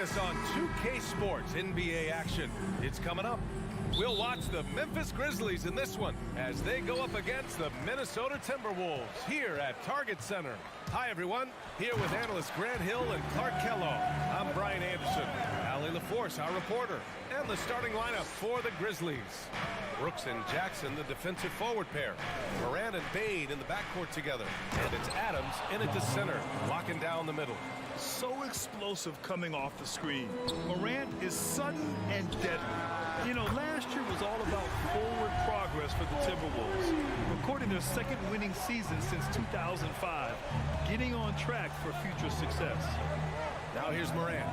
us on 2K Sports NBA action. It's coming up. We'll watch the Memphis Grizzlies in this one as they go up against the Minnesota Timberwolves here at Target Center. Hi, everyone. Here with analysts Grant Hill and Clark Kellogg. I'm Brian Anderson. Allie LaForce, our reporter. And the starting lineup for the Grizzlies. Brooks and Jackson, the defensive forward pair. Morant and Bade in the backcourt together. And it's Adams in at the center, locking down the middle. So explosive coming off the screen. Morant is sudden and deadly. You know, last year was all about forward progress for the Timberwolves, recording their second winning season since 2005, getting on track for future success. Now here's Morant.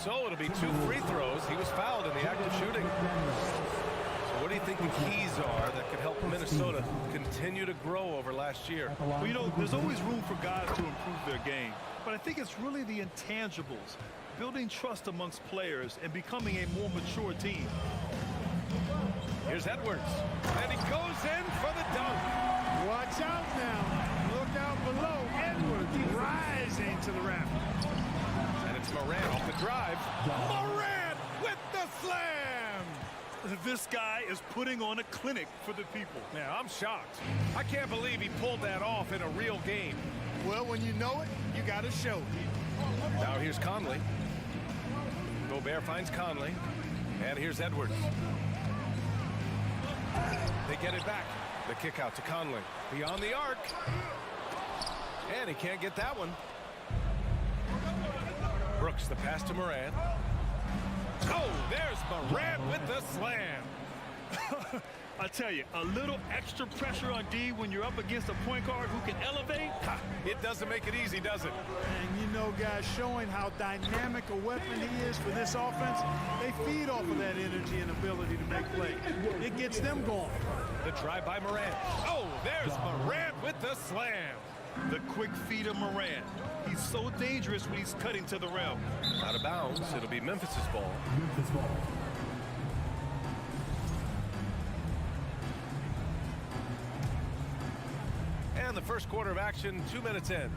So it'll be 2 free throws. He was fouled in the act of shooting. So what do you think the keys are that could help Minnesota continue to grow over last year? Well, you know, there's always room for guys to improve their game, but I think it's really the intangibles, building trust amongst players and becoming a more mature team. Here's Edwards, and he goes in for the dunk. Watch out now. Look out below. Edwards rising to the raft. And it's Morant off the drive. Morant with the slam! This guy is putting on a clinic for the people. Man, I'm shocked. I can't believe he pulled that off in a real game. Well, when you know it, you got to show it. Now here's Conley. Gobert finds Conley. And here's Edwards. They get it back. The kick out to Conley. Beyond the arc. And he can't get that one. Brooks, the pass to Morant. Oh, there's Morant with the slam. I tell you, a little extra pressure on D when you're up against a point guard who can elevate. It doesn't make it easy, does it? And you know, guys, showing how dynamic a weapon he is for this offense, they feed off of that energy and ability to make plays. It gets them going. The drive by Morant. Oh, there's Morant with the slam. The quick feed of Morant. He's so dangerous when he's cutting to the rim. Out of bounds. It'll be Memphis's ball. And the first quarter of action, 2 minutes in.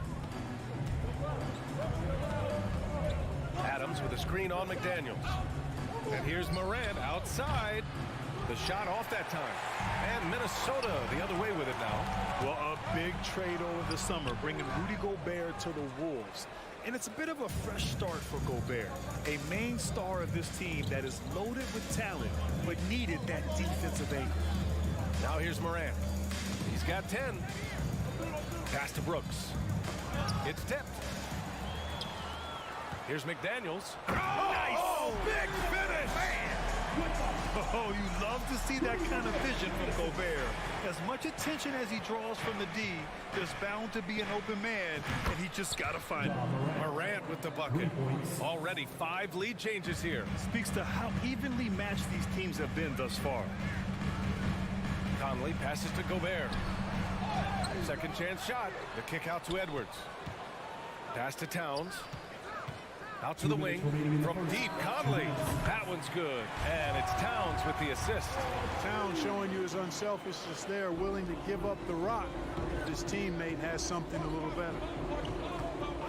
Adams with a screen on McDaniels. And here's Morant outside. The shot off that time. And Minnesota the other way with it now. Well, a big trade over the summer, bringing Rudy Gobert to the Wolves. And it's a bit of a fresh start for Gobert, a main star of this team that is loaded with talent, but needed that defensive anchor. Now here's Morant. He's got 10. Pass to Brooks. It's tipped. Here's McDaniels. Oh, nice! Oh, big finish! Man! Oh, you love to see that kind of vision from Gobert. As much attention as he draws from the D, there's bound to be an open man, and he just got to find him. Morant with the bucket. Already 5 lead changes here. Speaks to how evenly matched these teams have been thus far. Conley passes to Gobert. Second chance shot. The kick out to Edwards. Pass to Towns. Out to the wing. From deep, Conley. That one's good. And it's Towns with the assist. Towns showing you his unselfishness there, willing to give up the rock if his teammate has something a little better.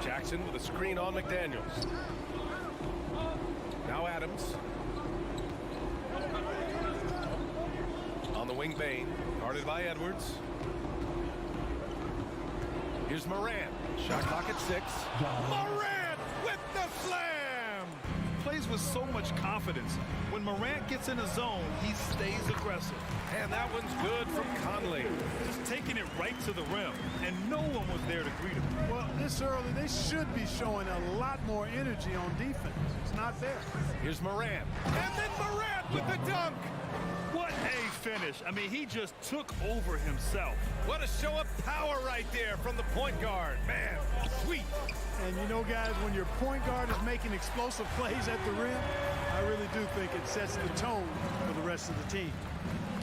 Jackson with a screen on McDaniels. Now Adams. On the wing, Bane. Guarded by Edwards. Here's Morant. Shot clock at 6. Morant with the slam! Plays with so much confidence. When Morant gets in the zone, he stays aggressive. And that one's good from Conley. Just taking it right to the rim, and no one was there to greet him. Well, this early, they should be showing a lot more energy on defense. It's not there. Here's Morant. And then Morant with the dunk! What a finish. I mean, he just took over himself. What a show of power right there from the point guard. Man, sweet. And you know, guys, when your point guard is making explosive plays at the rim, I really do think it sets the tone for the rest of the team.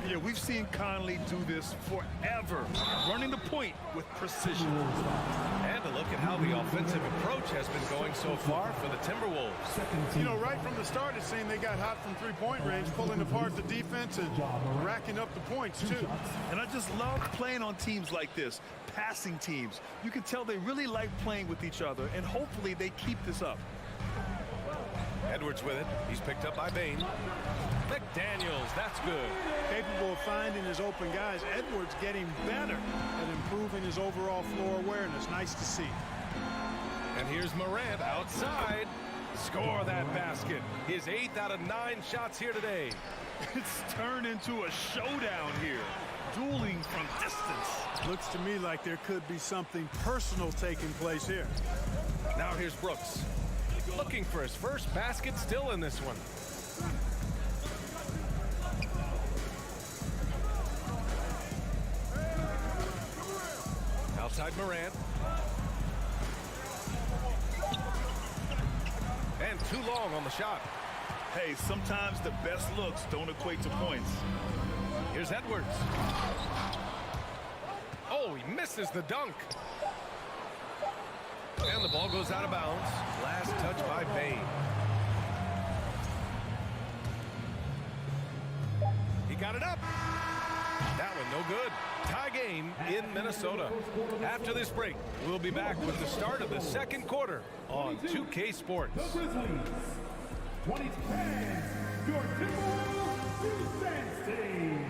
Yeah, we've seen Conley do this forever, running the point with precision. And a look at how the offensive approach has been going so far for the Timberwolves. You know, right from the start, it seemed they got hot from three-point range, pulling apart the defense and racking up the points, too. And I just love playing on teams like this, passing teams. You can tell they really like playing with each other, and hopefully they keep this up. Edwards with it. He's picked up by Bain. McDaniels, that's good. Capable of finding his open guys. Edwards getting better at improving his overall floor awareness. Nice to see. And here's Morant outside. Score that basket. His 8th out of 9 shots here today. It's turned into a showdown here. Dueling from distance. Looks to me like there could be something personal taking place here. Now here's Brooks. Looking for his first basket still in this one. Outside Morant. And too long on the shot. Hey, sometimes the best looks don't equate to points. Here's Edwards. Oh, he misses the dunk. And the ball goes out of bounds. Last touch by Bain. He got it up. That one no good. Tie game in Minnesota. After this break, we'll be back with the start of the second quarter on 2K Sports. The Grizzlies, 2010, your Timberwolves defense team.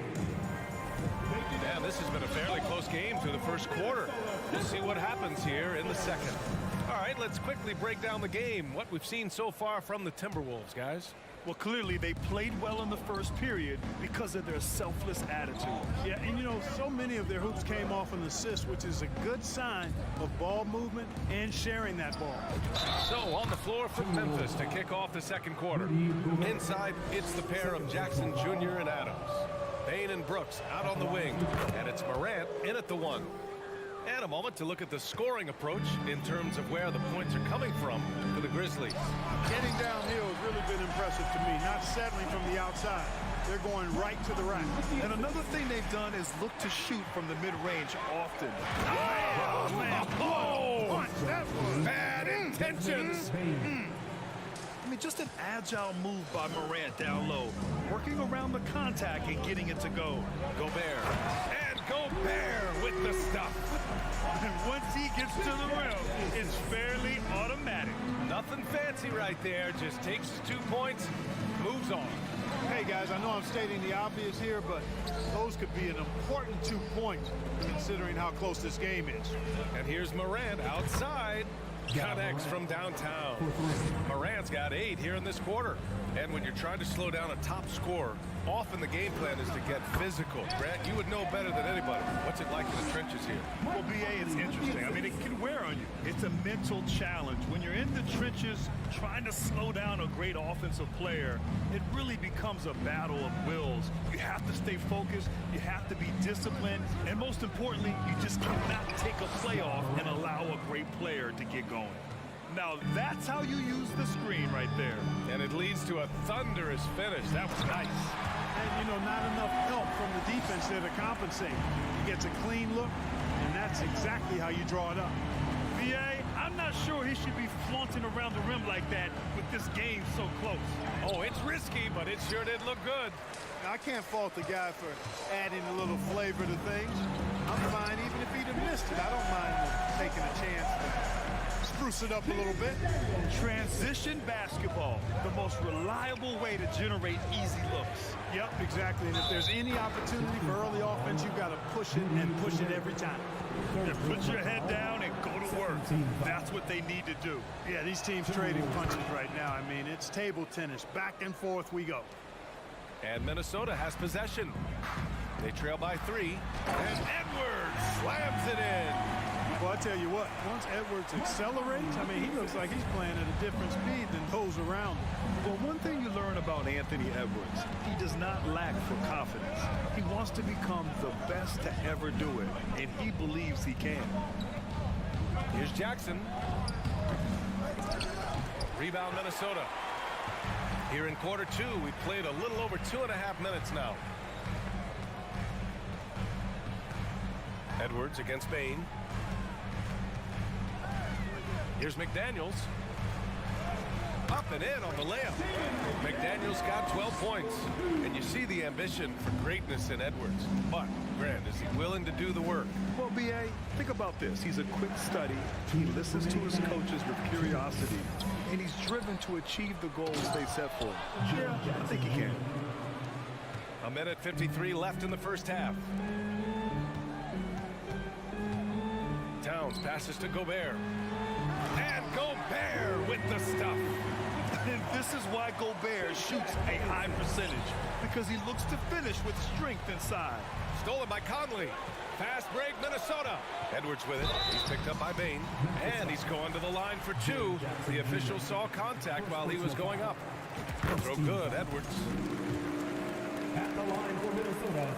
And this has been a fairly close game through the first quarter. We'll see what happens here in the second. All right, let's quickly break down the game. What we've seen so far from the Timberwolves, guys. Well, clearly they played well in the first period because of their selfless attitude. Yeah, and you know, so many of their hoops came off an assist, which is a good sign of ball movement and sharing that ball. So on the floor for Memphis to kick off the second quarter. Inside, it's the pair of Jackson Jr. and Adams. Bain and Brooks out on the wing, and it's Morant in at the 1. And a moment to look at the scoring approach in terms of where the points are coming from for the Grizzlies. Getting downhill has really been impressive to me, not settling from the outside. They're going right to the rack. And another thing they've done is look to shoot from the mid-range often. Oh, man. Oh, Punch. That was bad intentions. I mean, just an agile move by Morant down low, working around the contact and getting it to go. Gobert. And Gobert with the stuff. And once he gets to the rim, it's fairly automatic. Nothing fancy right there. Just takes his 2 points, moves on. Hey, guys, I know I'm stating the obvious here, but those could be an important 2 points considering how close this game is. And here's Morant outside. Connects from downtown. Morant's got 8 here in this quarter. And when you're trying to slow down a top scorer, often the game plan is to get physical. Grant, you would know better than anybody. What's it like in the trenches here? Well, BA, it's interesting. I mean, it can wear on you. It's a mental challenge. When you're in the trenches trying to slow down a great offensive player, it really becomes a battle of wills. You have to stay focused. You have to be disciplined. And most importantly, you just cannot take a play off and allow a great player to get going. Now, that's how you use the screen right there. And it leads to a thunderous finish. That was nice. And, you know, not enough help from the defense there to compensate. He gets a clean look, and that's exactly how you draw it up. BA, I'm not sure he should be flaunting around the rim like that with this game so close. Oh, it's risky, but it sure did look good. Now, I can't fault the guy for adding a little flavor to things. I'm fine even if he'd have missed it. I don't mind taking a chance to spruce it up a little bit. Transition basketball, the most reliable way to generate easy looks. Yep, exactly. And if there's any opportunity for early offense, you've got to push it and push it every time. Yeah, put your head down and go to work. That's what they need to do. Yeah, these teams trading punches right now. I mean, it's table tennis. Back and forth we go. And Minnesota has possession. They trail by 3. And Edwards slams it in. Well, I tell you what, once Edwards accelerates, I mean, he looks like he's playing at a different speed than those around him. Well, one thing you learn about Anthony Edwards, he does not lack for confidence. He wants to become the best to ever do it, and he believes he can. Here's Jackson. Rebound Minnesota. Here in quarter 2, we've played a little over 2.5 minutes now. Edwards against Bain. Here's McDaniels. Up and in on the layup. McDaniels got 12 points. And you see the ambition for greatness in Edwards. But, Grant, is he willing to do the work? Well, B.A., think about this. He's a quick study. He listens to his coaches with curiosity. And he's driven to achieve the goals they set for him. Yeah, I think he can. A minute 53 left in the first half. Towns passes to Gobert. And Gobert with the stuff. And this is why Gobert shoots a high percentage, because he looks to finish with strength inside. Stolen by Conley. Fast break, Minnesota. Edwards with it. He's picked up by Bain. And he's going to the line for two. The official saw contact while he was going up. Throw good, Edwards. At the line for Minnesota.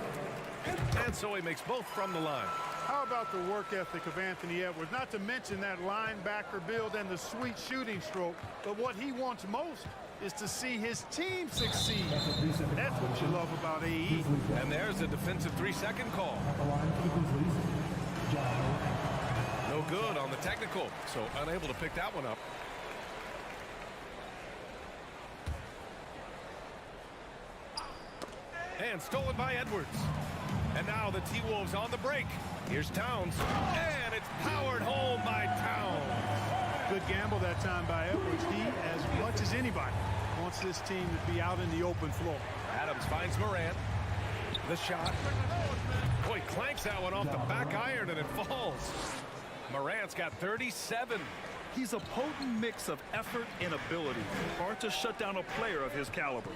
And so he makes both from the line. How about the work ethic of Anthony Edwards? Not to mention that linebacker build and the sweet shooting stroke. But what he wants most is to see his team succeed. That's what you love about AE. And there's a defensive 3-second call. At the line for the Grizzlies. No good on the technical, so unable to pick that one up. And stolen by Edwards. And now the T-Wolves on the break. Here's Towns. And it's powered home by Towns. Good gamble that time by Edwards. He, as much as anybody, wants this team to be out in the open floor. Adams finds Morant. The shot. Boy, clanks that one off the back iron and it falls. Morant's got 37. He's a potent mix of effort and ability. Hard to shut down a player of his caliber.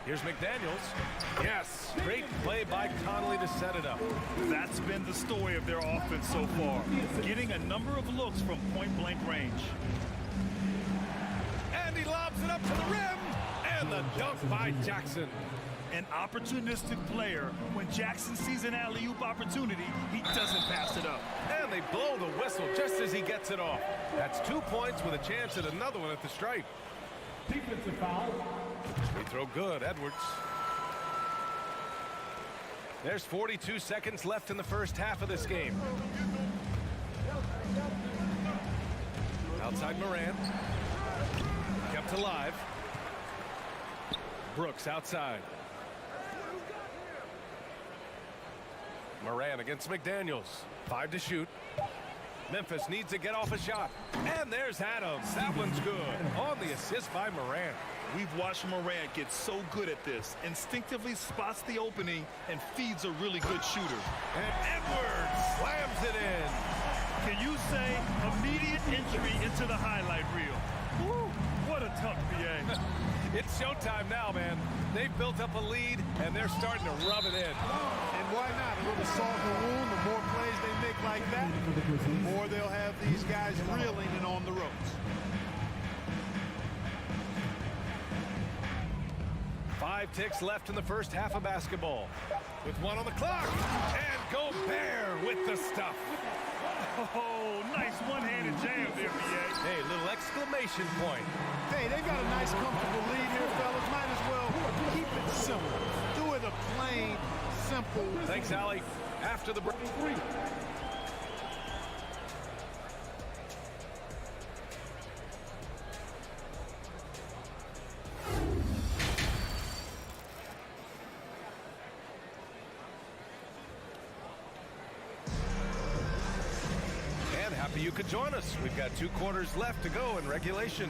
Here's McDaniels. Yes, great play by Conley to set it up. That's been the story of their offense so far, getting a number of looks from point-blank range. And he lobs it up to the rim. And the dunk by Jackson. An opportunistic player. When Jackson sees an alley-oop opportunity, he doesn't pass it up. And they blow the whistle just as he gets it off. That's 2 points with a chance at another one at the stripe. Defensive foul. Free throw good, Edwards. There's 42 seconds left in the first half of this game. Outside Morant. Kept alive. Brooks outside. Morant against McDaniels. 5 to shoot. Memphis needs to get off a shot. And there's Adams. That one's good. On the assist by Morant. We've watched Morant get so good at this. Instinctively spots the opening and feeds a really good shooter. And Edwards slams it in. Can you say immediate entry into the highlight reel? Woo, what a tough BA. It's showtime now, man. They've built up a lead, and they're starting to rub it in. And why not? A little salt in the wound. The more plays they make like that, the more they'll have these guys reeling and on the ropes. 5 ticks left in the first half of basketball. With 1 on the clock. And Gobert with the stuff. Oh, nice one-handed jam there, BA. Hey, little exclamation point. Hey, they've got a nice, comfortable lead here, fellas. Might as well keep it simple. Do it a plain, simple. Thanks, Allie. After the break. Happy you could join us. We've got 2 quarters left to go in regulation.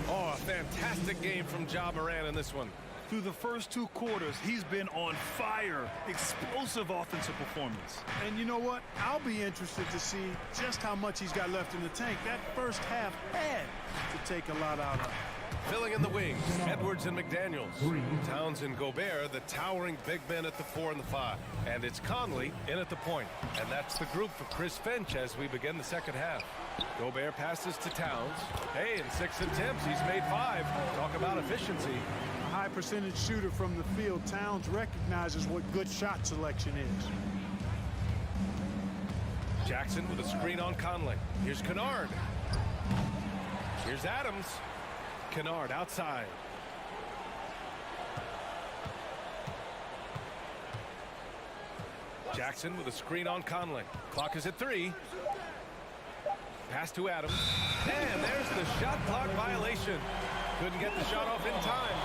Oh, a fantastic game from Ja Morant in this one. Through the first 2 quarters, he's been on fire. Explosive offensive performance. And you know what? I'll be interested to see just how much he's got left in the tank. That first half had to take a lot out of it. Filling in the wings, Edwards and McDaniels. Towns and Gobert, the towering big men at the 4 and the 5. And it's Conley in at the point. And that's the group for Chris Finch as we begin the second half. Gobert passes to Towns. Hey, in 6 attempts, he's made 5. Talk about efficiency. A high percentage shooter from the field. Towns recognizes what good shot selection is. Jackson with a screen on Conley. Here's Kennard. Here's Adams. Kennard outside. Jackson with a screen on Conley. Clock is at 3. Pass to Adams. And there's the shot clock violation. Couldn't get the shot off in time.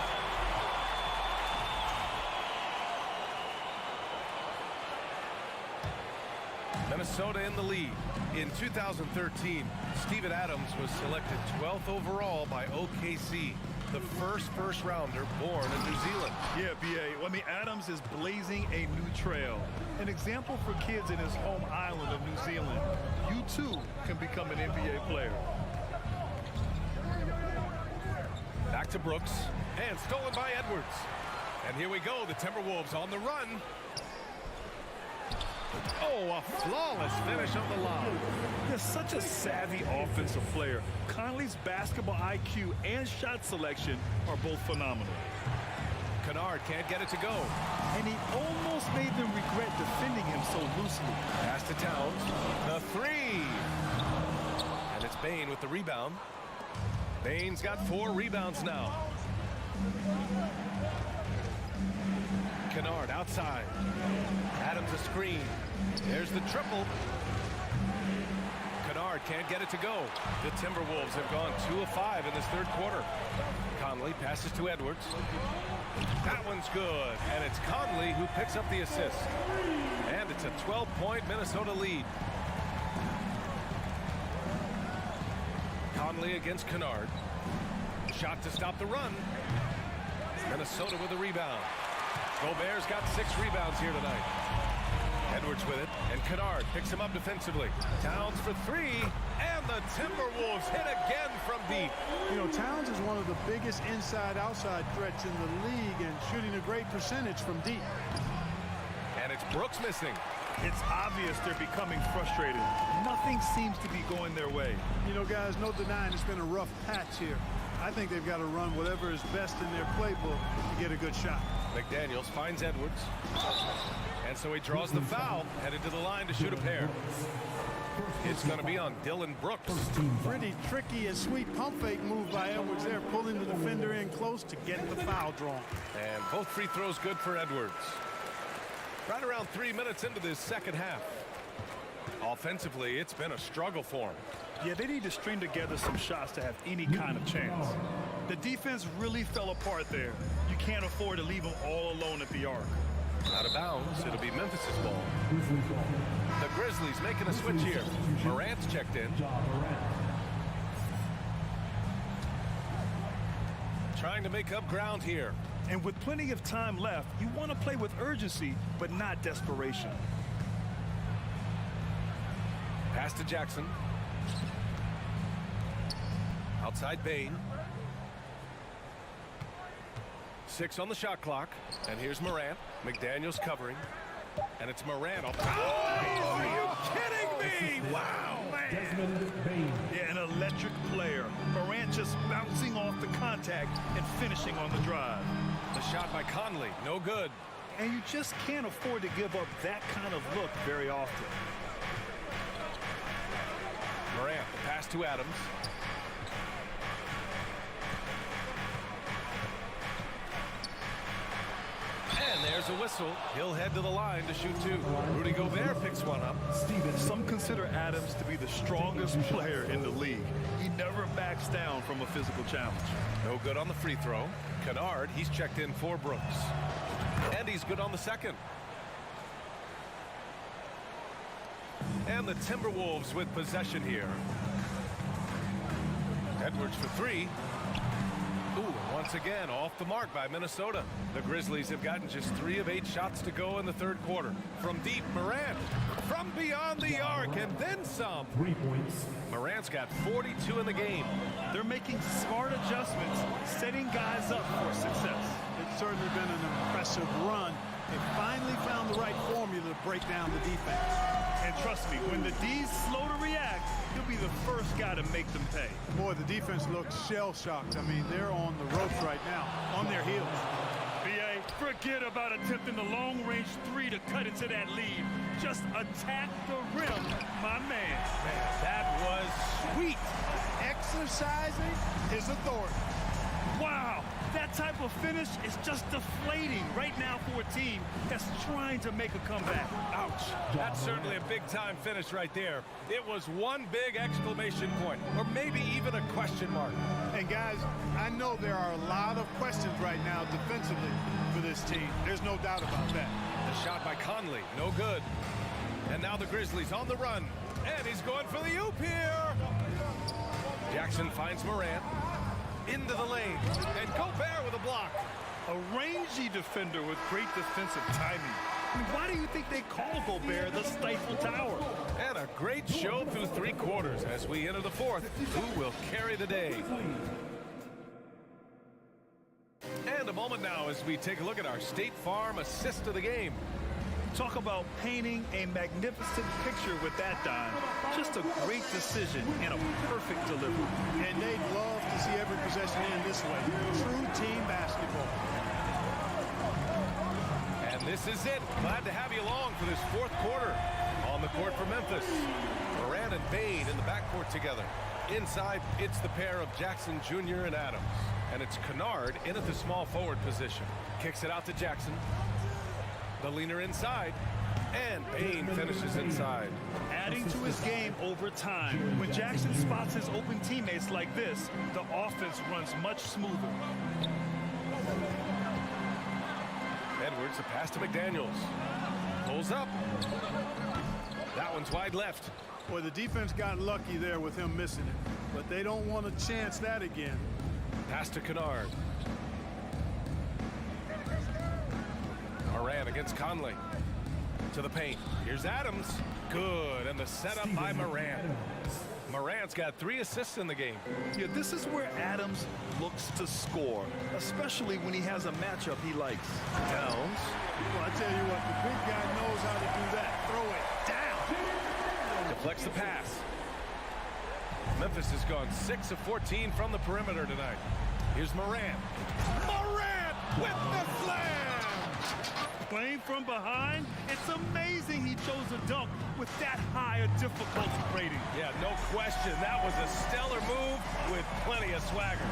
Minnesota in the lead. In 2013, Steven Adams was selected 12th overall by OKC, the first rounder born in New Zealand. Yeah, B.A. I mean, Adams is blazing a new trail. An example for kids in his home island of New Zealand. You, too, can become an NBA player. Back to Brooks. And stolen by Edwards. And here we go. The Timberwolves on the run. Oh, a flawless finish on the lob. They're such a savvy offensive player. Conley's basketball IQ and shot selection are both phenomenal. Kennard can't get it to go. And he almost made them regret defending him so loosely. Pass to Towns. The 3. And it's Bane with the rebound. Bane's got 4 rebounds now. Kennard outside. Adams a screen. There's the triple. Kennard can't get it to go. The Timberwolves have gone 2 of 5 in this third quarter. Conley passes to Edwards. That one's good. And it's Conley who picks up the assist. And it's a 12-point Minnesota lead. Conley against Kennard. Shot to stop the run. Minnesota with a rebound. Gobert's got 6 rebounds here tonight. Edwards with it, and Kennard picks him up defensively. Towns for 3, and the Timberwolves hit again from deep. You know, Towns is one of the biggest inside-outside threats in the league and shooting a great percentage from deep. And it's Brooks missing. It's obvious they're becoming frustrated. Nothing seems to be going their way. You know, guys, no denying it's been a rough patch here. I think they've got to run whatever is best in their playbook to get a good shot. McDaniels finds Edwards. And so he draws the foul, headed to the line to shoot a pair. It's going to be on Dylan Brooks. Pretty tricky and sweet pump fake move by Edwards there, pulling the defender in close to get the foul drawn. And both free throws good for Edwards. Right around 3 minutes into this second half. Offensively, it's been a struggle for him. Yeah, they need to string together some shots to have any kind of chance. The defense really fell apart there. You can't afford to leave them all alone at the arc. Out of bounds, it'll be Memphis's ball. The Grizzlies making a switch here. Morant's checked in. Trying to make up ground here. And with plenty of time left, you want to play with urgency, but not desperation. Pass to Jackson. Outside Bane. 6 on the shot clock. And here's Morant. McDaniels covering. And it's Morant. Oh, are you kidding me? Wow, man. Yeah, an electric player. Morant just bouncing off the contact and finishing on the drive. The shot by Conley, no good. And you just can't afford to give up that kind of look very often. Morant, the pass to Adams. And there's a whistle. He'll head to the line to shoot 2. Rudy Gobert picks one up. Some consider Adams to be the strongest player in the league. He never backs down from a physical challenge. No good on the free throw. Kennard, he's checked in for Brooks. And he's good on the second. And the Timberwolves with possession here. Edwards for 3. Ooh, once again, off the mark by Minnesota. The Grizzlies have gotten just 3 of 8 shots to go in the third quarter. From deep, Morant. From beyond the arc, and then some. 3 points. Morant's got 42 in the game. They're making smart adjustments, setting guys up for success. It's certainly been an impressive run. They finally found the right formula to break down the defense. And trust me, when the D's slow to react, he'll be the first guy to make them pay. Boy, the defense looks shell-shocked. I mean, they're on the ropes right now, on their heels. B.A., forget about attempting the long-range 3 to cut into that lead. Just attack the rim, my man. That was sweet. Exercising his authority. Wow, that type of finish is just deflating right now for a team that's trying to make a comeback. Ouch. That's certainly a big-time finish right there. It was one big exclamation point, or maybe even a question mark. And guys, I know there are a lot of questions right now defensively for this team. There's no doubt about that. The shot by Conley, no good. And now the Grizzlies on the run. And he's going for the oop here. Jackson finds Morant. Into the lane. And Gobert with a block. A rangy defender with great defensive timing. I mean, why do you think they call Gobert the Stifle Tower? And a great show through 3 quarters as we enter the 4th. Who will carry the day? And a moment now as we take a look at our State Farm assist of the game. Talk about painting a magnificent picture with that dime. Just a great decision and a perfect delivery. And they'd love to see every possession end this way. True team basketball. And this is it. Glad to have you along for this 4th quarter. On the court for Memphis. Morant and Bane in the backcourt together. Inside, it's the pair of Jackson Jr. and Adams. And it's Kennard in at the small forward position. Kicks it out to Jackson. The leaner inside, and Bane finishes inside. Adding to his game over time. When Jackson spots his open teammates like this, the offense runs much smoother. Edwards, a pass to McDaniels. Pulls up. That one's wide left. Boy, the defense got lucky there with him missing it, but they don't want to chance that again. Pass to Kennard. Morant against Conley. To the paint. Here's Adams. Good. And the setup by Morant. Morant's got 3 assists in the game. Yeah, this is where Adams looks to score, especially when he has a matchup he likes. Downs. Well, I tell you what, the big guy knows how to do that. Throw it down. Deflects the pass. Memphis has gone 6 of 14 from the perimeter tonight. Here's Morant. Morant with the slam! Playing from behind, it's amazing he chose a dunk with that high a difficulty rating. Yeah, no question. That was a stellar move with plenty of swagger.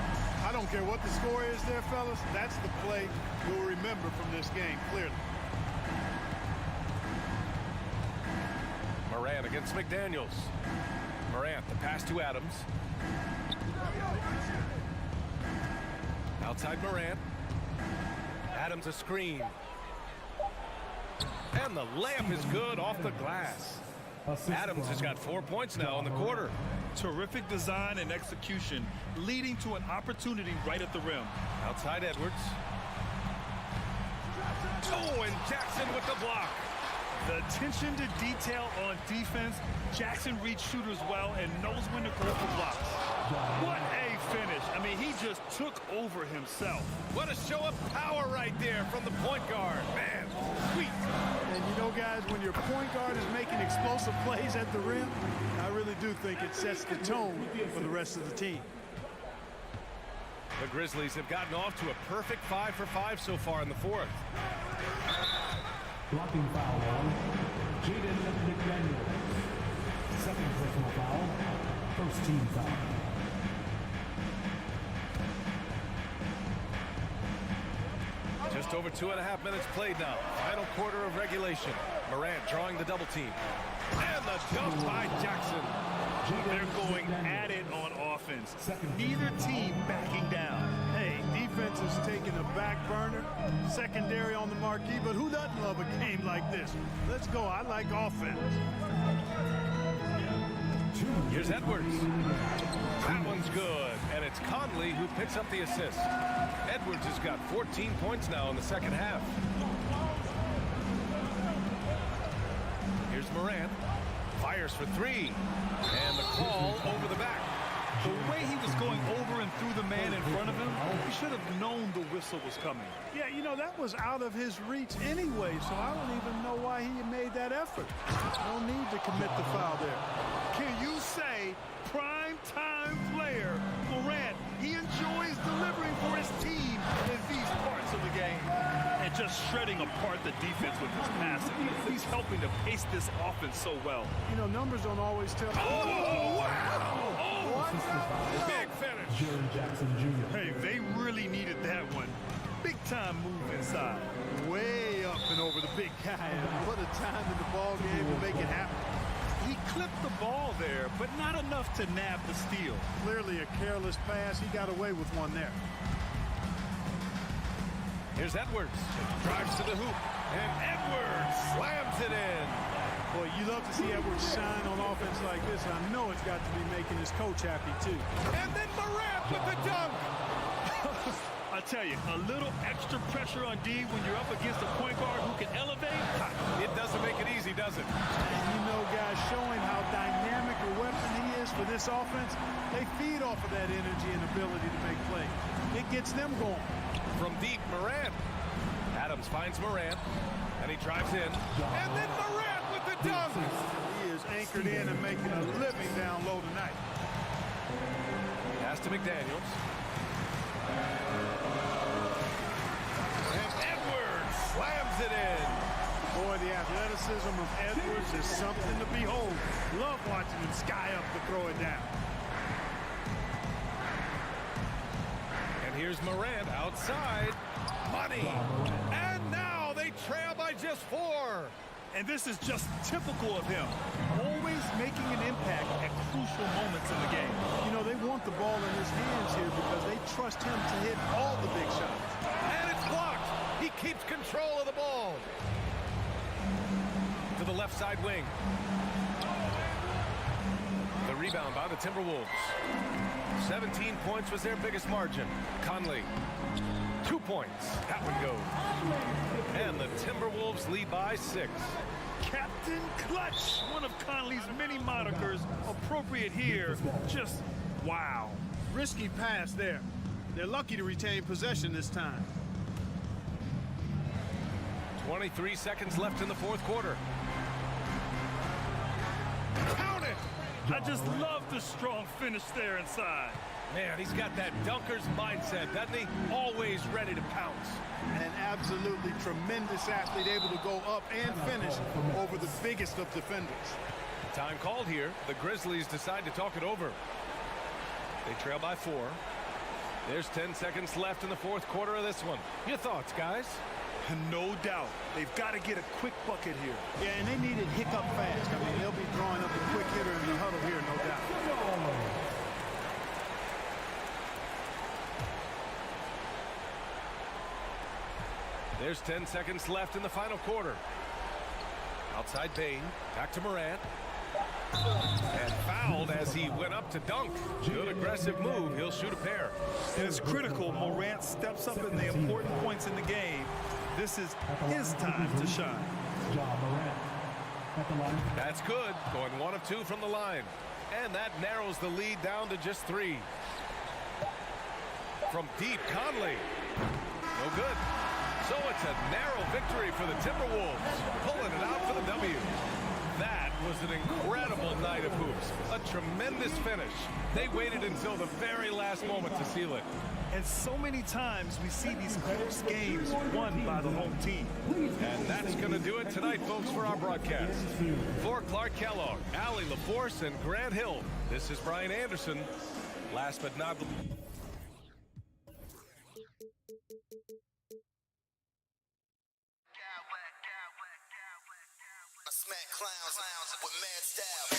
I don't care what the score is there, fellas. That's the play you'll remember from this game, clearly. Morant against McDaniels. Morant, the pass to Adams. Outside Morant. Adams a screen. And the layup is good off the glass. Adams has got 4 points now in the quarter. Terrific design and execution, leading to an opportunity right at the rim. Outside Edwards. Oh, and Jackson with the block. The attention to detail on defense. Jackson reads shooters well and knows when to go for blocks. What a finish. I mean, he just took over himself. What a show of power right there from the point guard. Man, sweet. And you know, guys, when your point guard is making explosive plays at the rim, I really do think it sets the tone for the rest of the team. The Grizzlies have gotten off to a perfect 5 for 5 so far in the 4th. Blocking foul on Jaden McDaniels. Second personal foul. First team foul. Just over 2.5 minutes played now. Final quarter of regulation. Morant drawing the double team. And the dunk by Jackson. They're going at it on offense. Neither team backing down. Hey, defense is taking a back burner, secondary on the marquee, but who doesn't love a game like this? Let's go. I like offense. Here's Edwards. That one's good. And it's Conley who picks up the assist. Edwards has got 14 points now in the second half. Here's Morant. Fires for 3. And the call over the back. The way he was going over and through the man in front of him, he should have known the whistle was coming. Yeah, you know, that was out of his reach anyway, so I don't even know why he made that effort. No need to commit the foul there. Can you say prime-time player Morant, he enjoys delivering for his team in these parts of the game? And just shredding apart the defense with his passing. He's helping to pace this offense so well. You know, numbers don't always tell. Oh, wow! Oh, big finish. Jaron Jackson Jr. Hey, they really needed that one. big-time move inside. Way up and over the big guy. And what a time in the ball game to make it happen. He clipped the ball there, but not enough to nab the steal. Clearly a careless pass. He got away with one there. Here's Edwards. Drives to the hoop. And Edwards slams it in. Boy, you love to see Edwards shine on offense like this. I know it's got to be making his coach happy, too. And then Morant with the dunk. I tell you, a little extra pressure on D when you're up against a point guard who can elevate. It doesn't make it easy, does it? And you know, guys, showing how dynamic a weapon he is for this offense, they feed off of that energy and ability to make plays. It gets them going. From deep, Morant. Adams finds Morant, and he drives in. And then Morant with the dunk. He is anchored in and making a living down low tonight. Pass to McDaniels. And Edwards slams it in. Boy, the athleticism of Edwards is something to behold. Love watching him sky up to throw it down. And here's Morant outside. Money. And now they trail by just 4. And this is just typical of him. Always making an impact at crucial moments in the game. You know, they want the ball in his hands here because they trust him to hit all the big shots. And it's blocked. He keeps control of the ball. To the left side wing. The rebound by the Timberwolves. 17 points was their biggest margin. Conley. 2 points. That one goes. And the Timberwolves lead by 6. Captain Clutch, one of Conley's many monikers, appropriate here. Just wow. Risky pass there. They're lucky to retain possession this time. 23 seconds left in the fourth quarter. Count it! I just love the strong finish there inside. Man, he's got that dunker's mindset, doesn't he? Always ready to pounce. An absolutely tremendous athlete, able to go up and finish over the biggest of defenders. Time called here. The Grizzlies decide to talk it over. They trail by 4. There's 10 seconds left in the fourth quarter of this one. Your thoughts, guys? No doubt. They've got to get a quick bucket here. Yeah, and they need it hiccup fast. I mean, they'll be drawing up a quick hitter in the huddle here, no doubt. There's 10 seconds left in the final quarter. Outside Bane. Back to Morant. And fouled as he went up to dunk. Good aggressive move. He'll shoot a pair. And it's critical. Morant steps up in the important points in the game. This is his time to shine. That's good. Going 1 of 2 from the line. And that narrows the lead down to just 3. From deep, Conley. No good. So it's a narrow victory for the Timberwolves, pulling it out for the W. That was an incredible night of hoops. A tremendous finish. They waited until the very last moment to seal it. And so many times we see these close games won by the home team. And that's going to do it tonight, folks, for our broadcast. For Clark Kellogg, Allie LaForce, and Grant Hill, this is Brian Anderson. Last but not least. Smack clowns with mad style.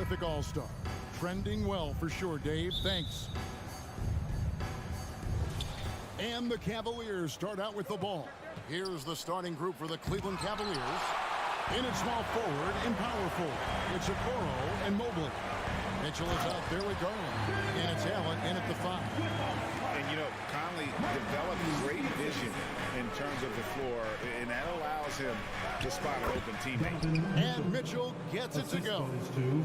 terrific all-star. Trending well for sure, Dave. Thanks. And the Cavaliers start out with the ball. Here's the starting group for the Cleveland Cavaliers. In at small forward and power forward, it's Okoro and Mobley. Mitchell is out there with Garland. And it's Allen in at the 5. And, you know, Conley developed great vision in terms of the floor, and that allows him to spot an open teammate. And Mitchell gets it to go.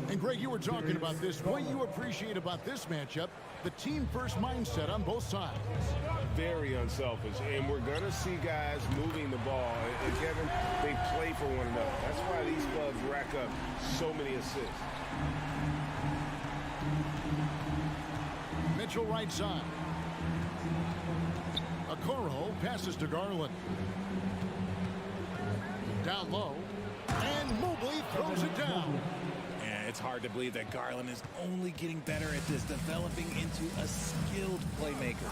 And, Greg, you were talking about this. What you appreciate about this matchup, the team-first mindset on both sides. Very unselfish, and we're going to see guys moving the ball. And, Kevin, they play for one another. That's why these clubs rack up so many assists. Mitchell right side. Okoro passes to Garland. Down low. And Mobley throws it down. Yeah, it's hard to believe that Garland is only getting better at this, developing into a skilled playmaker.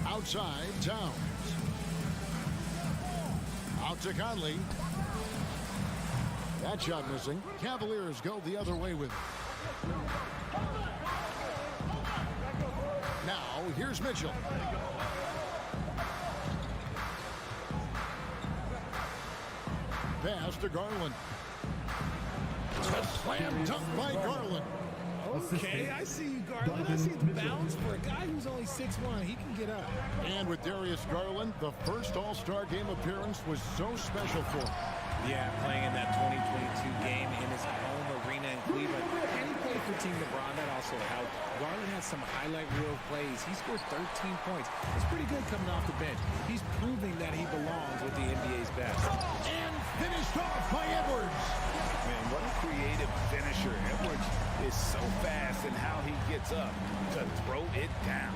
Outside, Towns. Out to Conley. That shot missing. Cavaliers go the other way with it. Now, here's Mitchell. Pass to Garland. A slam dunk by Garland. Okay, I see you, Garland. I see the balance for a guy who's only 6'1". He can get up. And with Darius Garland, the first All-Star game appearance was so special for him. Yeah, playing in that 2022 game in his home arena in Cleveland. And he played for Team LeBron. That also helped. Garland has some highlight reel plays. He scored 13 points. It's pretty good coming off the bench. He's proving that he belongs with the NBA's best. And finished off by Edwards. Man, what a creative finisher. Edwards is so fast in how he gets up to throw it down.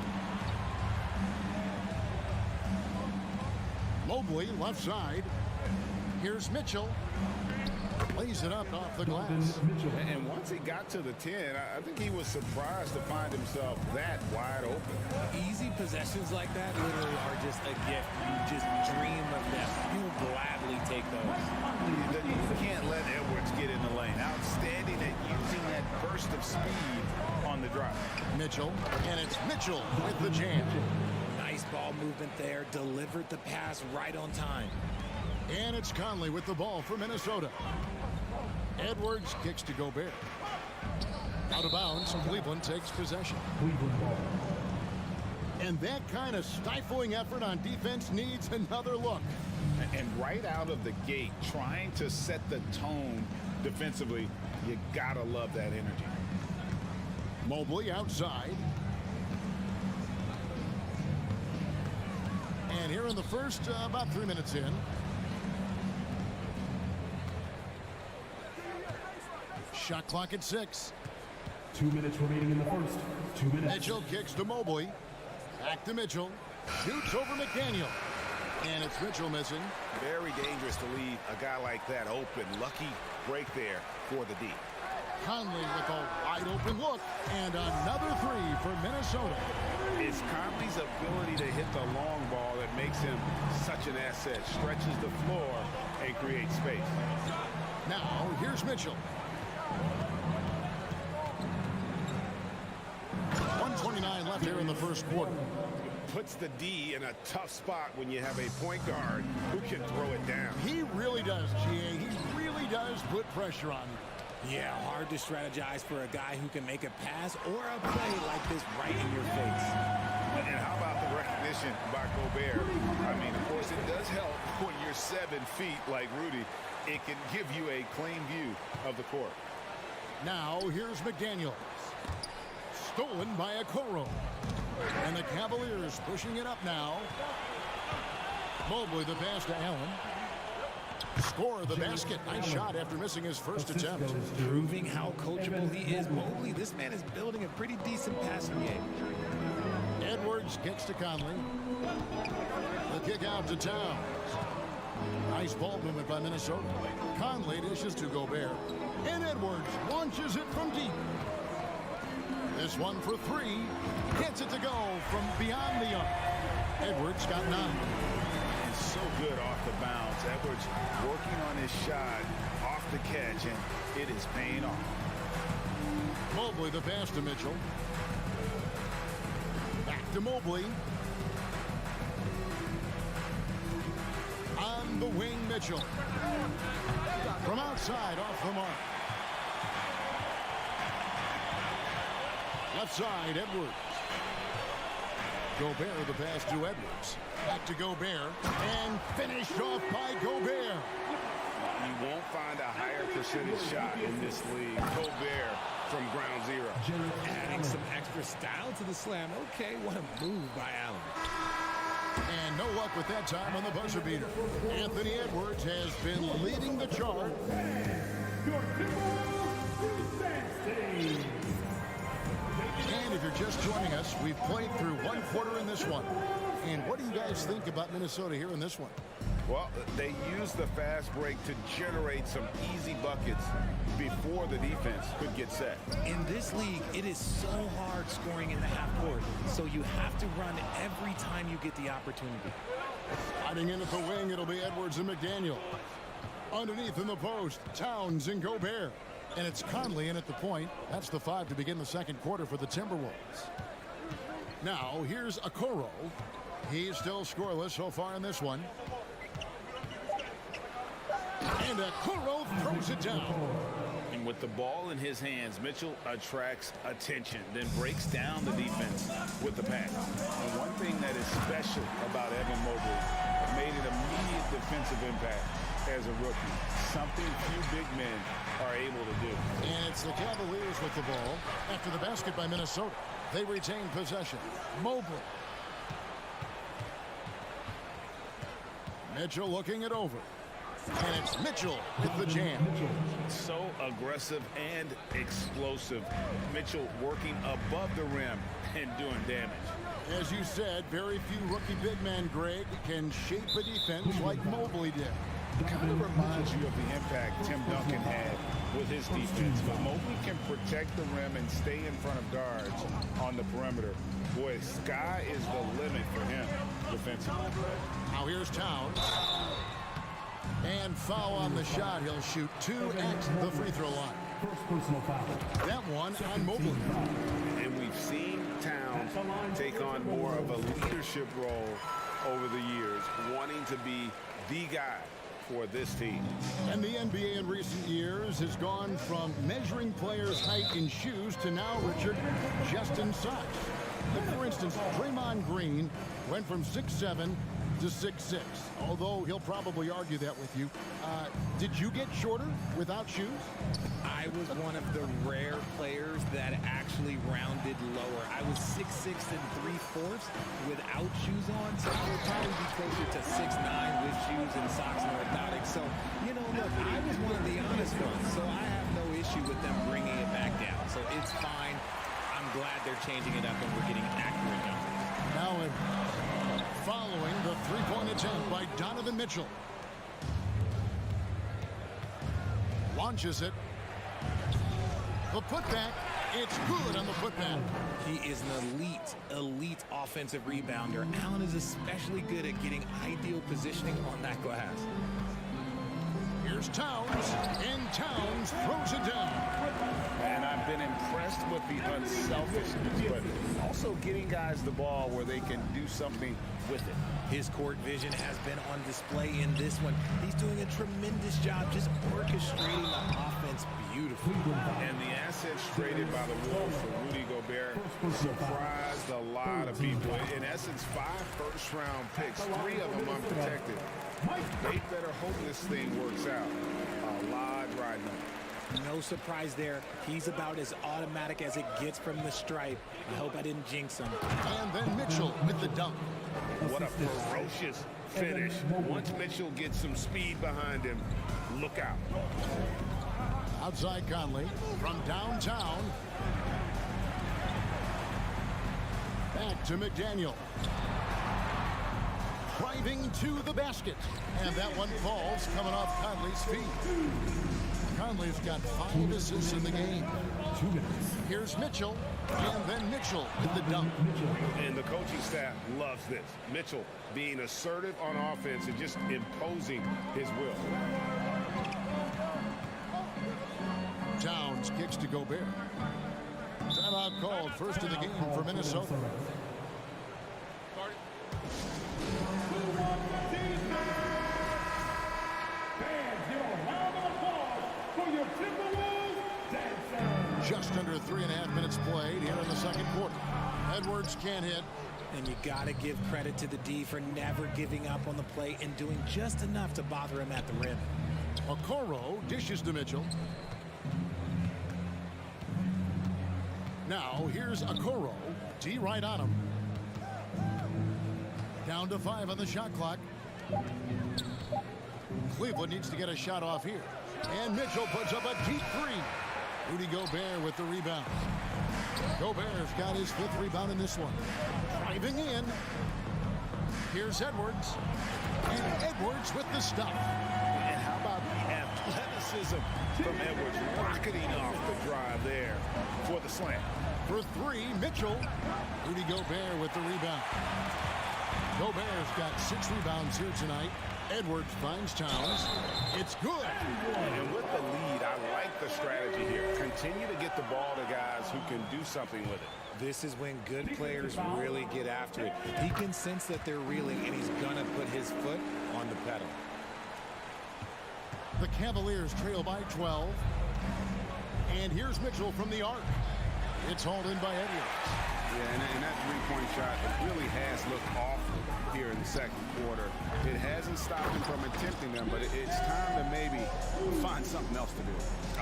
Mobley left side. Here's Mitchell. Lays it up off the glass. And once he got to the 10, I think he was surprised to find himself that wide open. Easy possessions like that literally are just a gift. You just dream of them. You'll gladly take those. You can't let Edwards get in the lane. Outstanding at using that burst of speed on the drive. Mitchell, and it's Mitchell with the jam. Nice ball movement there. Delivered the pass right on time. And it's Conley with the ball for Minnesota. Edwards kicks to Gobert. Out of bounds, Cleveland takes possession. And that kind of stifling effort on defense needs another look. And right out of the gate, trying to set the tone defensively, you gotta love that energy. Mobley outside. And here in the first, about 3 minutes in. Shot clock at 6. 2 minutes remaining in the first. 2 minutes. Mitchell kicks to Mobley. Back to Mitchell. Shoots over McDaniel. And it's Mitchell missing. Very dangerous to leave a guy like that open. Lucky break there for the D. Conley with a wide open look. And another 3 for Minnesota. It's Conley's ability to hit the long ball that makes him such an asset. Stretches the floor and creates space. Now, here's Mitchell. 1:29 left here in the first quarter. Puts the D in a tough spot when you have a point guard who can throw it down. He really does, GA. He really does put pressure on you. Yeah, hard to strategize for a guy who can make a pass or a play like this right in your face. And how about the recognition by Gobert? I mean, of course, it does help when you're 7 feet like Rudy. It can give you a clean view of the court. Now, here's McDaniel. Stolen by Okoro. And the Cavaliers pushing it up now. Mobley the pass to Allen. Score the basket. Nice shot after missing his first attempt. Proving how coachable he is. Mobley, this man is building a pretty decent passing game. Edwards kicks to Conley. The kick out to Towns. Nice ball movement by Minnesota. Conley dishes to Gobert. And Edwards launches it from deep. This one for 3. Gets it to go from beyond the arc. Edwards got 9. He's so good off the bounce. Edwards working on his shot off the catch, and it is paying off. Mobley the pass to Mitchell. Back to Mobley. On the wing, Mitchell. From outside, off the mark. Left side, Edwards. Gobert the pass to Edwards. Back to Gobert. And finished off by Gobert. You won't find a higher percentage shot in this league. Gobert from ground zero. Adding some extra style to the slam. Okay, what a move by Allen. And no luck with that time on the buzzer beater. Anthony Edwards has been leading the charge. And if you're just joining us, we've played through one quarter in this one. And what do you guys think about Minnesota here in this one? Well, they used the fast break to generate some easy buckets before the defense could get set. In this league, it is so hard scoring in the half court, so you have to run every time you get the opportunity. Sliding in at the wing, it'll be Edwards and McDaniel. Underneath in the post, Towns and Gobert. And it's Conley in at the point. That's the 5 to begin the second quarter for the Timberwolves. Now, here's Okoro. He's still scoreless so far in this one. And Okoro throws it down. And with the ball in his hands, Mitchell attracts attention, then breaks down the defense with the pass. And one thing that is special about Evan Mobley made an immediate defensive impact as a rookie. Something few big men are able to do. And it's the Cavaliers with the ball after the basket by Minnesota. They retain possession. Mobley. Mitchell looking it over. And it's Mitchell with the jam. So aggressive and explosive. Mitchell working above the rim and doing damage. As you said, very few rookie big men, Greg, can shape a defense like Mobley did. It kind of reminds you of the impact Tim Duncan had with his defense. But Mobley can protect the rim and stay in front of guards on the perimeter. Boy, sky is the limit for him defensively. Now here's Towns. And foul on the shot. He'll shoot 2 at the free throw line. First personal foul. That one on Mobley. And we've seen Towns take on more of a leadership role over the years, wanting to be the guy for this team. And the NBA in recent years has gone from measuring players' height in shoes to now, Richard, just in size. Like for instance, Draymond Green went from 6'7" to 6'6", although he'll probably argue that with you. Did you get shorter without shoes? I was one of the rare players that actually rounded lower. I was 6'6" and 3/4 without shoes on, so I would probably be closer to 6'9" with shoes and socks and orthotics. So, you know, look, I was one of the honest ones, so I have no issue with them bringing it back down. So it's fine. I'm glad they're changing it up and we're getting accurate numbers. Now, following the three-point attempt by Donovan Mitchell. Launches it. The putback. It's good on the putback. He is an elite offensive rebounder. Allen is especially good at getting ideal positioning on that glass. Here's Towns, and Towns throws it down. And I've been impressed with the unselfishness, but also getting guys the ball where they can do something with it. His court vision has been on display in this one. He's doing a tremendous job just orchestrating the offense beautifully. And the assets traded by the Wolves for Rudy Gobert surprised a lot of people. In essence, 5 first-round picks, 3 of them unprotected. They better hope this thing works out. A lot riding on. No surprise there. He's about as automatic as it gets from the stripe. I hope I didn't jinx him. And then Mitchell with the dunk. What a ferocious finish. Once Mitchell gets some speed behind him, look out. Outside Conley from downtown. Back to McDaniel. Driving to the basket. And that one falls coming off Conley's feet. Conley's got 5 assists in the game. 2 minutes. Here's Mitchell, and then Mitchell with the dunk. And the coaching staff loves this. Mitchell being assertive on offense and just imposing his will. Towns kicks to Gobert. Timeout called. First of the game for Minnesota. Just under 3.5 minutes played here in the second quarter. Edwards can't hit. And you got to give credit to the D for never giving up on the play and doing just enough to bother him at the rim. Okoro dishes to Mitchell. Now here's Okoro. D right on him. Down to 5 on the shot clock. Cleveland needs to get a shot off here. And Mitchell puts up a deep three. Rudy Gobert with the rebound. Gobert's got his 5th rebound in this one. Driving in. Here's Edwards. And Edwards with the stop. And how about the athleticism from Edwards rocketing off the drive there for the slam. For 3, Mitchell. Rudy Gobert with the rebound. Gobert's got 6 rebounds here tonight. Edwards finds Towns. It's good. And with the lead, I like the strategy here. Continue to get the ball to guys who can do something with it. This is when good players really get after it. He can sense that they're reeling, and he's going to put his foot on the pedal. The Cavaliers trail by 12. And here's Mitchell from the arc. It's hauled in by Edwards. Yeah, and that three-point shot, it really has looked awful here in the second quarter. It hasn't stopped him from attempting them, but it's time to maybe find something else to do.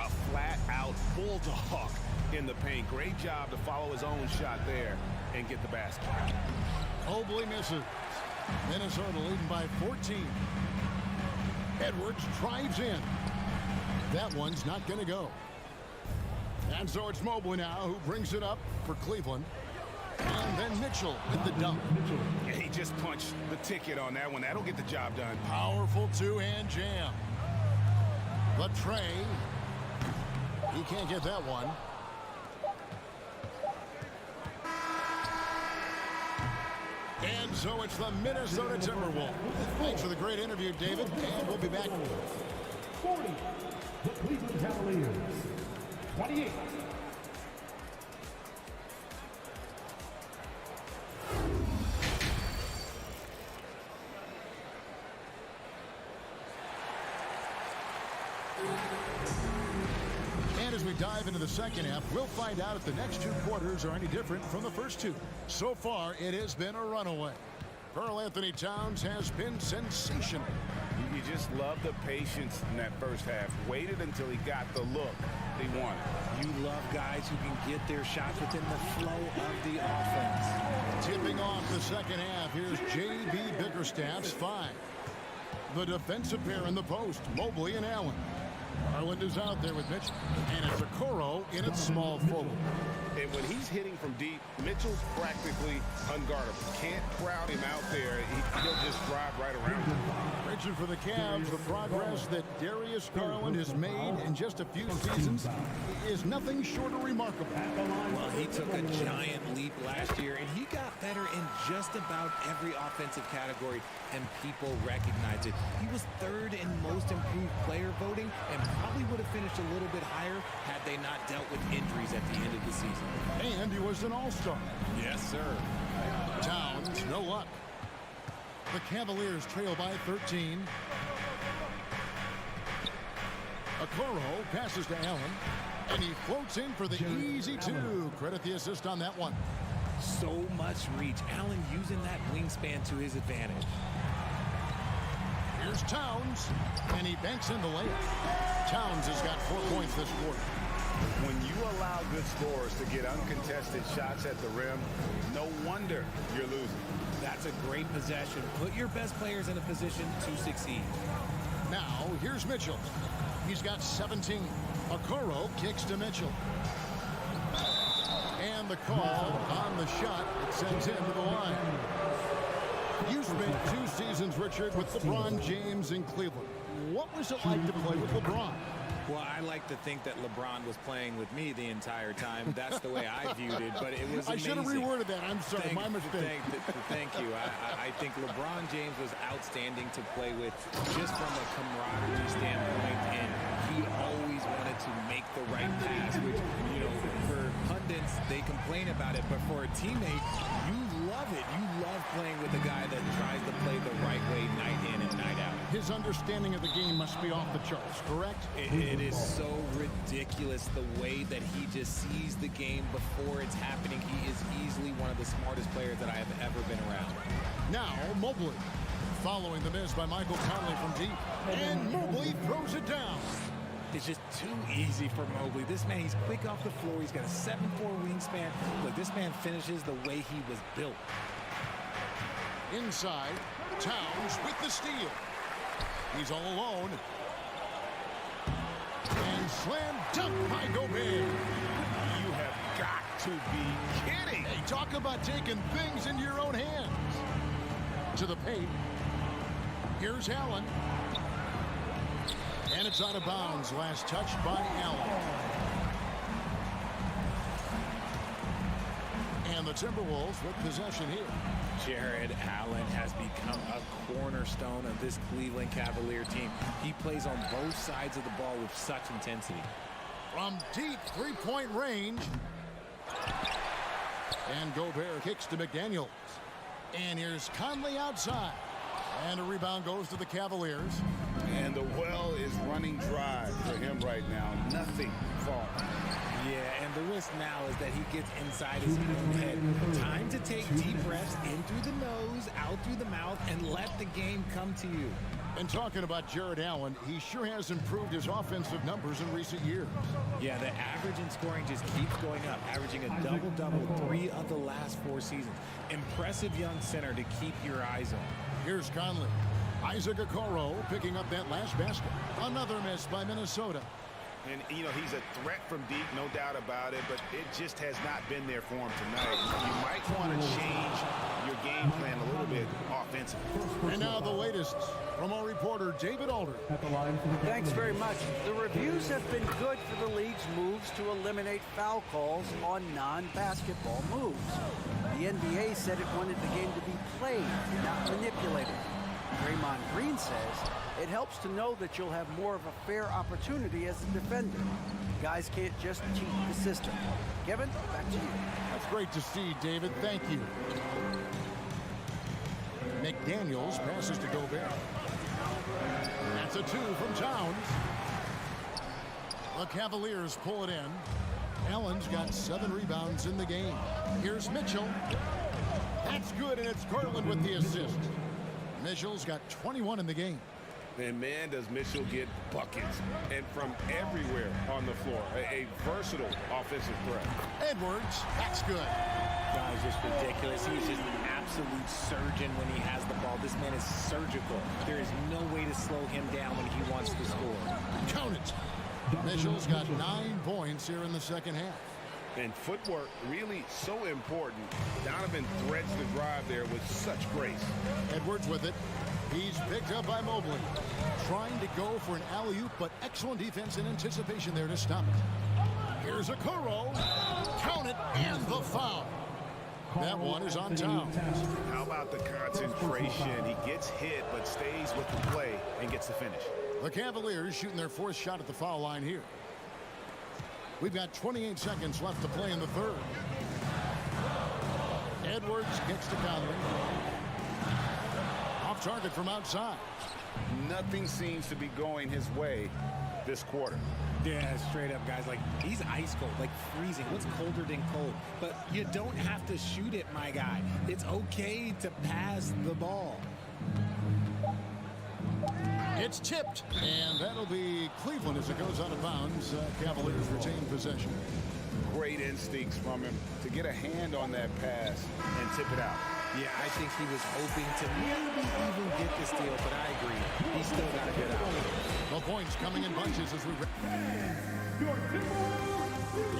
A flat-out bulldog in the paint. Great job to follow his own shot there and get the basket. Mobley misses. Minnesota leading by 14. Edwards drives in. That one's not going to go. And so it's Mobley now who brings it up for Cleveland. And then Mitchell with the dunk. Yeah, he just punched the ticket on that one. That'll get the job done. Powerful two-hand jam. The tray. He can't get that one. And so it's the Minnesota Timberwolves. Thanks for the great interview, David. And we'll be back. 40, the Cleveland Cavaliers. 28. And as we dive into the second half, we'll find out if the next 2 quarters are any different from the first 2. So far, it has been a runaway. Karl Anthony Towns has been sensational. You just love the patience in that first half. Waited until he got the look he wanted. You love guys who can get their shots within the flow of the offense. Tipping off the second half, here's J.B. Bickerstaff's 5. The defensive pair in the post, Mobley and Allen. Garland is out there with Mitchell, and it's Okoro in its small forward. And when he's hitting from deep, Mitchell's practically unguardable. Can't crowd him out there. He'll just drive right around him. Reaching for the Cavs, the progress that Darius Garland has made in just a few seasons is nothing short of remarkable. Well, he took a giant leap last year, and he got better in just about every offensive category, and people recognize it. He was 3rd in most improved player voting, and probably would have finished a little bit higher had they not dealt with injuries at the end of the season. And he was an all-star. Yes, sir. Towns, no luck. The Cavaliers trail by 13. Okoro passes to Allen, and he floats in for the easy 2. Credit the assist on that one. So much reach. Allen using that wingspan to his advantage. Here's Towns, and he banks in the layup. Towns has got 4 points this quarter. When you allow good scorers to get uncontested shots at the rim, no wonder you're losing. That's a great possession. Put your best players in a position to succeed. Now, here's Mitchell. He's got 17. Okoro kicks to Mitchell. And the call on the shot, it sends him to the line. You spent 2 seasons, Richard, with LeBron James in Cleveland. What was it like to play with LeBron? Well, I like to think that LeBron was playing with me the entire time. That's the way I viewed it, but it was amazing. I should have reworded that. I'm sorry, my mistake. Thank you. I think LeBron James was outstanding to play with just from a camaraderie standpoint, and he always wanted to make the right pass, which, you know, for pundits, they complain about it, but for a teammate, you love it. You love playing with a guy that tries to play the right way night in and night out. His understanding of the game must be off the charts, correct? It is so ridiculous the way that he just sees the game before it's happening. He is easily one of the smartest players that I have ever been around. Now, Mobley. Following the miss by Michael Conley from deep. And Mobley throws it down. It's just too easy for Mobley. This man, he's quick off the floor. He's got a 7'4" wingspan. Look, this man finishes the way he was built. Inside, Towns with the steal. He's all alone. And slam dunk by Gobert. You have got to be kidding. Hey, talk about taking things into your own hands. To the paint. Here's Allen. And it's out of bounds. Last touched by Allen. And the Timberwolves with possession here. Jared Allen has become a cornerstone of this Cleveland Cavalier team. He plays on both sides of the ball with such intensity. From deep three-point range. And Gobert kicks to McDaniels. And here's Conley outside. And a rebound goes to the Cavaliers. And the well is running dry for him right now. Nothing falling. Yeah, and the risk now is that he gets inside his own head. Time to take deep breaths in through the nose, out through the mouth, and let the game come to you. And talking about Jared Allen, he sure has improved his offensive numbers in recent years. Yeah, the average in scoring just keeps going up, averaging a double-double 3 of the last 4 seasons. Impressive young center to keep your eyes on. Here's Conley. Isaac Okoro picking up that last basket. Another miss by Minnesota. And, you know, he's a threat from deep, no doubt about it, but it just has not been there for him tonight. You might want to change your game plan a little bit offensively. And now the latest from our reporter, David Alder. Thanks very much. The reviews have been good for the league's moves to eliminate foul calls on non-basketball moves. The NBA said it wanted the game to be played, not manipulated. Draymond Green says it helps to know that you'll have more of a fair opportunity as a defender. Guys can't just cheat the system. Kevin, back to you. That's great to see, David. Thank you. McDaniels passes to Gobert. That's a 2 from Towns. The Cavaliers pull it in. Allen's got 7 rebounds in the game. Here's Mitchell. That's good, and it's Garland with the assist. Mitchell's got 21 in the game. And man, does Mitchell get buckets, and from everywhere on the floor. A versatile offensive threat. Edwards, that's good. That was just ridiculous. He's just an absolute surgeon when he has the ball. This man is surgical. There is no way to slow him down when he wants to score. Count it. Mitchell's got 9 points here in the second half. And footwork really so important. Donovan threads the drive there with such grace. Edwards with it. He's picked up by Mobley. Trying to go for an alley-oop, but excellent defense and anticipation there to stop it. Here's a Okoro. Count it, and the foul. That one is on Towns. How about the concentration? He gets hit, but stays with the play and gets the finish. The Cavaliers shooting their 4th shot at the foul line here. We've got 28 seconds left to play in the 3rd. Edwards kicks to Conley. Off target from outside. Nothing seems to be going his way this quarter. Yeah, straight up, guys. Like, he's ice cold, like freezing. What's colder than cold? But you don't have to shoot it, my guy. It's okay to pass the ball. It's tipped, and that'll be Cleveland as it goes out of bounds. Cavaliers retain possession. Great instincts from him to get a hand on that pass and tip it out. Yeah, I think he was hoping to maybe even get the steal, but I agree. He's still got a good out. The points coming in bunches as we...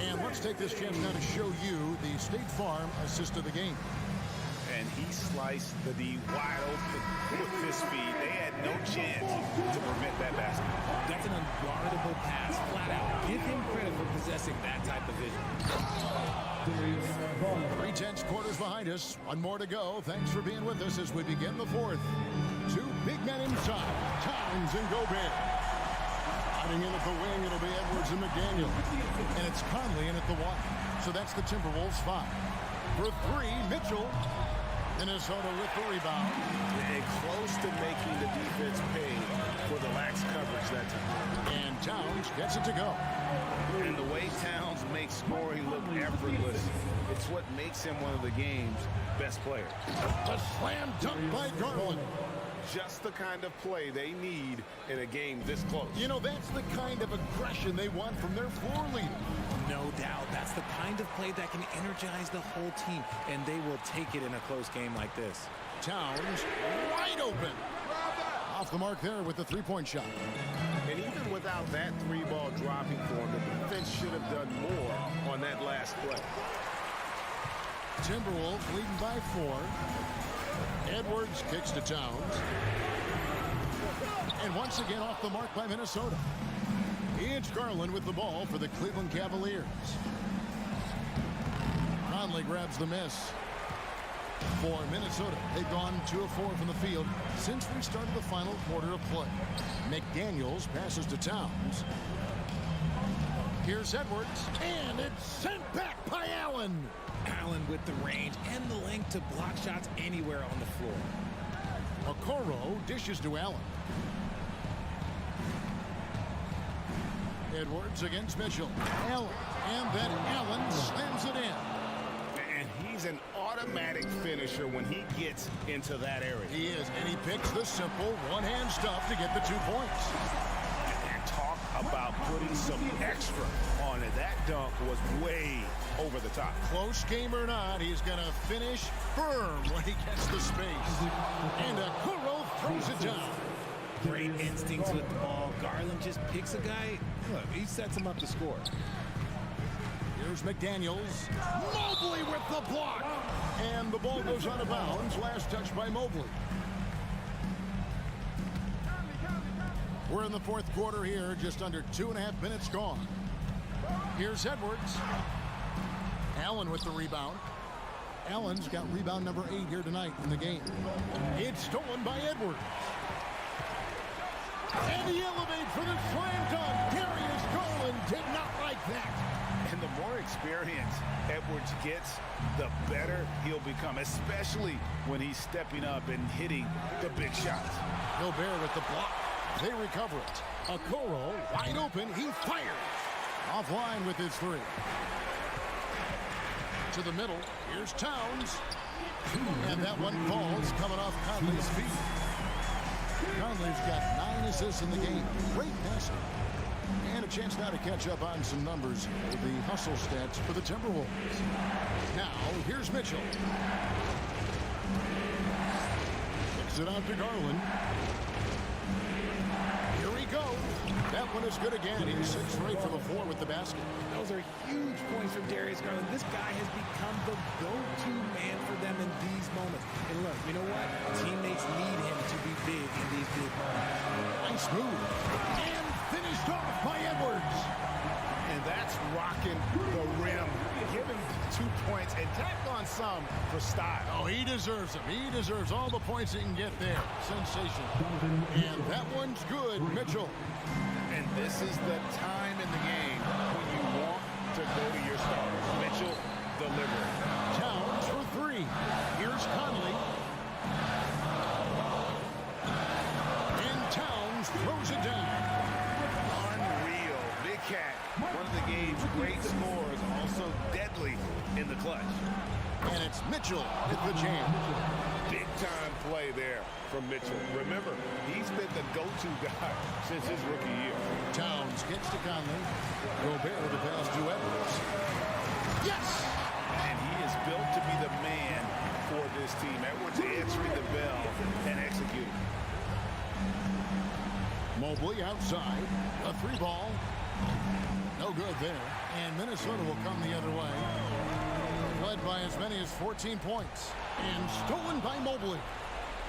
And let's take this chance now to show you the State Farm assist of the game. And he sliced the D wide open with his feet. They had no chance to prevent that basket. That's an unguardable pass, flat out. Give him credit for possessing that type of vision. 3/10 quarters behind us. 1 more to go. Thanks for being with us as we begin the 4th. 2 big men inside. Towns and Gobert. Sliding in at the wing, it'll be Edwards and McDaniel. And it's Conley in at the one. So that's the Timberwolves 5. For 3, Mitchell. Minnesota with the rebound. And close to making the defense pay for the lax coverage that time. And Towns gets it to go. And the way Towns makes scoring look effortless, it's what makes him one of the game's best players. A slam dunk by Garland. Just the kind of play they need in a game this close. You know, that's the kind of aggression they want from their floor leader. No doubt. That's the kind of play that can energize the whole team, and they will take it in a close game like this. Towns wide open. Off the mark there with the three-point shot. And even without that three-ball dropping for him, the defense should have done more on that last play. Timberwolves leading by 4. Edwards kicks to Towns. And once again off the mark by Minnesota. It's Garland with the ball for the Cleveland Cavaliers. Conley grabs the miss. For Minnesota, they've gone 2 of 4 from the field since we started the final quarter of play. McDaniels passes to Towns. Here's Edwards, and it's sent back by Allen. Allen with the range and the length to block shots anywhere on the floor. Okoro dishes to Allen. Edwards against Mitchell. Allen, and then Allen slams it in. And he's an automatic finisher when he gets into that area. He is, and he picks the simple one-hand stuff to get the 2 points. And talk about putting some extra on it. That dunk was way over the top. Close game or not, he's going to finish firm when he gets the space. And Okoro throws it down. Great instincts with the ball. Garland just picks a guy. Look, he sets him up to score. Here's McDaniels. Mobley with the block. And the ball goes out of bounds. Last touch by Mobley. We're in the 4th quarter here. Just under 2.5 minutes gone. Here's Edwards. Allen with the rebound. Allen's got rebound number 8 here tonight in the game. It's stolen by Edwards. And he elevates for the slam dunk. Darius Garland did not like that. And the more experience Edwards gets, the better he'll become, especially when he's stepping up and hitting the big shots. Gobert with the block. They recover it. Okoro wide open. He fires. Offline with his 3. To the middle. Here's Towns. And that one falls coming off Conley's feet. Conley's got 9 assists in the game. Great passing. And a chance now to catch up on some numbers with the hustle stats for the Timberwolves. Now, here's Mitchell. Kicks it out to Garland. Here he goes. That one is good again. He's 6 for 8 from the floor with the basket. Those are huge points from Darius Garland. This guy has become the go-to man for them in these moments. And look, you know what? Teammates need him to be big in these big moments. Nice move. And finished off by Edwards. And that's rocking the rim. Give him 2 points and tack on some for style. Oh, he deserves them. He deserves all the points he can get there. Sensational. And that one's good, Mitchell. And this is the time in the game when you want to go to your starters. Mitchell delivering. Towns for 3. Here's Conley. And Towns throws it down. Unreal. Big Cat, one of the game's great scorers, also deadly in the clutch. And it's Mitchell with the jam. Big-time play there from Mitchell. Remember, he's been the go-to guy since his rookie year. Towns gets to Conley. Gobert with the pass to Edwards. Yes! And he is built to be the man for this team. Edwards answering the bell and executing. Mobley outside. A 3 ball. No good there. And Minnesota will come the other way. Led by as many as 14 points. And stolen by Mobley.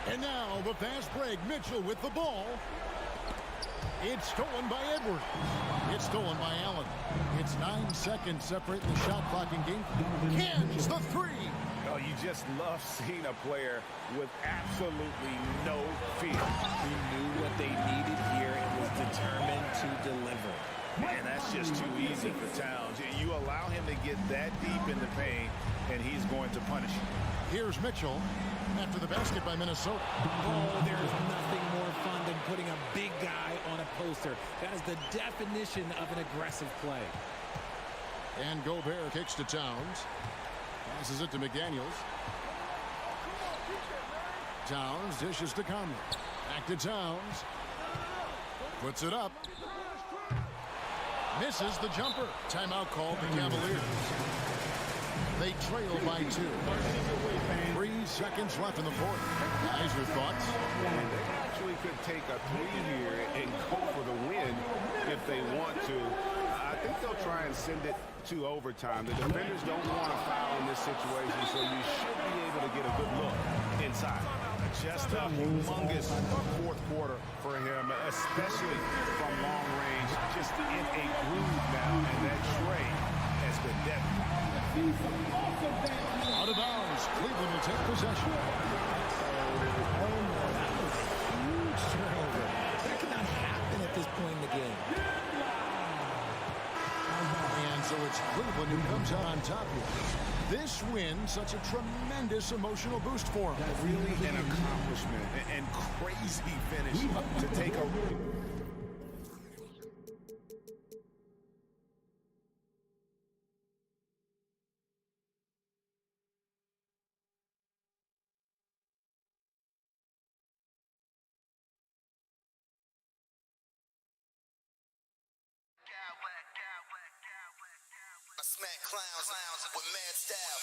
And now the fast break. Mitchell with the ball. It's stolen by Edwards. It's stolen by Allen. It's 9 seconds separating the shot clock in game. Cans the 3. Oh, you just love seeing a player with absolutely no fear. He knew what they needed here and was determined to deliver. Man, that's just too easy for Towns. You allow him to get that deep in the paint, and he's going to punish you. Here's Mitchell after the basket by Minnesota. Oh, there's nothing more fun than putting a big guy on a poster. That is the definition of an aggressive play. And Gobert kicks to Towns. Passes it to McDaniels. Towns dishes to Conley. Back to Towns. Puts it up. Misses the jumper. Timeout called the Cavaliers. They trail by 2. 3 seconds left in the fourth. Guys, your thoughts? They actually could take a 3 here and go for the win if they want to. I think they'll try and send it to overtime. The defenders don't want to foul in this situation, so you should be able to get a good look inside. Just a humongous fourth quarter for him, especially from long range. Just in a groove now, and that trade has been deadly. Out of bounds. Cleveland will take possession. Huge turnover. That cannot happen at this point in the game. And so it's Cleveland who comes out on top here. This win, such a tremendous emotional boost for him. Really an accomplishment and crazy finish to take a... I smack clowns with mad style.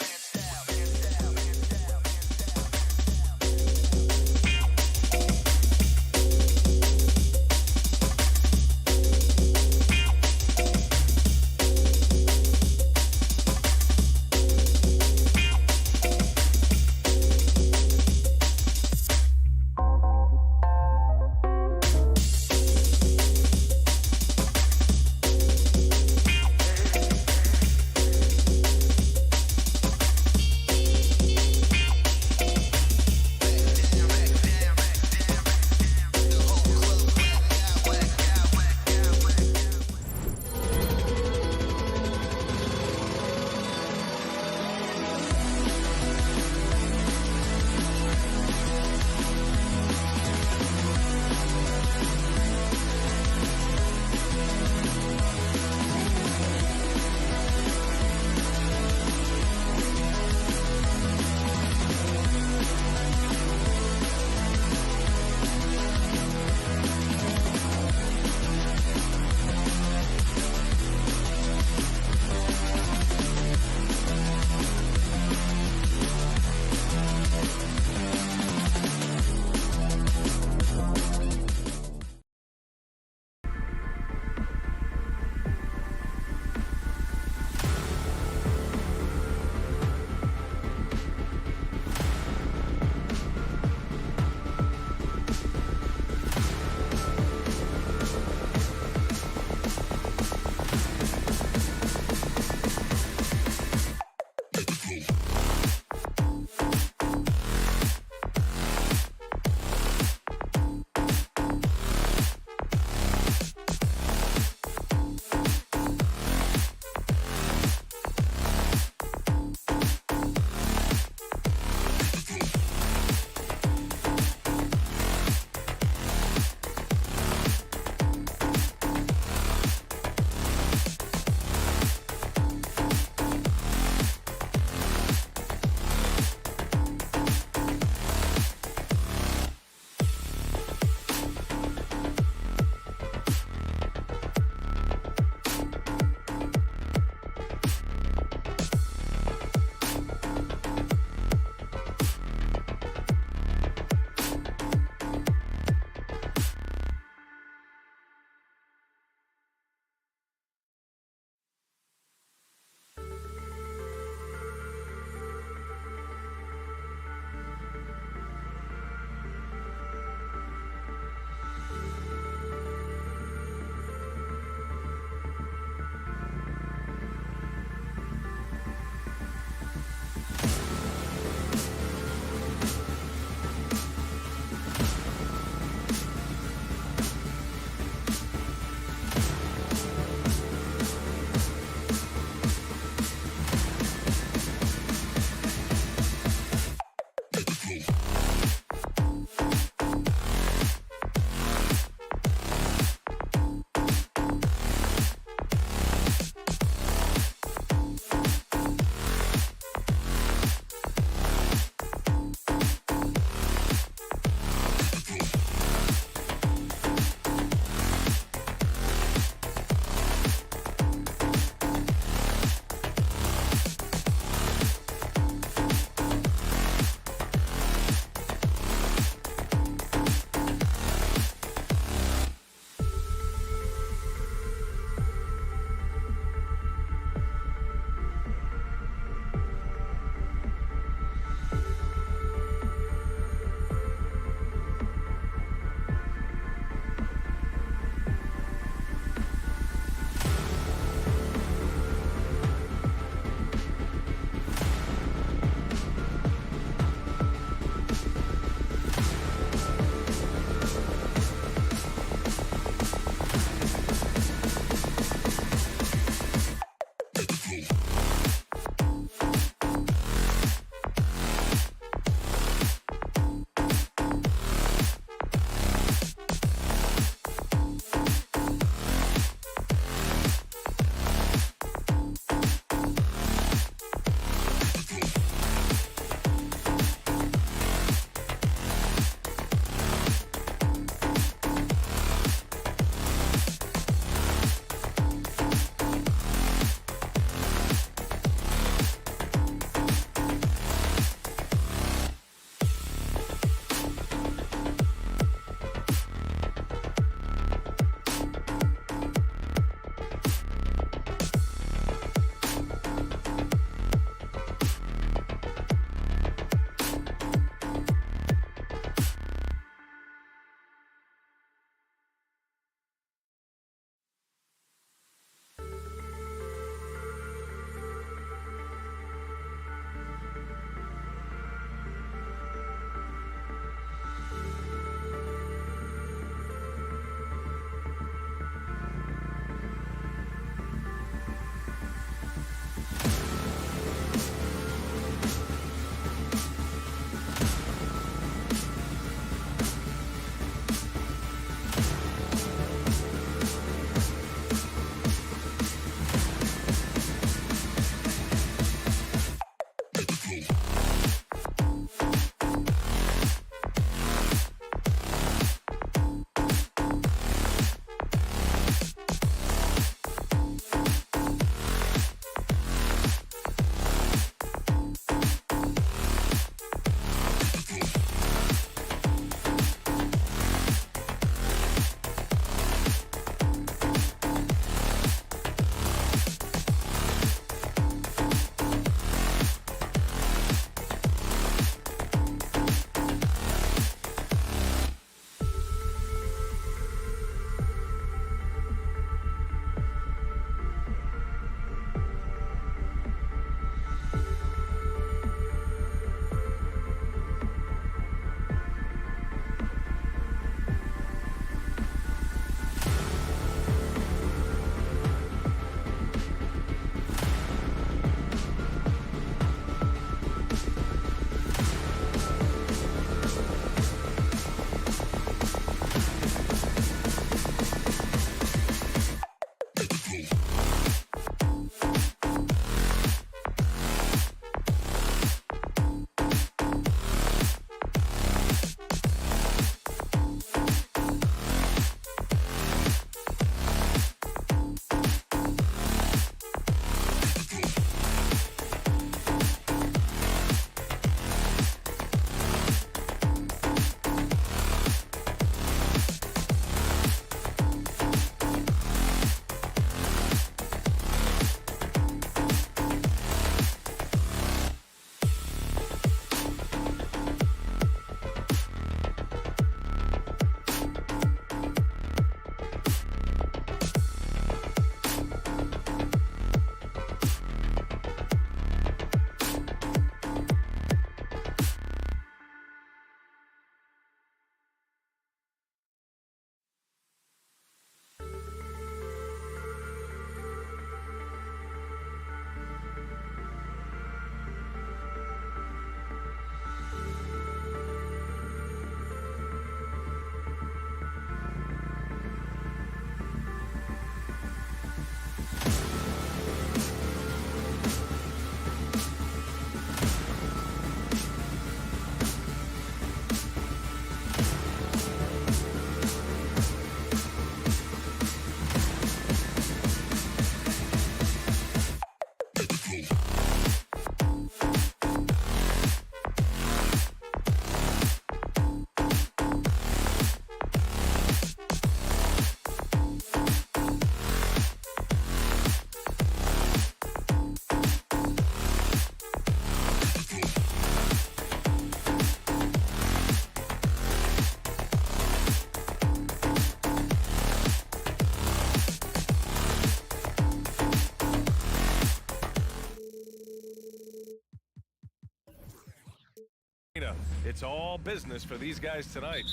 Bjelica. It's all business for these guys tonight.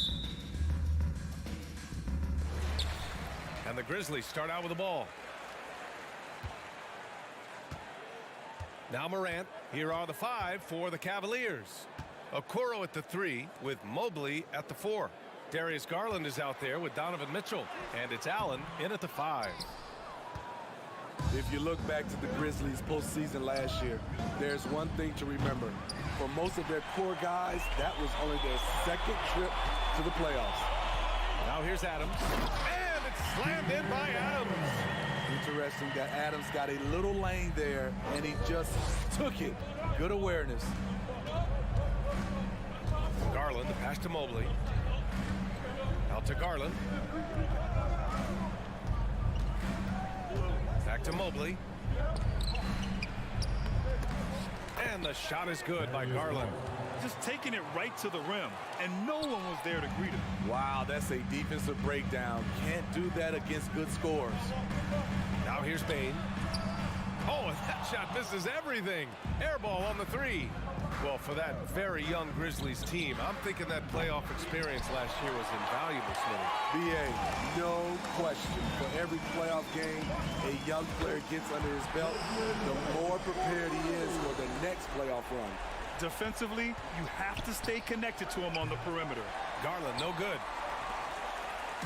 And the Grizzlies start out with the ball. Now Morant. Here are the 5 for the Cavaliers. Okoro at the 3 with Mobley at the 4. Darius Garland is out there with Donovan Mitchell. And it's Allen in at the 5. If you look back to the Grizzlies postseason last year, there's one thing to remember. For most of their core guys, that was only their second trip to the playoffs. Now here's Adams. And it's slammed in by Adams. Interesting that Adams got a little lane there, and he just took it. Good awareness. Garland, the pass to Mobley. Out to Garland. Back to Mobley. And the shot is good by Garland. Just taking it right to the rim, and no one was there to greet him. Wow, that's a defensive breakdown. Can't do that against good scores. Now here's Bane. Oh, and that shot misses everything. Air ball on the 3. Well, for that very young Grizzlies team, I'm thinking that playoff experience last year was invaluable, Smitty. B.A., no question. For every playoff game a young player gets under his belt, the more prepared he is for the next playoff run. Defensively, you have to stay connected to him on the perimeter. Garland, no good.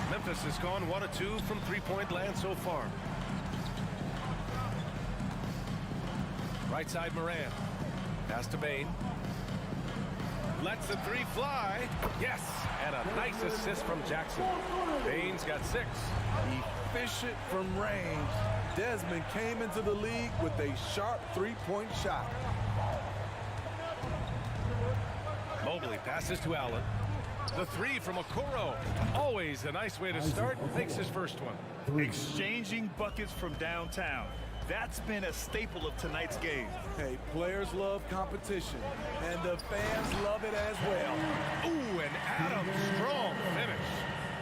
Memphis has gone 1 of 2 from three-point land so far. Right side, Morant. Pass to Bane. Lets the 3 fly. Yes, and a nice assist from Jackson. Bane's got 6. Efficient from range. Desmond came into the league with a sharp three-point shot. Mobley passes to Allen. The 3 from Okoro. Always a nice way to start. Makes his first one. Exchanging buckets from downtown. That's been a staple of tonight's game. Hey, players love competition, and the fans love it as well. Ooh, and Adams, strong finish.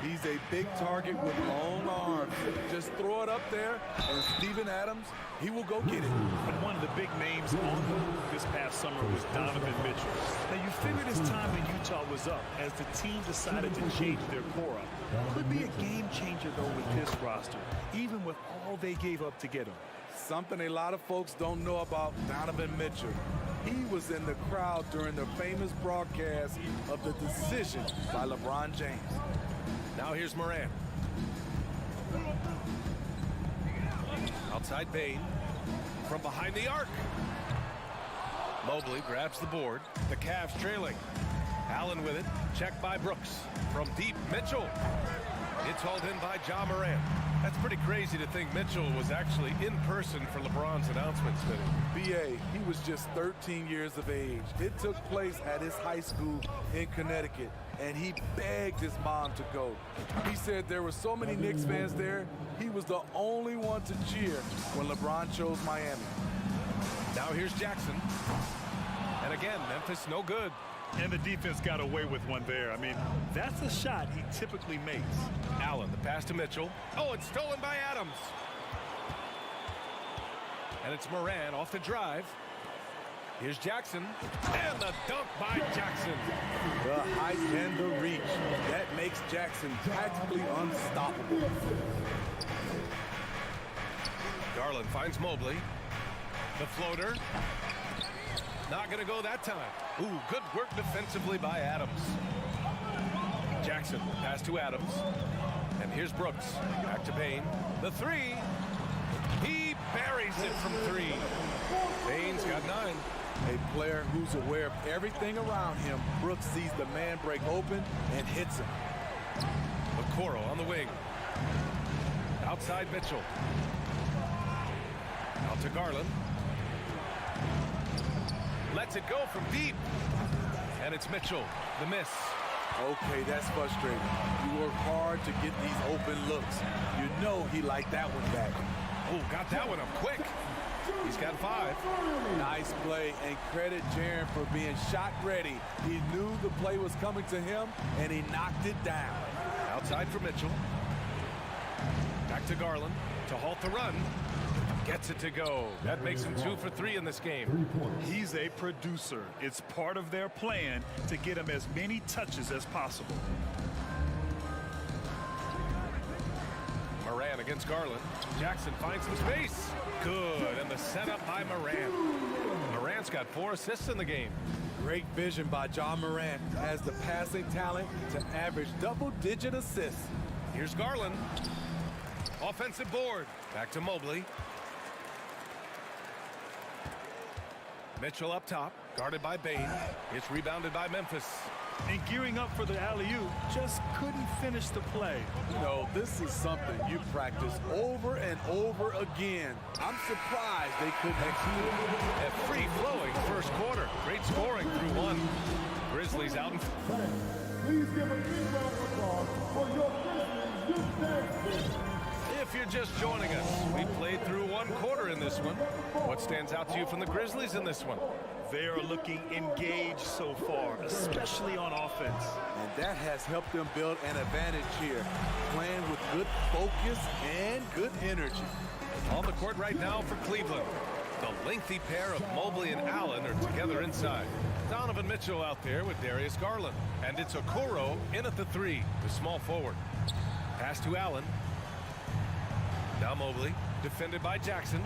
He's a big target with long arms. Just throw it up there, and Steven Adams, he will go get it. And one of the big names on the move this past summer was Donovan Mitchell. Now, you figured his time in Utah was up as the team decided to change their core up. Could be a game changer, though, with this roster, even with all they gave up to get him. Something a lot of folks don't know about Donovan Mitchell. He was in the crowd during the famous broadcast of the decision by LeBron James. Now here's Morant. Outside Bane. From behind the arc. Mobley grabs the board. The Cavs trailing. Allen with it. Checked by Brooks. From deep, Mitchell. It's hauled in by Ja Morant. That's pretty crazy to think Mitchell was actually in person for LeBron's announcement today. B.A., he was just 13 years of age. It took place at his high school in Connecticut, and he begged his mom to go. He said there were so many Knicks fans there, he was the only one to cheer when LeBron chose Miami. Now here's Jackson. And again, Memphis no good. And the defense got away with one there. I mean, that's a shot he typically makes. Allen, the pass to Mitchell. Oh, it's stolen by Adams. And it's Morant off the drive. Here's Jackson. And the dunk by Jackson. The height and the reach. That makes Jackson practically unstoppable. Garland finds Mobley. The floater. Not going to go that time. Ooh, good work defensively by Adams. Jackson, pass to Adams. And here's Brooks. Back to Bane. The 3. He buries it from 3. Bane's got 9. A player who's aware of everything around him. Brooks sees the man break open and hits him. Okoro on the wing. Outside Mitchell. Out to Garland. Lets it go from deep. And it's Mitchell. The miss. Okay, that's frustrating. You work hard to get these open looks. You know he liked that one back. Oh, got that one up quick. He's got 5. Nice play, and credit Jaren for being shot ready. He knew the play was coming to him, and he knocked it down. Outside for Mitchell. Back to Garland to halt the run. Gets it to go. That makes him 2 for 3 in this game. 3 points. He's a producer. It's part of their plan to get him as many touches as possible. Moran against Garland. Jackson finds some space. Good, and the setup by Moran. Moran's got 4 assists in the game. Great vision by John Morant. Has the passing talent to average double-digit assists. Here's Garland. Offensive board. Back to Mobley. Mitchell up top, guarded by Bain. It's rebounded by Memphis. And gearing up for the alley-oop, just couldn't finish the play. You know, this is something you practice over and over again. I'm surprised they couldn't execute. A free-flowing first quarter. Great scoring through 1. Grizzlies out in front. Please give a big round of applause for your Grizzlies Youth Dance Team. If you're just joining us, we played through 1 quarter in this one. What stands out to you from the Grizzlies in this one? They are looking engaged so far, especially on offense. And that has helped them build an advantage here, playing with good focus and good energy. On the court right now for Cleveland. The lengthy pair of Mobley and Allen are together inside. Donovan Mitchell out there with Darius Garland. And it's Okoro in at the 3, the small forward. Pass to Allen. Now Mobley, defended by Jackson.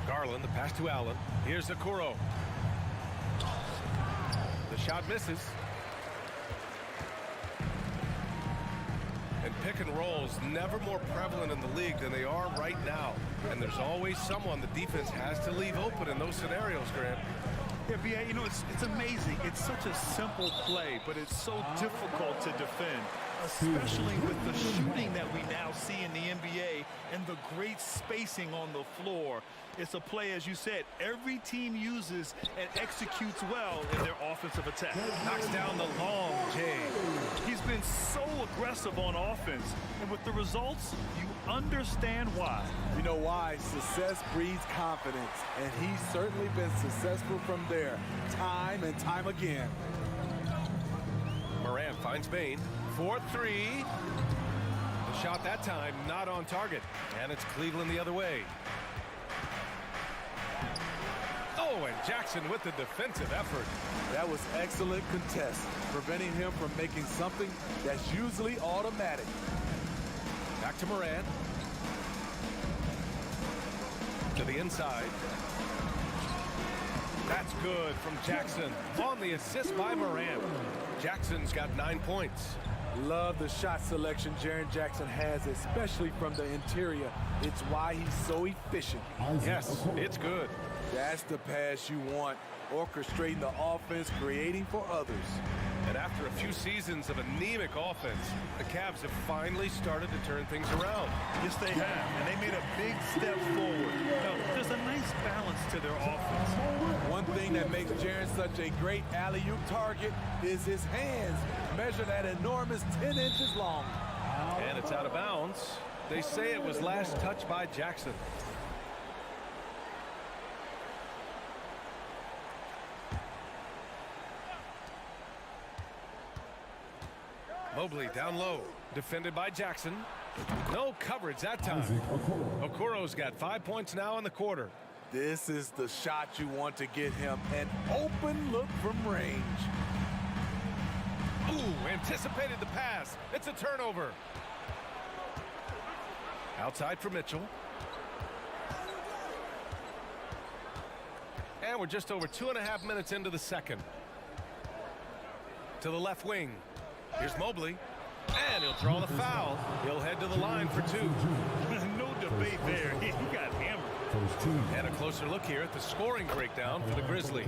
Garland, the pass to Allen. Here's Okoro. The shot misses. And pick and rolls never more prevalent in the league than they are right now. And there's always someone the defense has to leave open in those scenarios, Grant. Yeah, BA, you know, it's amazing. It's such a simple play, but it's so difficult to defend, especially with the shooting that we now see in the NBA and the great spacing on the floor. It's a play, as you said, every team uses and executes well in their offensive attack. Knocks down the long J. He's been so aggressive on offense, and with the results, you understand why. You know why? Success breeds confidence, and he's certainly been successful from there, time and time again. Moran finds Bain. 4-3. The shot that time not on target, and it's Cleveland the other way. Oh, and Jackson with the defensive effort. That was excellent contest, preventing him from making something that's usually automatic. Back to Moran. To the inside. That's good from Jackson. On the assist by Moran. Jackson's got 9 points. Love the shot selection Jaren Jackson has, especially from the interior. It's why he's so efficient. Yes, it's good. That's the pass you want, orchestrating the offense, creating for others. And after a few seasons of anemic offense, the Cavs have finally started to turn things around. Yes, they have, and they made a big step forward. Now, there's a nice balance to their offense. One thing that makes Jaren such a great alley-oop target is his hands, measured at enormous 10 inches long. And it's out of bounds. They say it was last touched by Jackson. Mobley down low, defended by Jackson. No coverage that time. Okoro's got 5 points now in the quarter. This is the shot you want to get him, an open look from range. Ooh, anticipated the pass. It's a turnover. Outside for Mitchell. And we're just over 2.5 minutes into the second. To the left wing. Here's Mobley, and he'll draw the foul. He'll head to the line for 2. No debate there. He got hammered. And a closer look here at the scoring breakdown for the Grizzlies.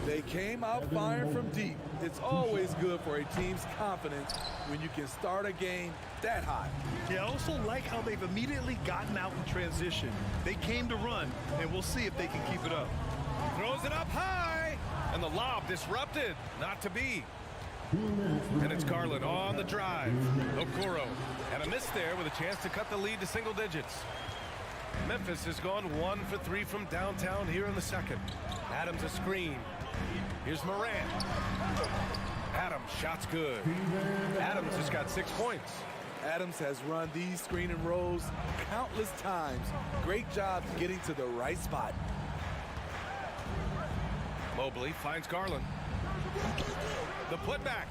They came out firing from deep. It's always good for a team's confidence when you can start a game that high. Yeah, I also like how they've immediately gotten out in transition. They came to run, and we'll see if they can keep it up. Throws it up high, and the lob disrupted. Not to be. And it's Garland on the drive. Okoro. And a miss there with a chance to cut the lead to single digits. Memphis has gone 1 for 3 from downtown here in the second. Adams a screen. Here's Moran. Adams, shot's good. Adams has got 6 points. Adams has run these screen and rolls countless times. Great job getting to the right spot. Mobley finds Garland. The putback.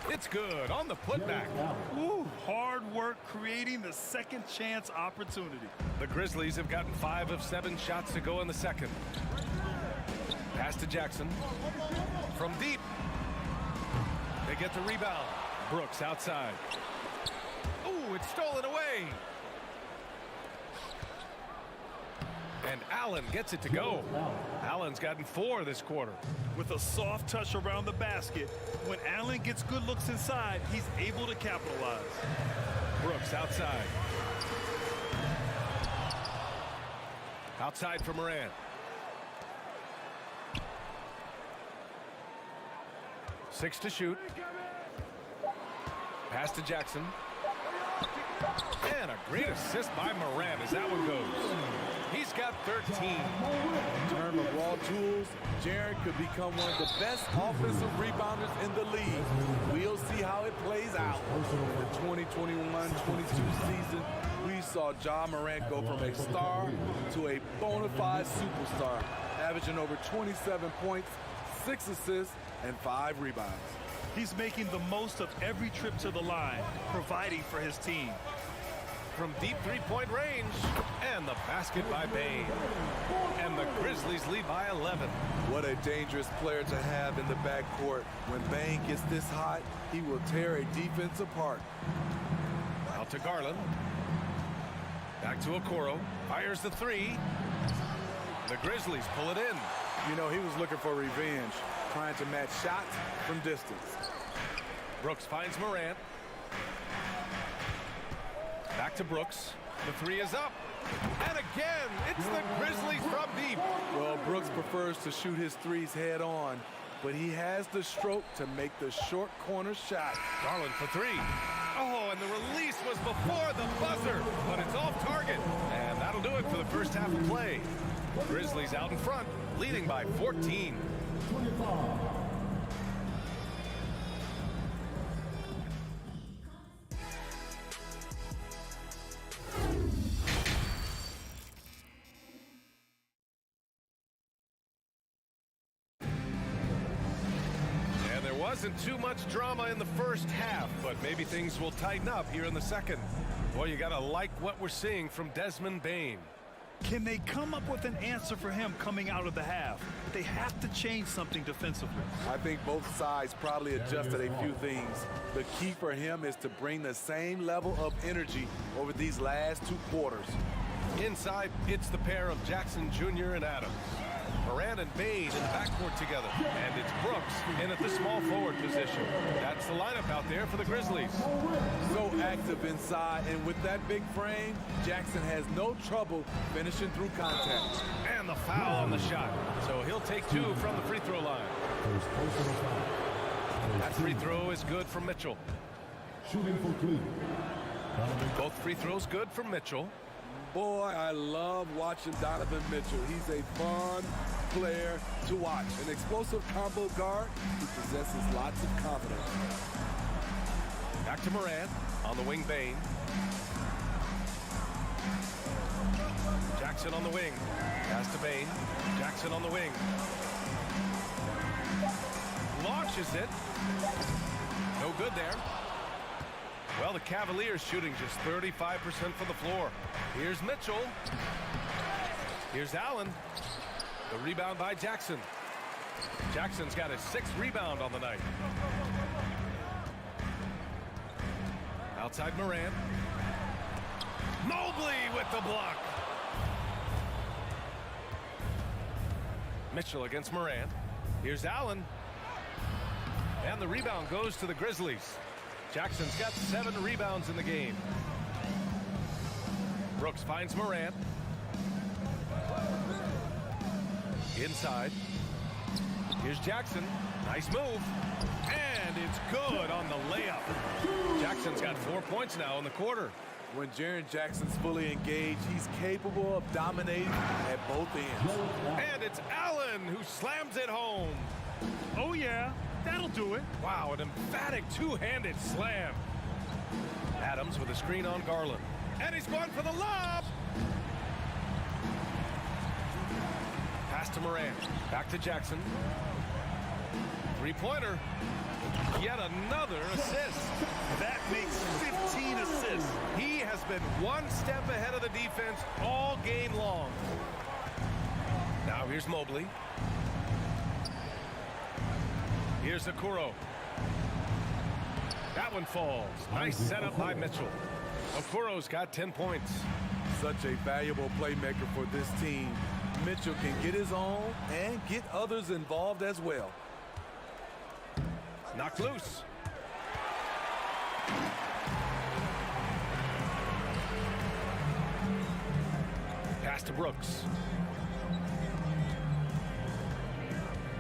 It's good on the putback. Ooh, hard work creating the second chance opportunity. The Grizzlies have gotten 5 of 7 shots to go in the second. Pass to Jackson. From deep. They get the rebound. Brooks outside. Ooh, it's stolen away. And Allen gets it to go. Allen's gotten 4 this quarter. With a soft touch around the basket, when Allen gets good looks inside, he's able to capitalize. Brooks outside. Outside for Morant. 6 to shoot. Pass to Jackson. And a great assist by Morant as that one goes. He's got 13. In terms of raw tools, Jaren could become one of the best offensive rebounders in the league. We'll see how it plays out. The 2021-22 season, we saw Ja Morant go from a star to a bona fide superstar, averaging over 27 points, 6 assists, and 5 rebounds. He's making the most of every trip to the line, providing for his team. From deep three-point range, and the basket by Bane. And the Grizzlies lead by 11. What a dangerous player to have in the backcourt. When Bane gets this hot, he will tear a defense apart. Out to Garland. Back to Okoro. Fires the 3. The Grizzlies pull it in. You know, he was looking for revenge, trying to match shots from distance. Brooks finds Morant. Back to Brooks. The 3 is up. And again, it's the Grizzlies from deep. Well, Brooks prefers to shoot his threes head on, but he has the stroke to make the short corner shot. Garland for 3. Oh, and the release was before the buzzer, but it's off target. And that'll do it for the first half of play. Grizzlies out in front, leading by 14. Wasn't too much drama in the first half, but maybe things will tighten up here in the second. Boy, you gotta like what we're seeing from Desmond Bane. Can they come up with an answer for him coming out of the half? They have to change something defensively. I think both sides probably adjusted a few things. The key for him is to bring the same level of energy over these last 2 quarters. Inside, it's the pair of Jackson Jr. and Adams. Morant and Bane in the backcourt together. And it's Brooks in at the small forward position. That's the lineup out there for the Grizzlies. So active inside, and with that big frame, Jackson has no trouble finishing through contact. And the foul on the shot. So he'll take 2 from the free throw line. That free throw is good from Mitchell. Shooting for 3. Both free throws good from Mitchell. Boy, I love watching Donovan Mitchell. He's a fun player to watch. An explosive combo guard who possesses lots of confidence. Back to Morant on the wing. Bane. Jackson on the wing. Pass to Bane. Jackson on the wing. Launches it. No good there. Well, the Cavaliers shooting just 35% from the floor. Here's Mitchell. Here's Allen. The rebound by Jackson. Jackson's got his 6th rebound on the night. Outside Morant. Mobley with the block. Mitchell against Morant. Here's Allen. And the rebound goes to the Grizzlies. Jackson's got 7 rebounds in the game. Brooks finds Morant. Inside. Here's Jackson. Nice move. And it's good on the layup. Jackson's got 4 points now in the quarter. When Jaren Jackson's fully engaged, he's capable of dominating at both ends. And it's Allen who slams it home. Oh, yeah. That'll do it. Wow, an emphatic 2-handed slam. Adams with a screen on Garland. And he's going for the lob. Pass to Morant. Back to Jackson. Three-pointer. Yet another assist. That makes 15 assists. He has been one step ahead of the defense all game long. Now here's Mobley. Here's Okoro. That one falls. Nice setup by Mitchell. Okoro's got 10 points. Such a valuable playmaker for this team. Mitchell can get his own and get others involved as well. Knocked loose. Pass to Brooks.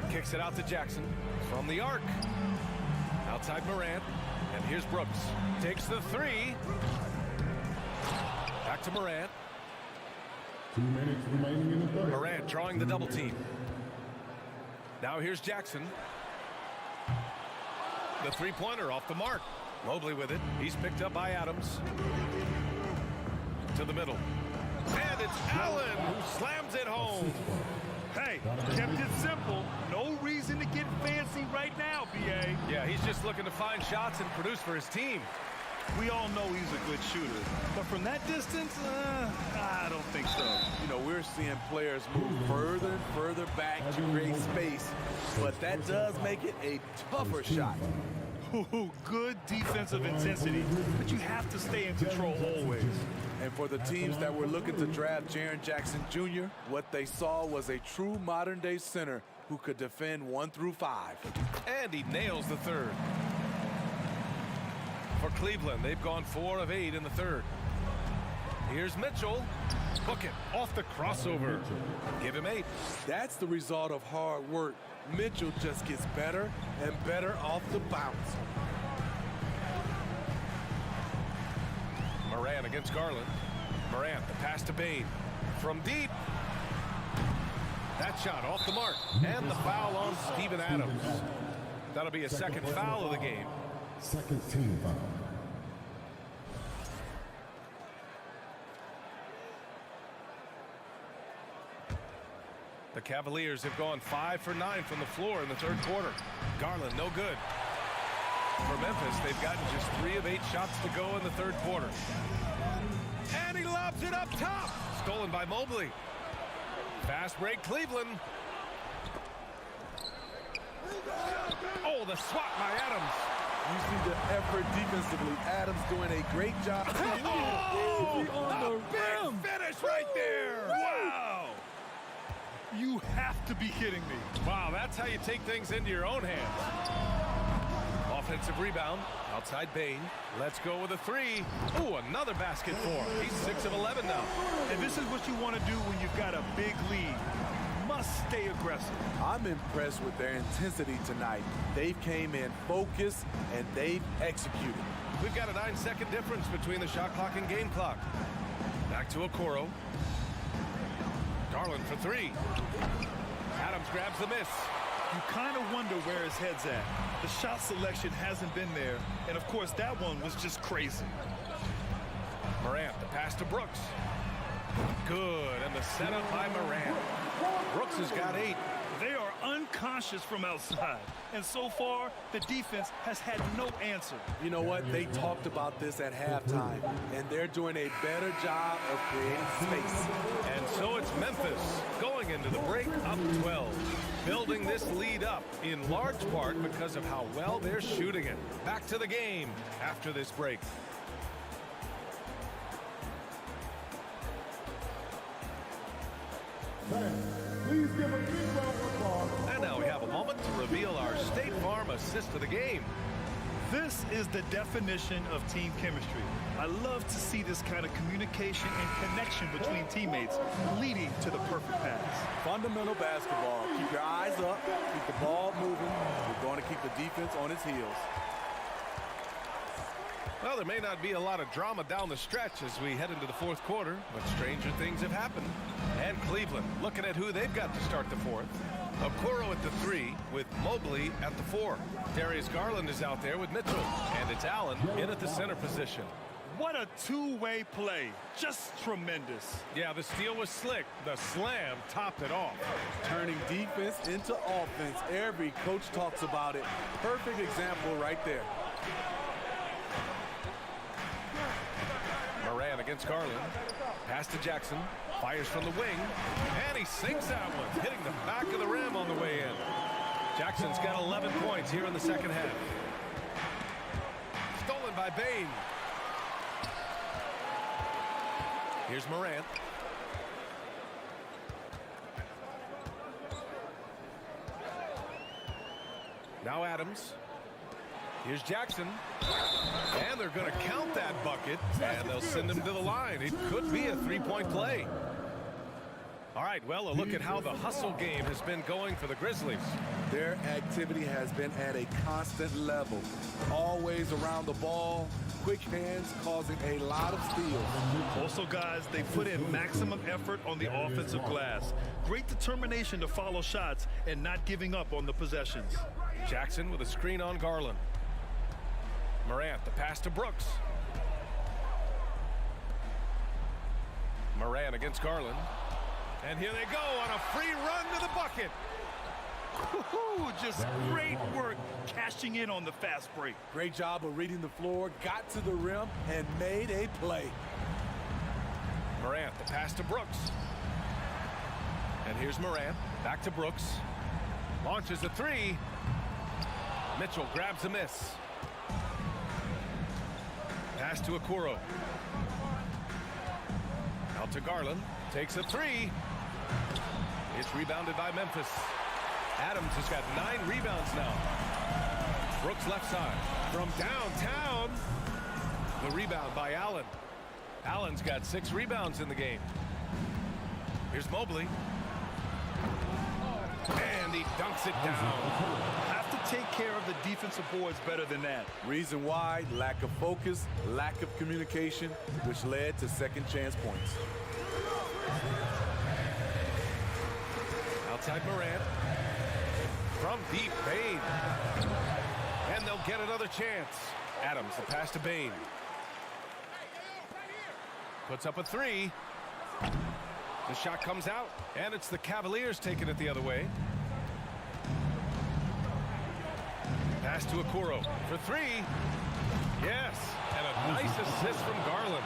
Kicks it out to Jackson from the arc. Outside Morant. And here's Brooks. Takes the three. Back to Morant. 2 minutes remaining in the third. Morant drawing the double team. Now here's Jackson. The three-pointer off the mark. Mobley with it. He's picked up by Adams. To the middle. And it's Allen who slams it home. Hey, kept it simple. No reason to get fancy right now, B.A. Yeah, he's just looking to find shots and produce for his team. We all know he's a good shooter. But from that distance, I don't think so. You know, we're seeing players move further and further back to create space, but that does make it a tougher shot. Ooh, good defensive intensity, but you have to stay in control always. And for the teams that were looking to draft Jaren Jackson Jr., what they saw was a true modern-day center who could defend 1 through 5. And he nails the third. For Cleveland, they've gone 4 of 8 in the third. Here's Mitchell. Hook it off the crossover. Give him 8. That's the result of hard work. Mitchell just gets better and better off the bounce. Morant against Garland. Morant, the pass to Bane. From deep. That shot off the mark. And the foul on Steven Adams. That'll be a second foul of the game. Second team foul. The Cavaliers have gone 5 for 9 from the floor in the third quarter. Garland, no good. For Memphis, they've gotten just 3 of 8 shots to go in the third quarter. And he lobs it up top. Stolen by Mobley. Fast break, Cleveland. Oh, the swat by Adams. You see the effort defensively. Adams doing a great job. Oh, a big finish right there. Wow. You have to be kidding me. Wow, that's how you take things into your own hands. Offensive rebound. Outside Bane. Let's go with a 3. Ooh, another basket for him. He's 6 of 11 now. And this is what you want to do when you've got a big lead. Must stay aggressive. I'm impressed with their intensity tonight. They came in focused and they've executed. We've got a 9-second difference between the shot clock and game clock. Back to Okoro. Garland for 3. Adams grabs the miss. You kind of wonder where his head's at. The shot selection hasn't been there. And, of course, that one was just crazy. Morant, the pass to Brooks. Good, and the setup by Morant. Brooks has got 8. They are unconscious from outside. And so far, the defense has had no answer. You know what? They talked about this at halftime, and they're doing a better job of creating space. And so it's Memphis going into the break up 12. Building this lead up in large part because of how well they're shooting it. Back to the game after this break. Please give a big round of applause. And now we have a moment to reveal our State Farm assist of the game. This is the definition of team chemistry. I love to see this kind of communication and connection between teammates leading to the perfect pass. Fundamental basketball. Keep your eyes up, keep the ball moving. We're going to keep the defense on its heels. Well, there may not be a lot of drama down the stretch as we head into the fourth quarter, but stranger things have happened. And Cleveland looking at who they've got to start the fourth. Okoro at the 3 with Mobley at the 4. Darius Garland is out there with Mitchell. And it's Allen in at the center position. What a two-way play. Just tremendous. Yeah, the steal was slick. The slam topped it off. Turning defense into offense. Every coach talks about it. Perfect example right there. Moran against Garland. Pass to Jackson. Fires from the wing. And he sinks that one, hitting the back of the rim on the way in. Jackson's got 11 points here in the second half. Stolen by Bane. Here's Morant. Now Adams. Here's Jackson. And they're going to count that bucket, and they'll send him to the line. It could be a three-point play. All right, well, a look at how the hustle game has been going for the Grizzlies. Their activity has been at a constant level. Always around the ball. Quick hands causing a lot of steals. Also, guys, they put in maximum effort on the offensive glass. Great determination to follow shots and not giving up on the possessions. Jackson with a screen on Garland. Morant, the pass to Brooks. Morant against Garland. And here they go on a free run to the bucket. Just great work cashing in on the fast break. Great job of reading the floor, got to the rim, and made a play. Morant, the pass to Brooks. And here's Morant, back to Brooks. Launches a three. Mitchell grabs a miss. Pass to Okoro. Out to Garland, takes a three. It's rebounded by Memphis. Adams has got 9 rebounds now. Brooks left side. From downtown. The rebound by Allen. Allen's got 6 rebounds in the game. Here's Mobley. And he dunks it down. Have to take care of the defensive boards better than that. Reason why, lack of focus, lack of communication, which led to second chance points. Outside Morant. From deep, Bane. And they'll get another chance. Adams, the pass to Bane. Puts up a three. The shot comes out, and it's the Cavaliers taking it the other way. Pass to Okoro for three. Yes, and a nice assist from Garland.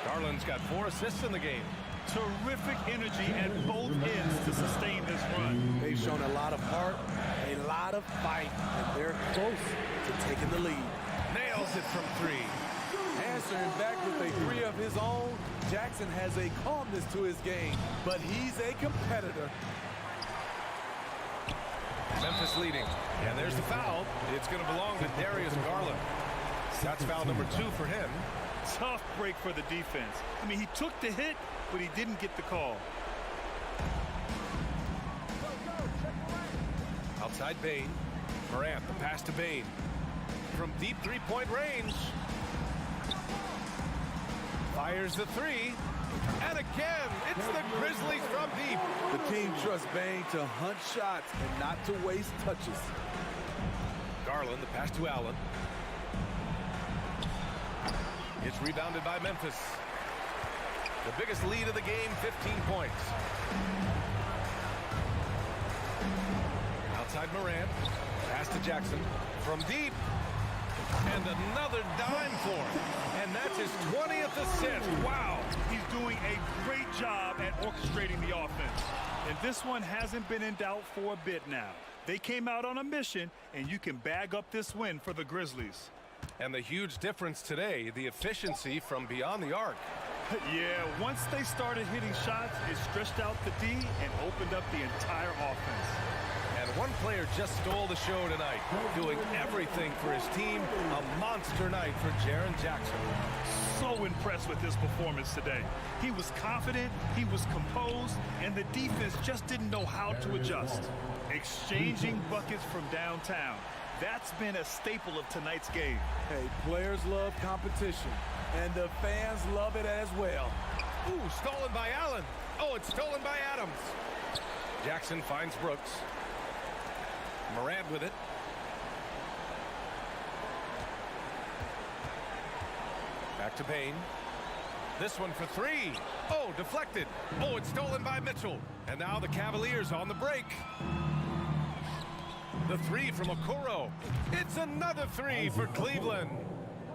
Garland's got 4 assists in the game. Terrific energy at both ends to sustain this run. They've shown a lot of heart, a lot of fight, and they're close to taking the lead. Nails it from 3. Answering back with a 3 of his own, Jackson has a calmness to his game, but he's a competitor. Memphis leading, and there's the foul. It's going to belong to Darius Garland. That's foul number 2 for him. Tough break for the defense. I mean, he took the hit, but he didn't get the call. Outside Bane. Morant, the pass to Bane. From deep three-point range. Fires the 3. And again, it's the Grizzlies from deep. The team trusts Bane to hunt shots and not to waste touches. Garland, the pass to Allen. It's rebounded by Memphis. The biggest lead of the game, 15 points. Outside Morant. Pass to Jackson. From deep. And another dime for him. And that's his 20th assist. Wow. He's doing a great job at orchestrating the offense. And this one hasn't been in doubt for a bit now. They came out on a mission, and you can bag up this win for the Grizzlies. And the huge difference today, the efficiency from beyond the arc. Yeah, once they started hitting shots, it stretched out the D and opened up the entire offense. And one player just stole the show tonight, doing everything for his team. A monster night for Jaren Jackson. So impressed with his performance today. He was confident, he was composed, and the defense just didn't know how to adjust. Exchanging buckets from downtown. That's been a staple of tonight's game. Hey, players love competition, and the fans love it as well. Ooh, stolen by Allen. Oh, it's stolen by Adams. Jackson finds Brooks. Morant with it. Back to Payne. This one for three. Oh, deflected. Oh, it's stolen by Mitchell. And now the Cavaliers on the break. The three from Okoro. It's another three for Cleveland.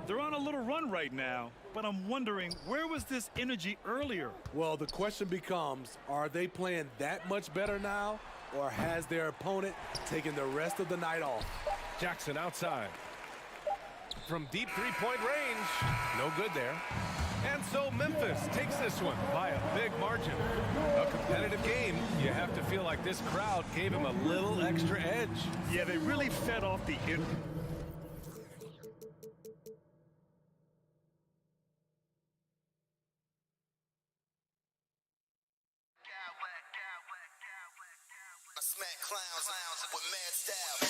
They're on a little run right now, but I'm wondering, where was this energy earlier? Well, the question becomes, are they playing that much better now, or has their opponent taken the rest of the night off? Jackson outside. From deep three-point range. No good there. And so Memphis takes this one by a big margin. A competitive game. You have to feel like this crowd gave him a little extra edge. Yeah, they really fed off the Smack clowns with mad style.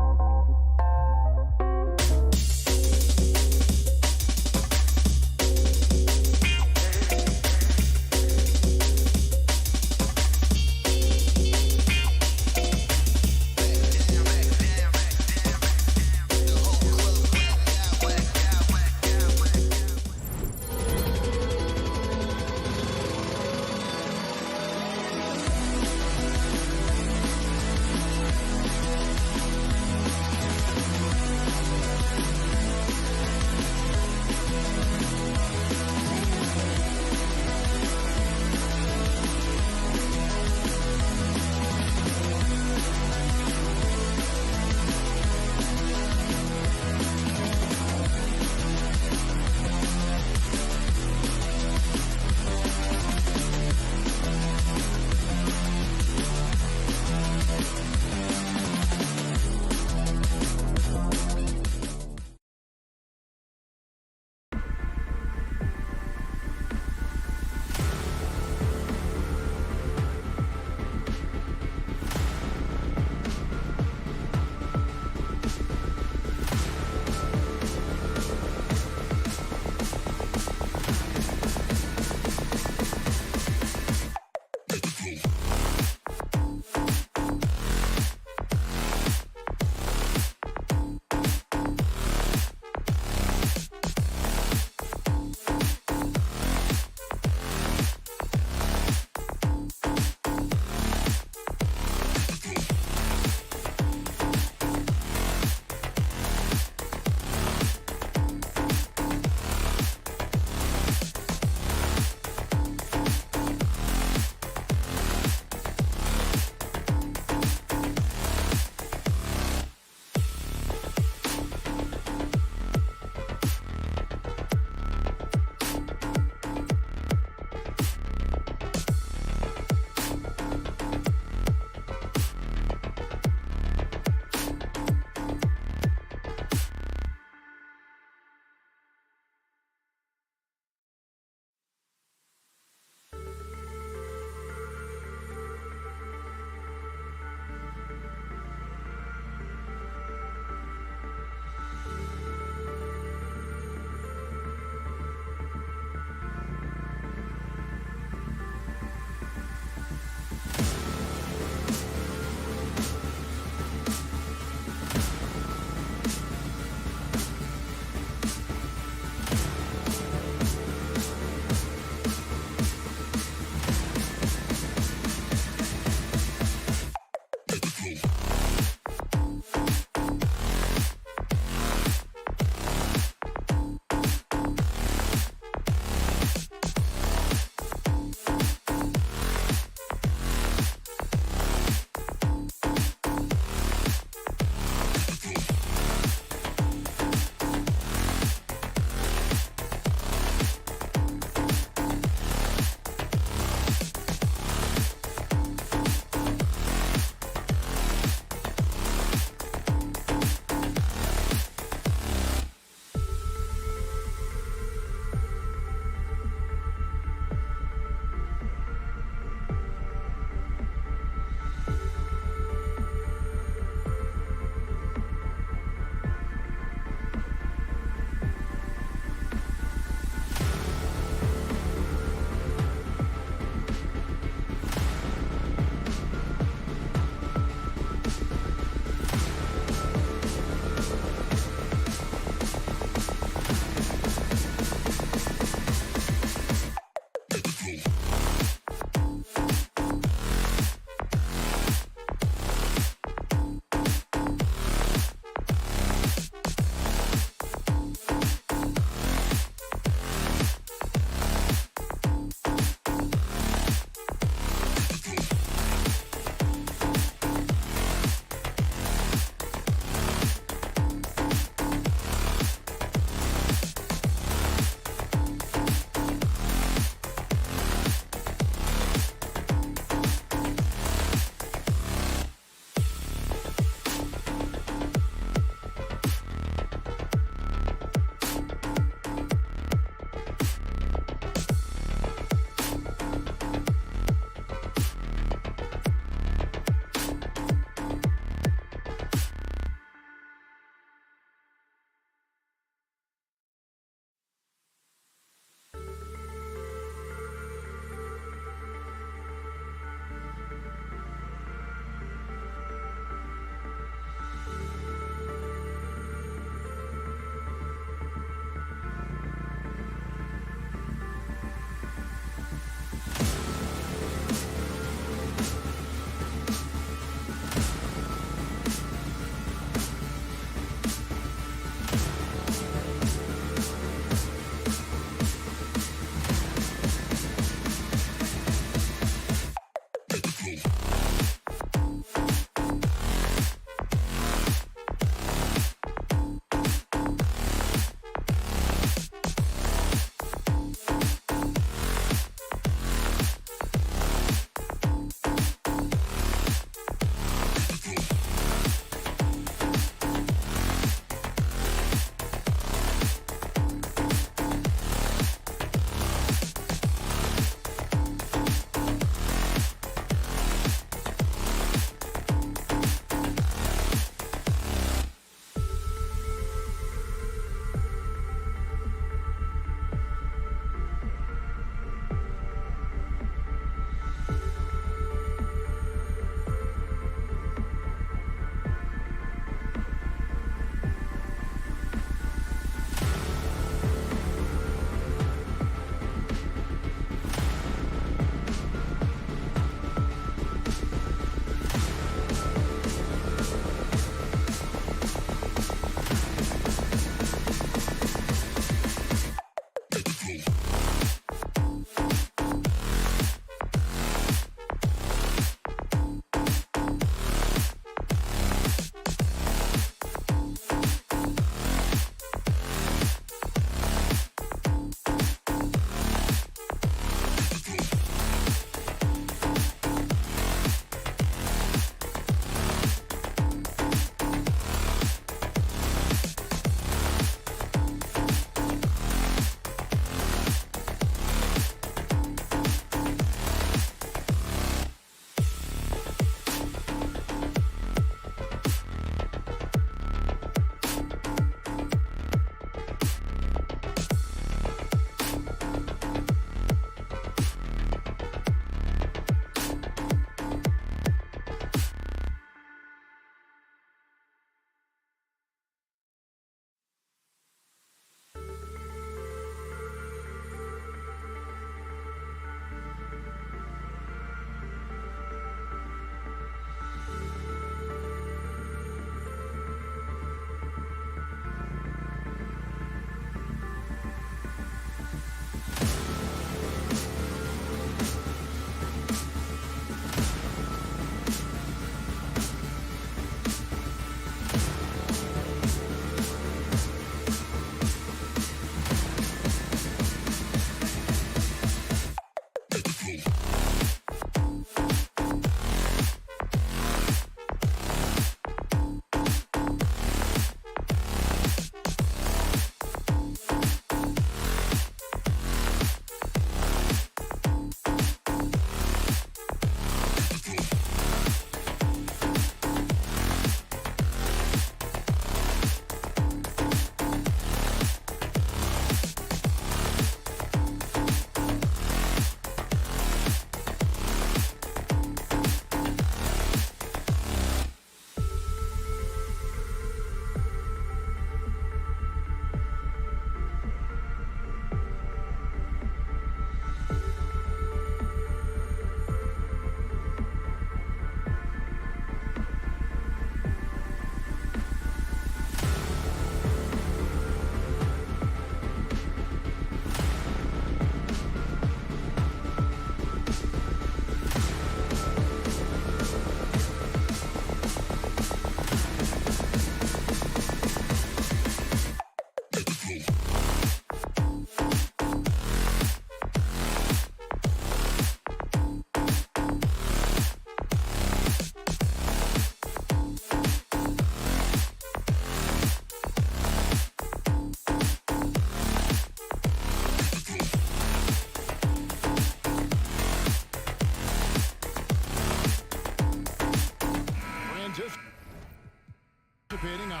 anticipating a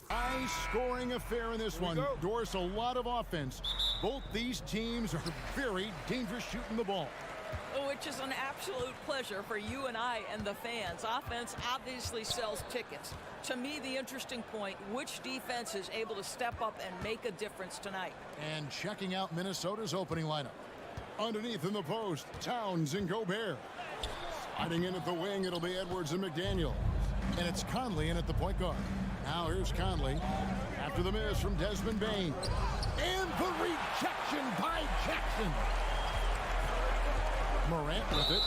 high-scoring affair in this one. Doris, a lot of offense. Both these teams are very dangerous shooting the ball. Which is an absolute pleasure for you and I and the fans. Offense obviously sells tickets. To me, the interesting point, which defense is able to step up and make a difference tonight? And checking out Minnesota's opening lineup. Underneath in the post, Towns and Gobert. Sliding in at the wing, it'll be Edwards and McDaniel. And it's Conley in at the point guard. Now here's Conley after the miss from Desmond Bane. And the rejection by Jackson. Morant with it.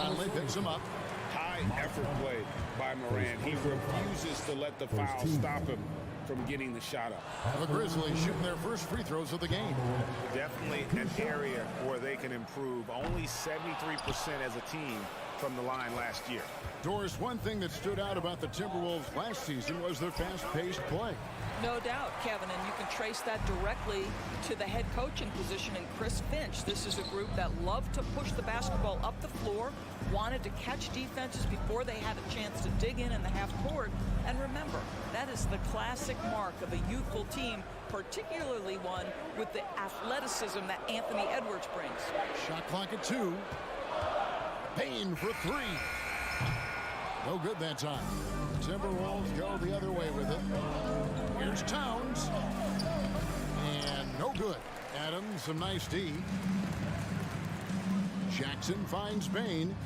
Conley picks him up. High effort play by Morant. He refuses to let the foul stop him from getting the shot up. The Grizzlies shooting their first free throws of the game. Definitely an area where they can improve. Only 73% as a team from the line last year. Doris, one thing that stood out about the Timberwolves last season was their fast-paced play. No doubt, Kevin, and you can trace that directly to the head coaching position in Chris Finch. This is a group that loved to push the basketball up the floor, wanted to catch defenses before they had a chance to dig in the half court. And remember, that is the classic mark of a youthful team, particularly one with the athleticism that Anthony Edwards brings. Shot clock at 2. Payne for 3. No good that time. Timberwolves go the other way with it. Here's Towns. And no good. Adams, some nice D. Jackson finds Bane.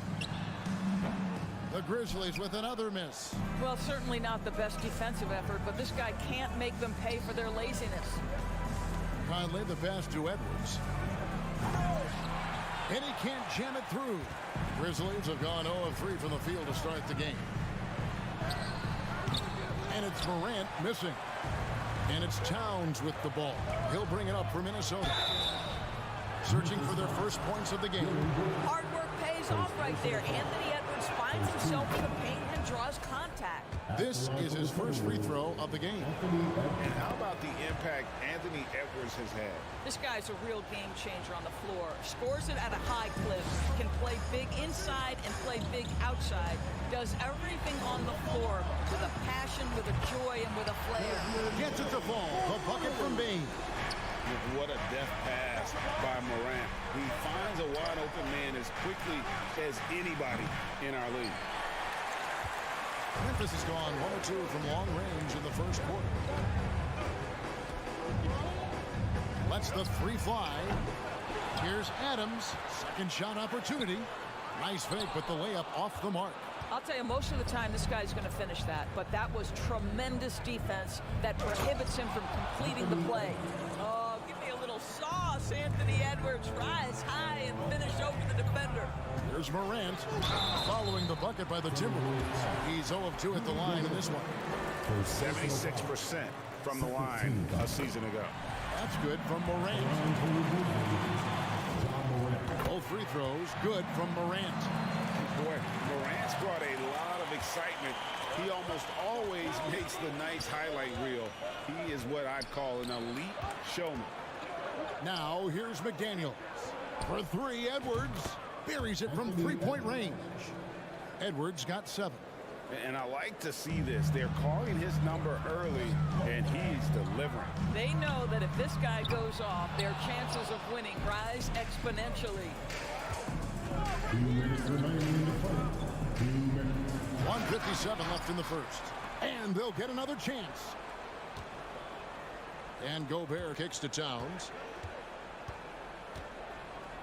The Grizzlies with another miss. Well, certainly not the best defensive effort, but this guy can't make them pay for their laziness. Conley the pass to Edwards. And he can't jam it through. Grizzlies have gone 0 of 3 from the field to start the game. And it's Morant missing. And it's Towns with the ball. He'll bring it up for Minnesota. Searching for their first points of the game. Hard work pays off right there. Anthony Edwards finds himself in the paint and draws contact. This is his first free throw of the game. And how about the impact Anthony Edwards has had? This guy's a real game changer on the floor. Scores it at a high clip. Can play big inside and play big outside. Does everything on the floor with a passion, with a joy, and with a flair. Gets it to fall. The bucket from Bane. What a deft pass by Morant. He finds a wide open man as quickly as anybody in our league. Memphis has gone 1 of 2 from long range in the first quarter. Lets the 3 fly. Here's Adams. Second shot opportunity. Nice fake, but the layup off the mark. I'll tell you, most of the time this guy's going to finish that, but that was tremendous defense that prohibits him from completing the play. Oh, give me a little sauce, Anthony Edwards. Rise high and finish over the defender. Here's Morant following the bucket by the Timberwolves. He's 0 of 2 at the line in this one. 76% from the line a season ago. That's good from Morant. Both free throws good from Morant. Boy, Morant's brought a lot of excitement. He almost always makes the nice highlight reel. He is what I'd call an elite showman. Now here's McDaniel. For 3, Edwards buries it from 3-point range. Edwards got 7. And I like to see this. They're calling his number early, and he's delivering. They know that if this guy goes off, their chances of winning rise exponentially. 1:57 left in the first. And they'll get another chance. And Gobert kicks to Towns.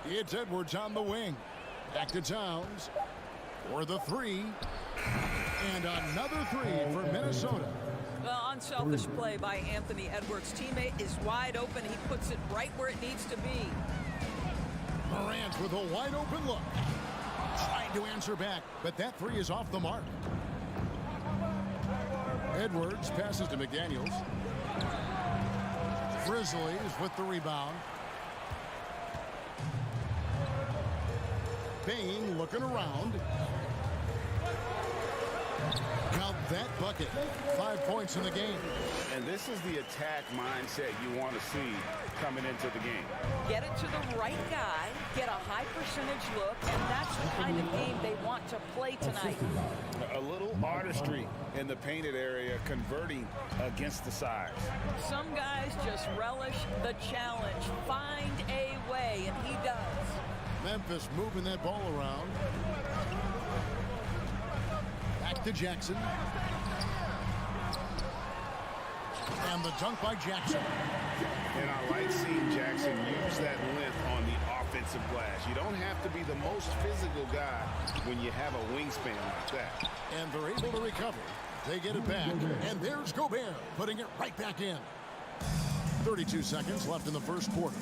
It's Edwards on the wing. Back to Towns for the 3. And another 3 for Minnesota. Well, unselfish play by Anthony Edwards. Teammate is wide open. He puts it right where it needs to be. Morant with a wide open look. Trying to answer back, but that 3 is off the mark. Edwards passes to McDaniels. Grizzlies with the rebound. Bane looking around. Now that bucket. 5 points in the game. And this is the attack mindset you want to see coming into the game. Get it to the right guy, get a high percentage look, and that's the kind of game they want to play tonight. A little artistry in the painted area, converting against the size. Some guys just relish the challenge. Find a way, and he does. Memphis moving that ball around. Back to Jackson. And the dunk by Jackson. And I like seeing Jackson use that length on the offensive glass. You don't have to be the most physical guy when you have a wingspan like that. And they're able to recover. They get it back. And there's Gobert putting it right back in. 32 seconds left in the first quarter.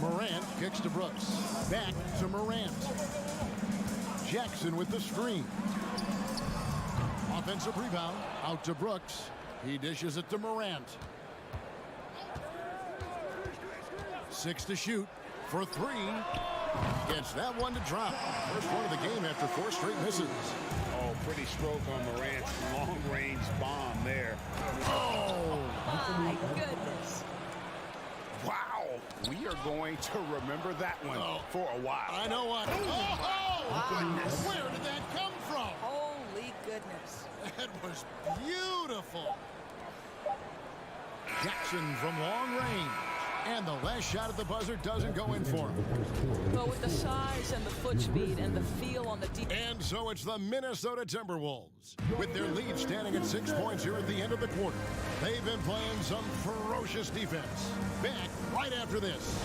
Morant kicks to Brooks. Back to Morant. Jackson with the screen. Offensive rebound. Out to Brooks. He dishes it to Morant. 6 to shoot for 3. Gets that one to drop. First one of the game after 4 straight misses. Oh, pretty stroke on Morant's long-range bomb there. Oh! My goodness. Wow. We are going to remember that one for a while. I know what. Oh! Where did that come from? Holy goodness. That was beautiful. Jackson from long range. And the last shot at the buzzer doesn't go in for him. But with the size and the foot speed and the feel on the deep. And so it's the Minnesota Timberwolves. With their lead standing at 6 points here at the end of the quarter. They've been playing some ferocious defense. Back right after this.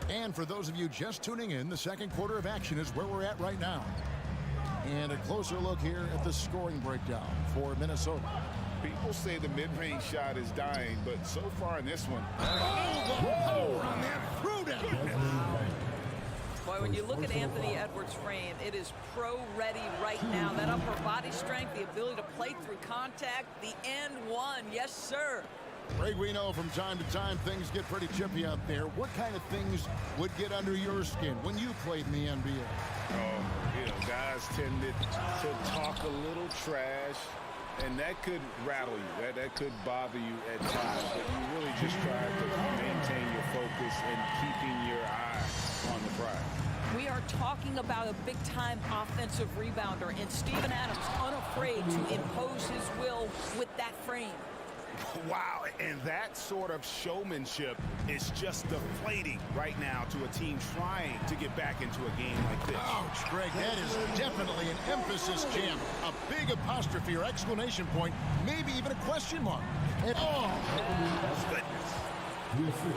And for those of you just tuning in, the second quarter of action is where we're at right now. And a closer look here at the scoring breakdown for Minnesota. People say the mid-range shot is dying, but so far in this one. Oh, the power on that throwdown. Boy, when you look at Anthony Edwards' frame, it is pro-ready right now. That upper body strength, the ability to play through contact, the and one. Yes, sir. Greg, we know from time to time things get pretty chippy out there. What kind of things would get under your skin when you played in the NBA? Guys tended to talk a little trash, and that could rattle you. That could bother you at times, but you really just try to maintain your focus and keeping your eye on the prize. We are talking about a big-time offensive rebounder, and Steven Adams unafraid to impose his will with that frame. Wow, and that sort of showmanship is just deflating right now to a team trying to get back into a game like this. Ouch, Greg, that is definitely an emphasis jam. A big apostrophe or exclamation point, maybe even a question mark. And,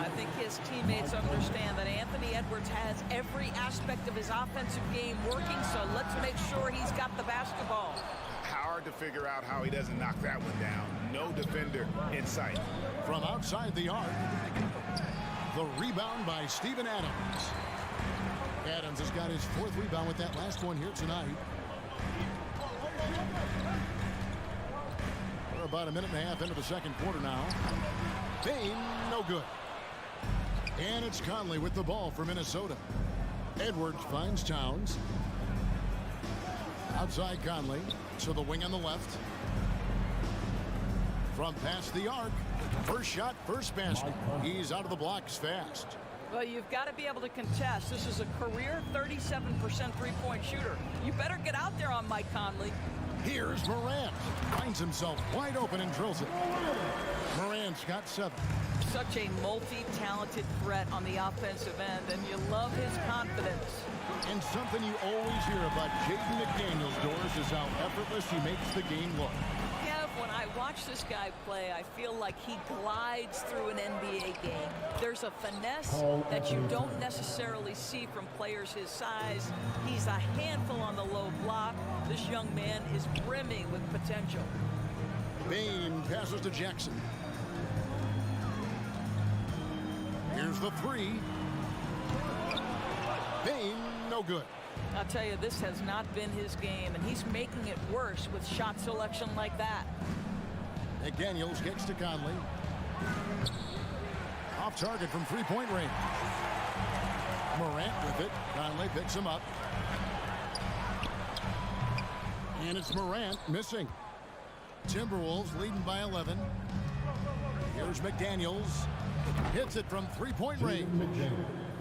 I think his teammates understand that Anthony Edwards has every aspect of his offensive game working, so let's make sure he's got the basketball. Hard to figure out how he doesn't knock that one down. No defender in sight. From outside the arc, the rebound by Steven Adams. Adams has got his 4th rebound with that last one here tonight. We're about a minute and a half into the second quarter now. Bain, no good. And it's Conley with the ball for Minnesota. Edwards finds Towns. Outside Conley to the wing on the left. From past the arc. First shot, first basket. He's out of the blocks fast. Well, you've got to be able to contest. This is a career 37% three-point shooter. You better get out there on Mike Conley. Here's Morant. Finds himself wide open and drills it. Morant's got 7. Such a multi-talented threat on the offensive end, and you love his confidence. And something you always hear about Jaden McDaniels, Doris, is how effortless he makes the game look. Kev, when I watch this guy play, I feel like he glides through an NBA game. There's a finesse that you don't necessarily see from players his size. He's a handful on the low block. This young man is brimming with potential. Bain passes to Jackson. Here's the 3. Bain, no good. I'll tell you, this has not been his game, and he's making it worse with shot selection like that. McDaniels kicks to Conley. Off target from 3-point range. Morant with it. Conley picks him up. And it's Morant missing. Timberwolves leading by 11. Here's McDaniels. Hits it from three-point range.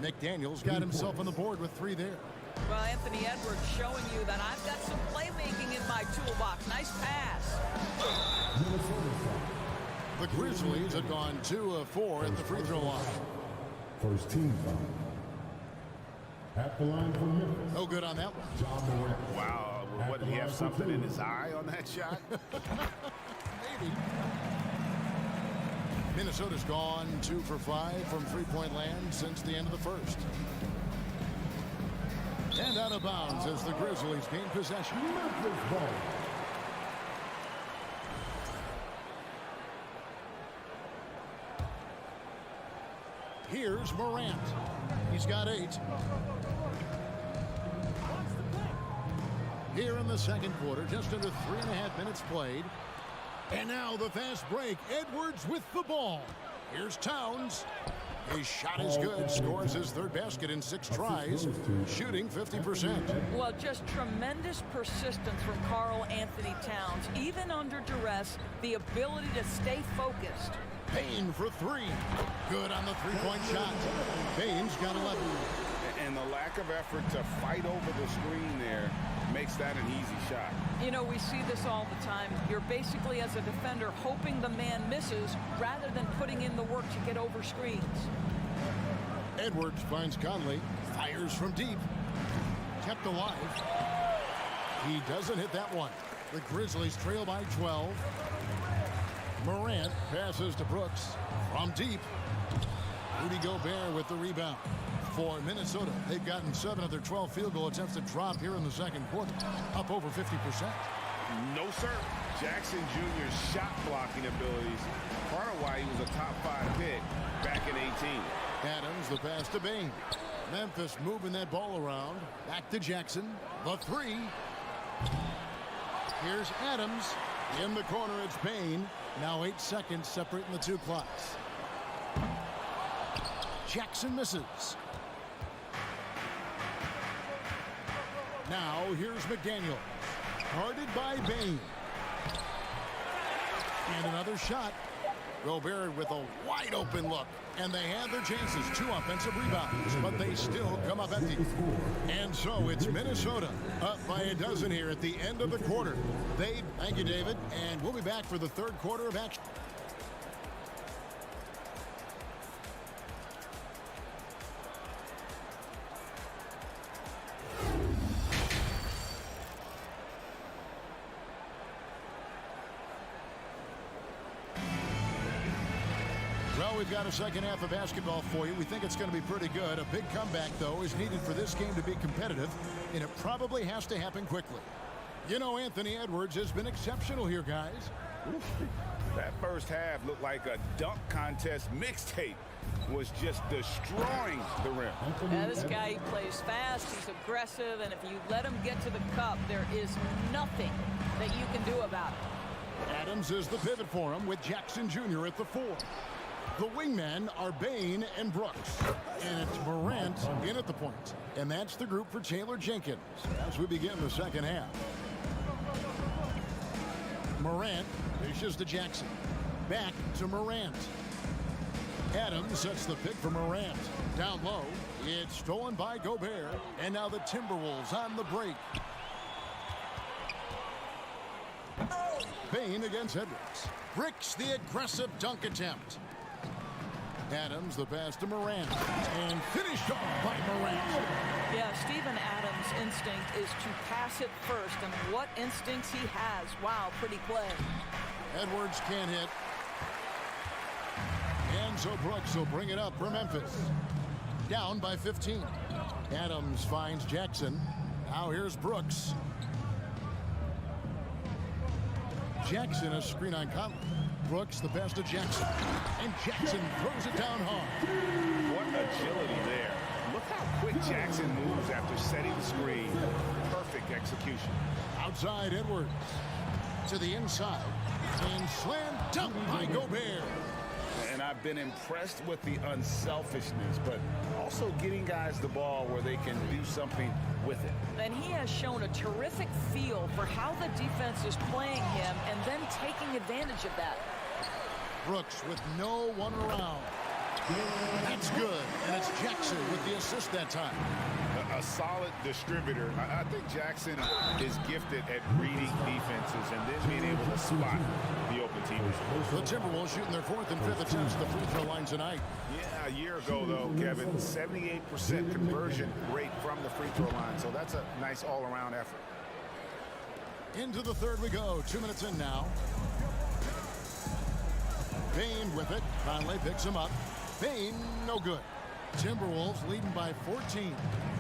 McDaniels got himself on the board with 3 there. Well, Anthony Edwards showing you that I've got some playmaking in my toolbox. Nice pass. The Grizzlies have gone 2 of 4 at the free throw line. First team foul. At the line for Memphis. No good on that one. John Morant. Wow, what, did he have something in his eye on that shot? Maybe. Minnesota's gone 2 for 5 from three-point land since the end of the first. And out of bounds as the Grizzlies gain possession. Memphis ball. Here's Morant. He's got 8. Here in the second quarter, just under 3.5 minutes played. And now the fast break. Edwards with the ball. Here's Towns. His shot is good. Scores his 3rd basket in 6 tries. Shooting 50%. Well, just tremendous persistence from Karl Anthony Towns. Even under duress, the ability to stay focused. Payne for 3. Good on the three-point shot. Payne's got 11. And the lack of effort to fight over the screen there makes that an easy shot. You know, we see this all the time. You're basically, as a defender, hoping the man misses rather than putting in the work to get over screens. Edwards finds Conley. Fires from deep. Kept alive. He doesn't hit that one. The Grizzlies trail by 12. Morant passes to Brooks from deep. Rudy Gobert with the rebound. For Minnesota, they've gotten 7 of their 12 field goal attempts to drop here in the second quarter, up over 50%. No, sir. Jackson Jr.'s shot blocking abilities, part of why he was a top 5 pick back in 18. Adams, the pass to Bane. Memphis moving that ball around. Back to Jackson. The 3. Here's Adams. In the corner, it's Bane. Now 8 seconds separating the 2 clocks. Jackson misses. Now here's McDaniel. Guarded by Bane. And another shot. Gobert with a wide open look. And they had their chances. 2 offensive rebounds. But they still come up empty. And so it's Minnesota up by a dozen here at the end of the quarter. Thank you, David. And we'll be back for the 3rd quarter of action. Well, we've got a second half of basketball for you. We think it's going to be pretty good. A big comeback, though, is needed for this game to be competitive, and it probably has to happen quickly. You know, Anthony Edwards has been exceptional here, guys. That first half looked like a dunk contest mixtape. Was just destroying the rim. Yeah, this guy, he plays fast, he's aggressive, and if you let him get to the cup, there is nothing that you can do about it. Adams is the pivot for him with Jackson Jr. at the 4. The wingmen are Bane and Brooks. And it's Morant in at the point. And that's the group for Taylor Jenkins as we begin the second half. Morant dishes to Jackson. Back to Morant. Adams sets the pick for Morant. Down low, it's stolen by Gobert. And now the Timberwolves on the break. Bane against Edwards. Bricks the aggressive dunk attempt. Adams, the pass to Morant. And finished off by Morant. Yeah, Steven Adams' instinct is to pass it first. And what instincts he has. Wow, pretty play. Edwards can't hit. And so Brooks will bring it up for Memphis. Down by 15. Adams finds Jackson. Now here's Brooks. Jackson, a screen on Conley. Brooks, the pass to Jackson. And Jackson throws it down hard. What agility there. Look how quick Jackson moves after setting the screen. Perfect execution. Outside Edwards. To the inside. And slam dunk by Gobert. And I've been impressed with the unselfishness, but also getting guys the ball where they can do something with it. And he has shown a terrific feel for how the defense is playing him and then taking advantage of that. Brooks with no one around. That's good, and it's Jackson with the assist that time. A solid distributor. I think Jackson is gifted at reading defenses and then being able to spot the open teamers. The Timberwolves shooting their 4th and 5th attempts at the free throw line tonight. Yeah, a year ago, though, Kevin, 78% conversion rate from the free throw line. So that's a nice all-around effort. Into the 3rd we go. 2 minutes in now. Bain with it. Conley picks him up. Bain, no good. Timberwolves leading by 14.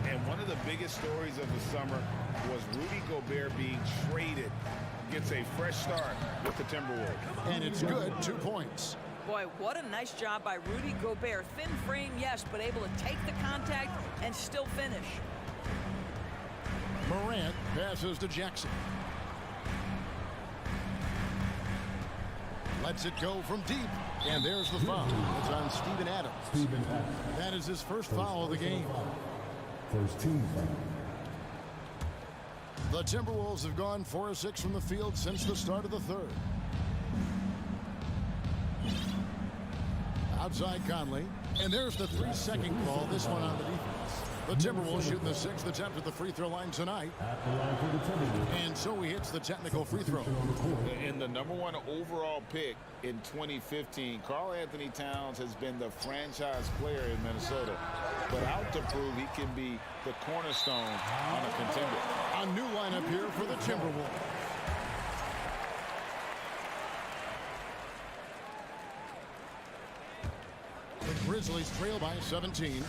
And one of the biggest stories of the summer was Rudy Gobert being traded. Gets a fresh start with the Timberwolves. And it's good, 2 points. Boy, what a nice job by Rudy Gobert. Thin frame, yes, but able to take the contact and still finish. Morant passes to Jackson. Lets it go from deep. And there's the foul. It's on Steven Adams. That is his first foul of the game. First team foul. The Timberwolves have gone 4 of 6 from the field since the start of the 3rd. Outside Conley. And there's the 3-second call. This one on the defense. The Timberwolves shooting the 6th attempt at the free throw line tonight. And so he hits the technical free throw. In the #1 overall pick in 2015, Karl Anthony Towns has been the franchise player in Minnesota, but out to prove he can be the cornerstone on a contender. A new lineup here for the Timberwolves. The Grizzlies trail by 17.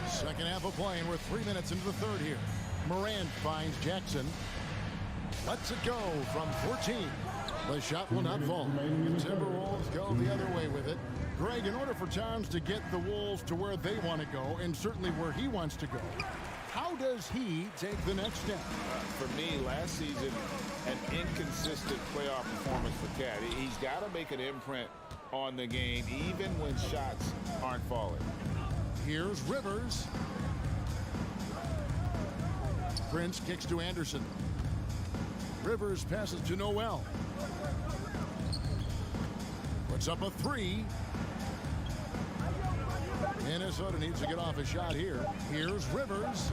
Second half of play, and we're 3 minutes into the 3rd here. Morant finds Jackson. Lets it go from 14. The shot will not fall. The Timberwolves go the other way with it. Greg, in order for Towns to get the Wolves to where they want to go, and certainly where he wants to go, how does he take the next step? For me, last season, an inconsistent playoff performance for Cat. He's got to make an imprint on the game, even when shots aren't falling. Here's Rivers. Prince kicks to Anderson. Rivers passes to Noel. Puts up a 3. Minnesota needs to get off a shot here. Here's Rivers.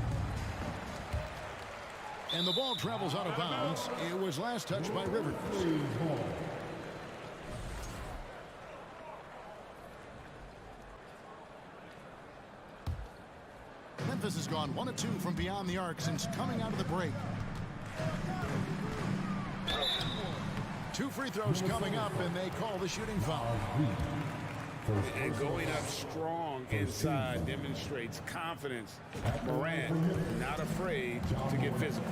And the ball travels out of bounds. It was last touched by Rivers. Memphis has gone 1 of 2 from beyond the arc since coming out of the break. 2 free throws coming up, and they call the shooting foul. And going up strong inside demonstrates confidence. Morant not afraid to get physical.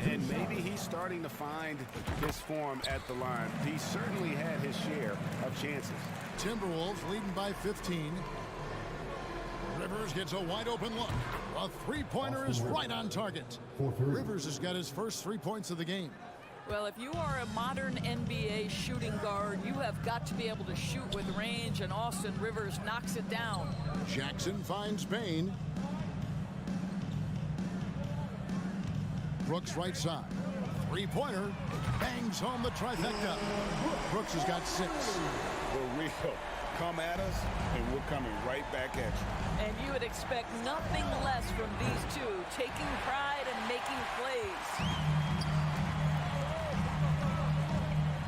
And maybe he's starting to find his form at the line. He certainly had his share of chances. Timberwolves leading by 15. Rivers gets a wide open look. A 3-pointer is right on target. Rivers has got his first 3 points of the game. Well, if you are a modern NBA shooting guard, you have got to be able to shoot with range, and Austin Rivers knocks it down. Jackson finds Bain. Brooks right side. 3-pointer. Bangs home the trifecta. Brooks has got 6. For real. Come at us, and we're coming right back at you. And you would expect nothing less from these two, taking pride and making plays.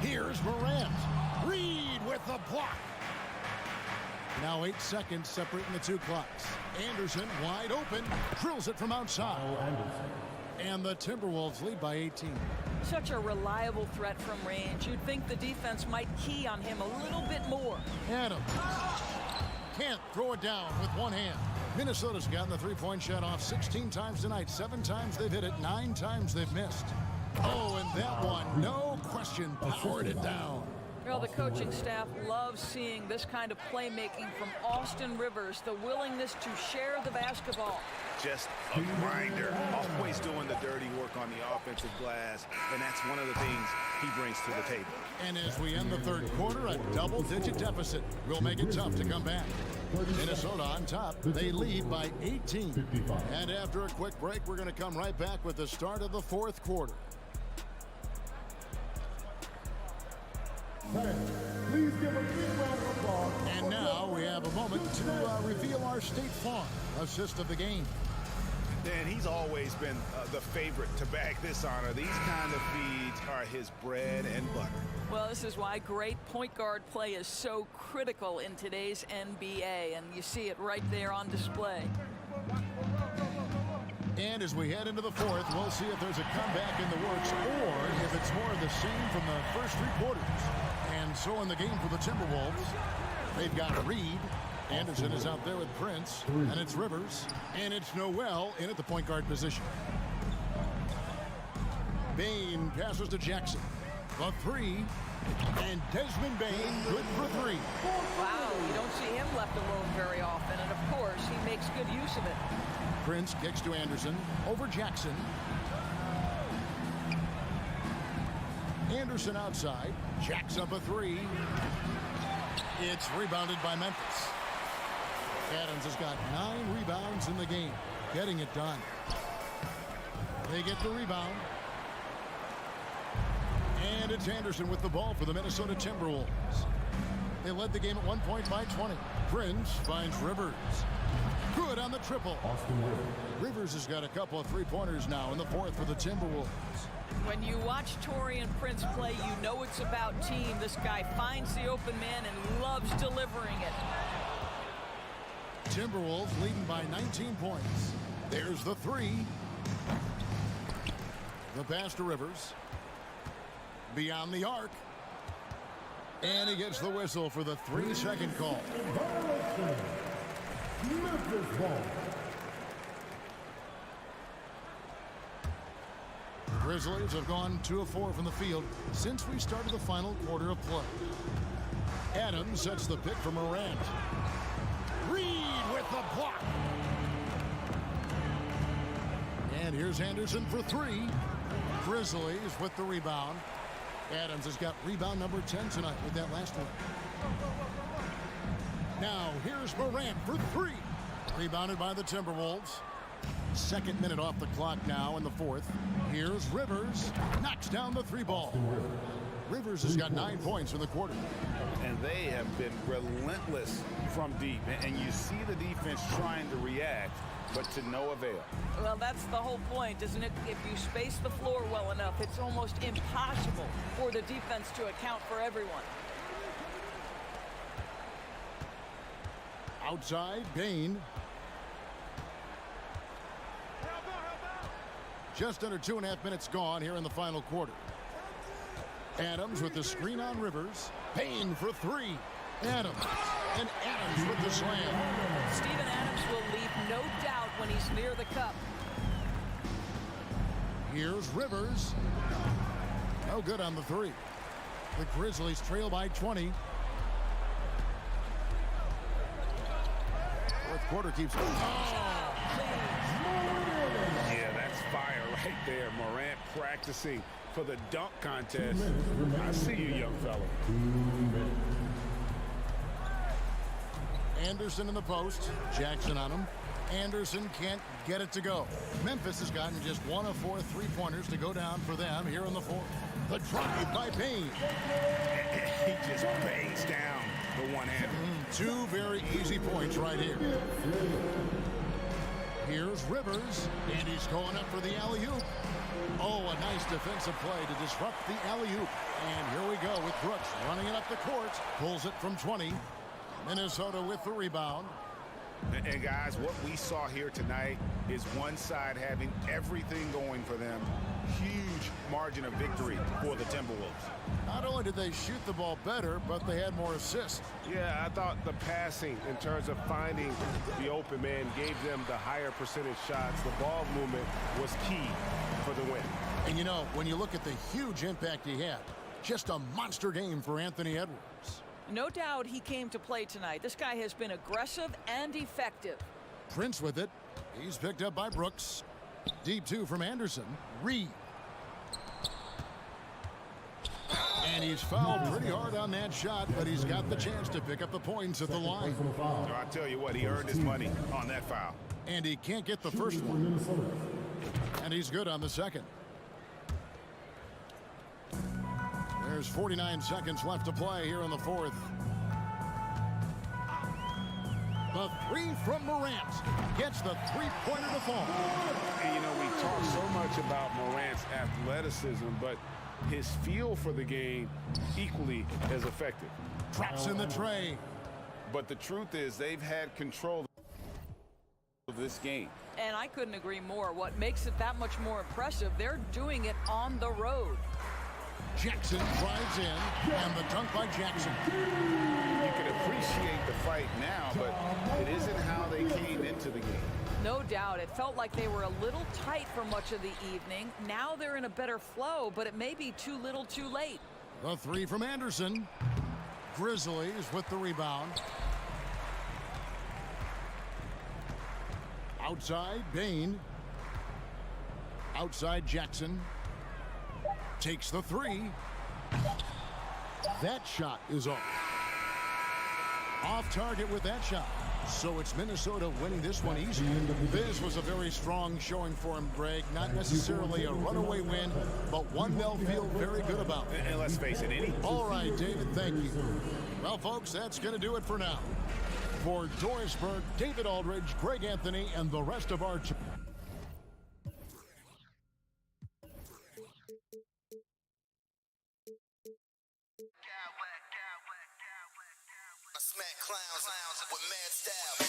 Here's Morant. Reed with the block. Now 8 seconds separating the 2 clocks. Anderson wide open. Drills it from outside. And the Timberwolves lead by 18. Such a reliable threat from range. You'd think the defense might key on him a little bit more. Adams can't throw it down with one hand. Minnesota's gotten the 3-point shot off 16 times tonight. 7 times they've hit it. 9 times they've missed. Oh, and that one, no question, powered it down. Well, the coaching staff loves seeing this kind of playmaking from Austin Rivers, the willingness to share the basketball. Just a grinder, always doing the dirty work on the offensive glass, and that's one of the things he brings to the table. And as we end the third quarter, a double-digit deficit will make it tough to come back. Minnesota on top. They lead by 18. And after a quick break, we're going to come right back with the start of the fourth quarter. Please give a big round of applause. And now we have a moment to reveal our State Farm assist of the game. And he's always been the favorite to bag this honor. These kind of feeds are his bread and butter. Well, this is why great point guard play is so critical in today's NBA, and you see it right there on display. And as we head into the fourth, we'll see if there's a comeback in the works or if it's more of the same from the first three quarters. And so in the game for the Timberwolves, they've got Reed. Anderson is out there with Prince, and it's Rivers, and it's Noel in at the point guard position. Bain passes to Jackson. The three, and Desmond Bain good for three. Wow, you don't see him left alone very often, and of course, he makes good use of it. Prince kicks to Anderson, over Jackson. Anderson outside, jacks up a three. It's rebounded by Memphis. Adams has got 9 rebounds in the game, getting it done. They get the rebound. And it's Anderson with the ball for the Minnesota Timberwolves. They led the game at one point by 20. Prince finds Rivers. Good on the triple. Rivers has got a couple of three-pointers now in the fourth for the Timberwolves. When you watch Taurean Prince play, you know it's about team. This guy finds the open man and loves delivering it. Timberwolves leading by 19 points. There's the three. The pass to Rivers. Beyond the arc. And he gets the whistle for the 3-second call. Memphis ball. Grizzlies have gone 2 of 4 from the field since we started the final quarter of play. Adams sets the pick for Morant. Reed with the block. And here's Anderson for three. Grizzlies with the rebound. Adams has got rebound number 10 tonight with that last one. Now here's Morant for three. Rebounded by the Timberwolves. Second minute off the clock now in the fourth. Here's Rivers. Knocks down the three ball. Rivers has got 9 points in the quarter. And they have been relentless from deep. And you see the defense trying to react, but to no avail. Well, that's the whole point, isn't it? If you space the floor well enough, it's almost impossible for the defense to account for everyone. Outside, Bain. Just under 2.5 minutes gone here in the final quarter. Adams with the screen on Rivers. Bain for three. Adams. And Adams with the slam. Steven Adams will leave no doubt when he's near the cup. Here's Rivers. No good on the three. The Grizzlies trail by 20. Fourth quarter keeps going. Yeah, that's fire right there. Morant practicing for the dunk contest. I see you, young fella. Anderson in the post. Jackson on him. Anderson can't get it to go. Memphis has gotten just 1 of 4 3-pointers to go down for them here in the fourth. The drive by Bain. He just bangs down the one-hander. 2 very easy points right here. Here's Rivers, and he's going up for the alley-oop. Oh, a nice defensive play to disrupt the alley-oop. And here we go with Brooks running it up the court. Pulls it from 20. Minnesota with the rebound. And guys, what we saw here tonight is one side having everything going for them. Huge margin of victory for the Timberwolves. Not only did they shoot the ball better, but they had more assists. Yeah, I thought the passing in terms of finding the open man gave them the higher percentage shots. The ball movement was key for the win. And you know, when you look at the huge impact he had, just a monster game for Anthony Edwards. No doubt he came to play tonight. This guy has been aggressive and effective. Prince with it. He's picked up by Brooks. Deep 2 from Anderson. Reed. And he's fouled pretty hard on that shot, but he's got the chance to pick up the points at the line. So I tell you what, he earned his money on that foul. And he can't get the first one. And he's good on the second. There's 49 seconds left to play here in the fourth. The three from Morant gets the three-pointer to fall. And, you know, we talk so much about Morant's athleticism, but his feel for the game equally as effective. Traps in the tray. But the truth is they've had control of this game. And I couldn't agree more. What makes it that much more impressive, they're doing it on the road. Jackson drives in, and the dunk by Jackson. You can appreciate the fight now, but it isn't how they came into the game. No doubt. It felt like they were a little tight for much of the evening. Now they're in a better flow, but it may be too little too late. The three from Anderson. Grizzlies with the rebound. Outside, Bain. Outside, Jackson. Takes the three. That shot is off. Off target with that shot. So it's Minnesota winning this one easy. This was a very strong showing for him, Greg. Not necessarily a runaway win, but one they'll feel very good about. And let's face it, All right, David, thank you. Well, folks, that's going to do it for now. For Dorisburg, David Aldridge, Greg Anthony, and the rest of our... Smack clowns with mad style.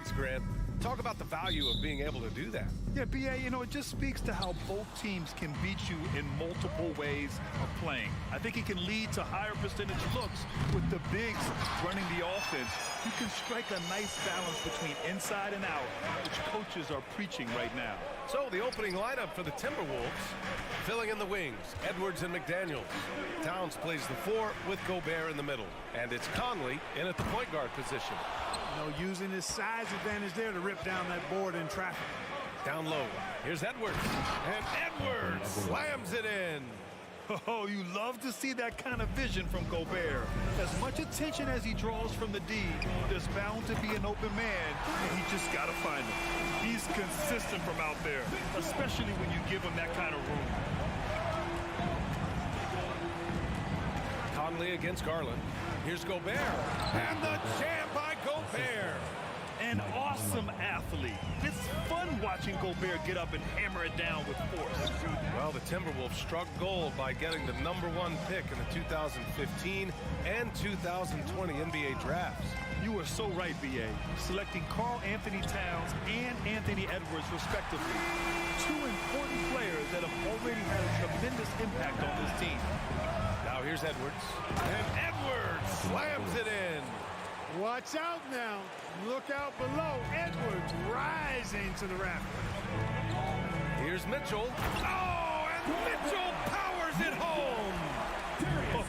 Thanks, Grant. Talk about the value of being able to do that. Yeah, B.A., you know, it just speaks to how both teams can beat you in multiple ways of playing. I think it can lead to higher percentage looks with the bigs running the offense. You can strike a nice balance between inside and out, which coaches are preaching right now. So the opening lineup for the Timberwolves, filling in the wings, Edwards and McDaniels. Towns plays the 4 with Gobert in the middle. And it's Conley in at the point guard position. You know, using his size advantage there to rip down that board in traffic. Down low, here's Edwards. And Edwards slams it in. Oh, you love to see that kind of vision from Gobert. As much attention as he draws from the D, there's bound to be an open man, and he just got to find him. He's consistent from out there, especially when you give him that kind of room. Conley against Garland. Here's Gobert. And the jam by Gobert. An awesome athlete. It's fun watching Gobert get up and hammer it down with force. Well, the Timberwolves struck gold by getting the #1 pick in the 2015 and 2020 NBA drafts. You are so right, B.A. Selecting Karl Anthony Towns and Anthony Edwards, respectively. Two important players that have already had a tremendous impact on this team. Now here's Edwards. And Edwards slams it in. Watch out now. Look out below. Edwards rising to the rafters. Here's Mitchell. Oh, and Mitchell powers it home.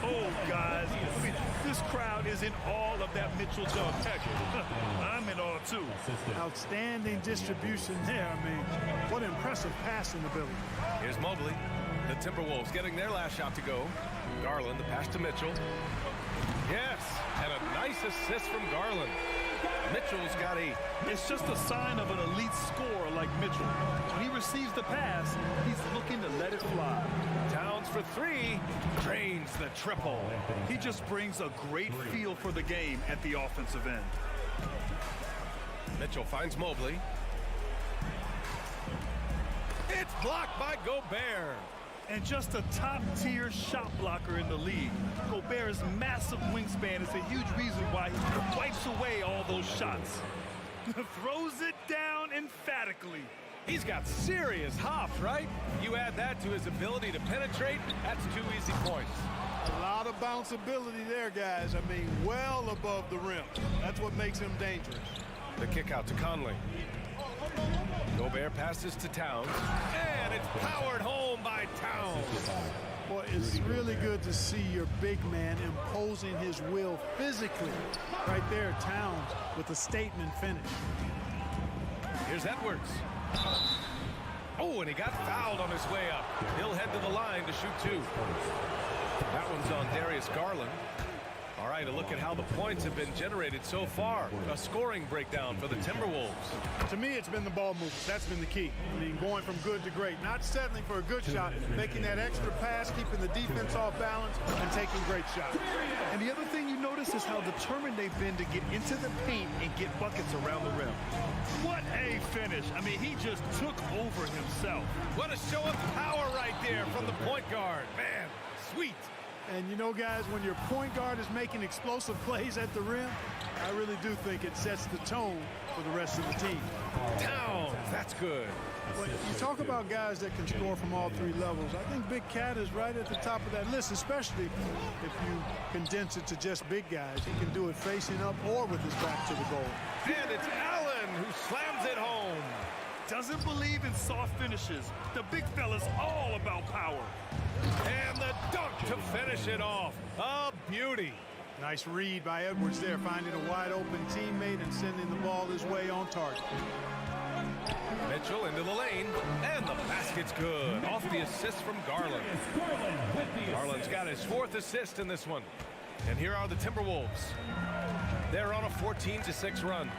Oh, guys. I mean, this crowd is in awe of that Mitchell dunk. Heck, I'm in awe, too. Outstanding distribution there. I mean, what impressive passing ability. Here's Mobley. The Timberwolves getting their last shot to go. Garland, the pass to Mitchell. Yes, and a nice assist from Garland. Mitchell's got 8. It's just a sign of an elite scorer like Mitchell. When he receives the pass, he's looking to let it fly. Towns for 3, drains the triple. He just brings a great feel for the game at the offensive end. Mitchell finds Mobley. It's blocked by Gobert. And just a top-tier shot blocker in the league. Gobert's massive wingspan is a huge reason why he wipes away all those shots. Throws it down emphatically. He's got serious hops, right? You add that to his ability to penetrate, that's 2 easy points. A lot of bounceability there, guys. I mean, well above the rim. That's what makes him dangerous. The kick out to Conley. Gobert passes to Towns, and it's powered home by Towns. Boy, it's really good to see your big man imposing his will physically. Right there, Towns with a statement finish. Here's Edwards. Oh, and he got fouled on his way up. He'll head to the line to shoot 2. That one's on Darius Garland. All right, a look at how the points have been generated so far. A scoring breakdown for the Timberwolves. To me, it's been the ball movement. That's been the key. I mean, going from good to great. Not settling for a good shot, making that extra pass, keeping the defense off balance, and taking great shots. And the other thing you notice is how determined they've been to get into the paint and get buckets around the rim. What a finish. I mean, he just took over himself. What a show of power right there from the point guard. Man, sweet. And you know, guys, when your point guard is making explosive plays at the rim, I really do think it sets the tone for the rest of the team. Towns, that's good. Well, you talk about guys that can score from all 3 levels. I think Big Cat is right at the top of that list, especially if you condense it to just big guys. He can do it facing up or with his back to the goal. And it's Allen who slams it home. Doesn't believe in soft finishes. The big fella's all about power. And the dunk to finish it off. A beauty. Nice read by Edwards there, finding a wide-open teammate and sending the ball his way on target. Mitchell into the lane, and the basket's good. Off the assist from Garland. Garland's got his 4th assist in this one. And here are the Timberwolves. They're on a 14-6 run.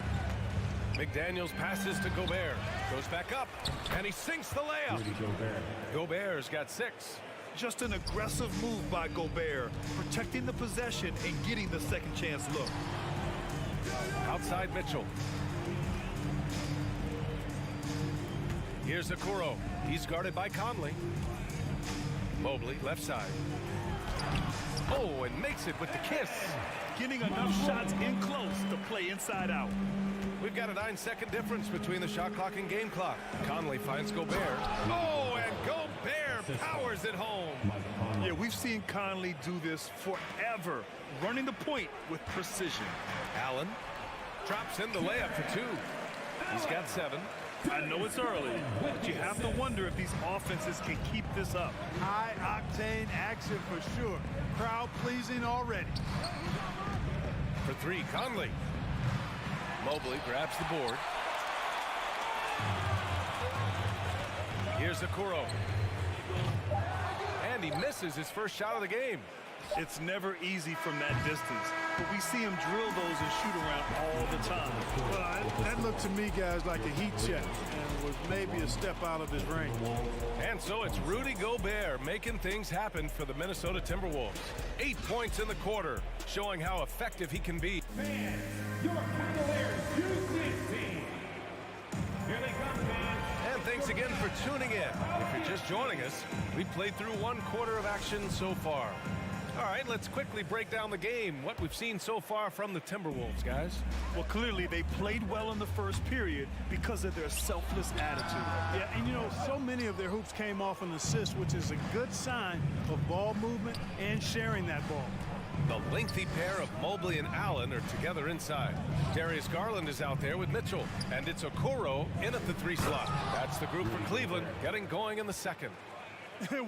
McDaniels passes to Gobert. Goes back up, and he sinks the layup. Gobert's got 6. Just an aggressive move by Gobert, protecting the possession and getting the second chance look. Outside Mitchell. Here's Okoro. He's guarded by Conley. Mobley, left side. Oh, and makes it with the kiss. Getting enough shots in close to play inside out. We've got a 9-second difference between the shot clock and game clock. Conley finds Gobert. Oh, and Gobert powers it home. Yeah, we've seen Conley do this forever, running the point with precision. Allen drops in the layup for 2. He's got 7. I know it's early, but you have to wonder if these offenses can keep this up. High-octane action for sure. Crowd-pleasing already. For 3, Conley. Mobley grabs the board. Here's Okoro. And he misses his first shot of the game. It's never easy from that distance, but we see him drill those and shoot around all the time. Well, that looked to me, guys, like a heat check and was maybe a step out of his range. And so it's Rudy Gobert making things happen for the Minnesota Timberwolves. 8 points in the quarter, showing how effective he can be. Fans, your Cavaliers U16. Here they come, fans. And thanks again for tuning in. If you're just joining us, we've played through 1 quarter of action so far. All right, let's quickly break down the game, what we've seen so far from the Timberwolves, guys. Well, clearly they played well in the first period because of their selfless attitude. Yeah, and you know, so many of their hoops came off an assist, which is a good sign of ball movement and sharing that ball. The lengthy pair of Mobley and Allen are together inside. Darius Garland is out there with Mitchell, and it's Okoro in at the 3 slot. That's the group for Cleveland, getting going in the second.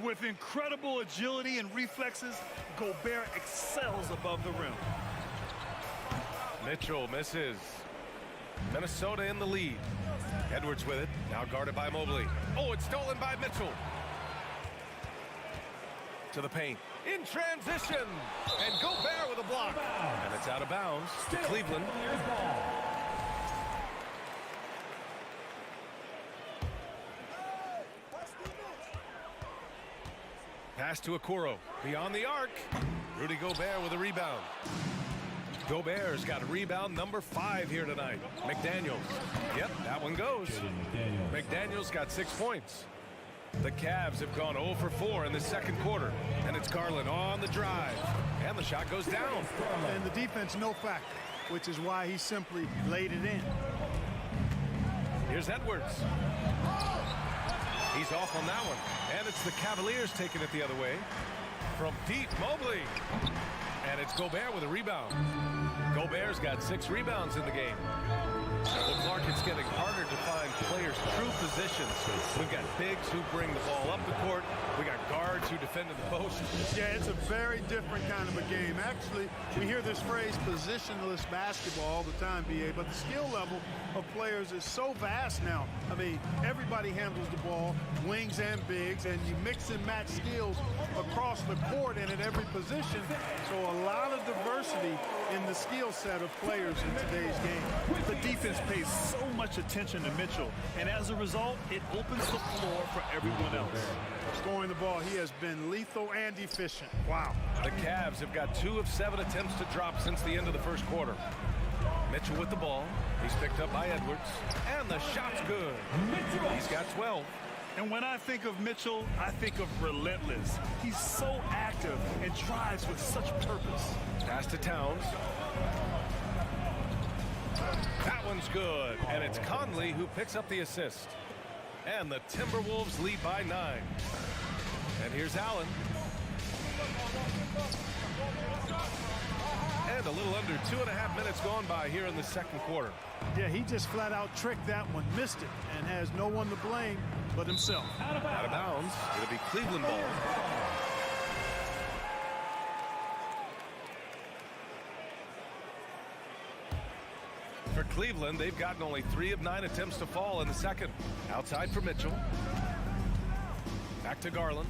With incredible agility and reflexes, Gobert excels above the rim. Mitchell misses. Minnesota in the lead. Edwards with it, now guarded by Mobley. Oh, it's stolen by Mitchell. To the paint. In transition. And Gobert with a block. And it's out of bounds to Cleveland. Pass to Okoro. Beyond the arc. Rudy Gobert with a rebound. Gobert's got rebound number 5 here tonight. McDaniels. Yep, that one goes. McDaniels got 6 points. The Cavs have gone 0 for 4 in the second quarter. And it's Garland on the drive. And the shot goes down. And the defense no factor, which is why he simply laid it in. Here's Edwards. He's off on that one. And it's the Cavaliers taking it the other way. From deep, Mobley. And it's Gobert with a rebound. Gobert's got 6 rebounds in the game. Well, Clark, it's getting harder to find players' true positions. We've got bigs who bring the ball up the court. We got guards who defend in the post. Yeah, it's a very different kind of a game. Actually, we hear this phrase positionless basketball all the time, BA, but the skill level of players is so vast now. I mean, everybody handles the ball, wings and bigs, and you mix and match skills across the court and at every position. So a lot of diversity in the skill set of players in today's game. The defense pays so much attention to Mitchell, and as a result, it opens the floor for everyone else. Scoring the ball, he has been lethal and efficient. Wow. The Cavs have got 2 of 7 attempts to drop since the end of the first quarter. Mitchell with the ball. He's picked up by Edwards. And the shot's good. He's got 12. And when I think of Mitchell, I think of relentless. He's so active and drives with such purpose. Pass to Towns. That one's good. And it's Conley who picks up the assist. And the Timberwolves lead by 9. And here's Allen. And a little under 2.5 minutes gone by here in the second quarter. Yeah, he just flat out tricked that one, missed it, and has no one to blame but himself. Out of bounds. It'll be Cleveland ball. For Cleveland, they've gotten only 3 of 9 attempts to fall in the second. Outside for Mitchell. Back to Garland.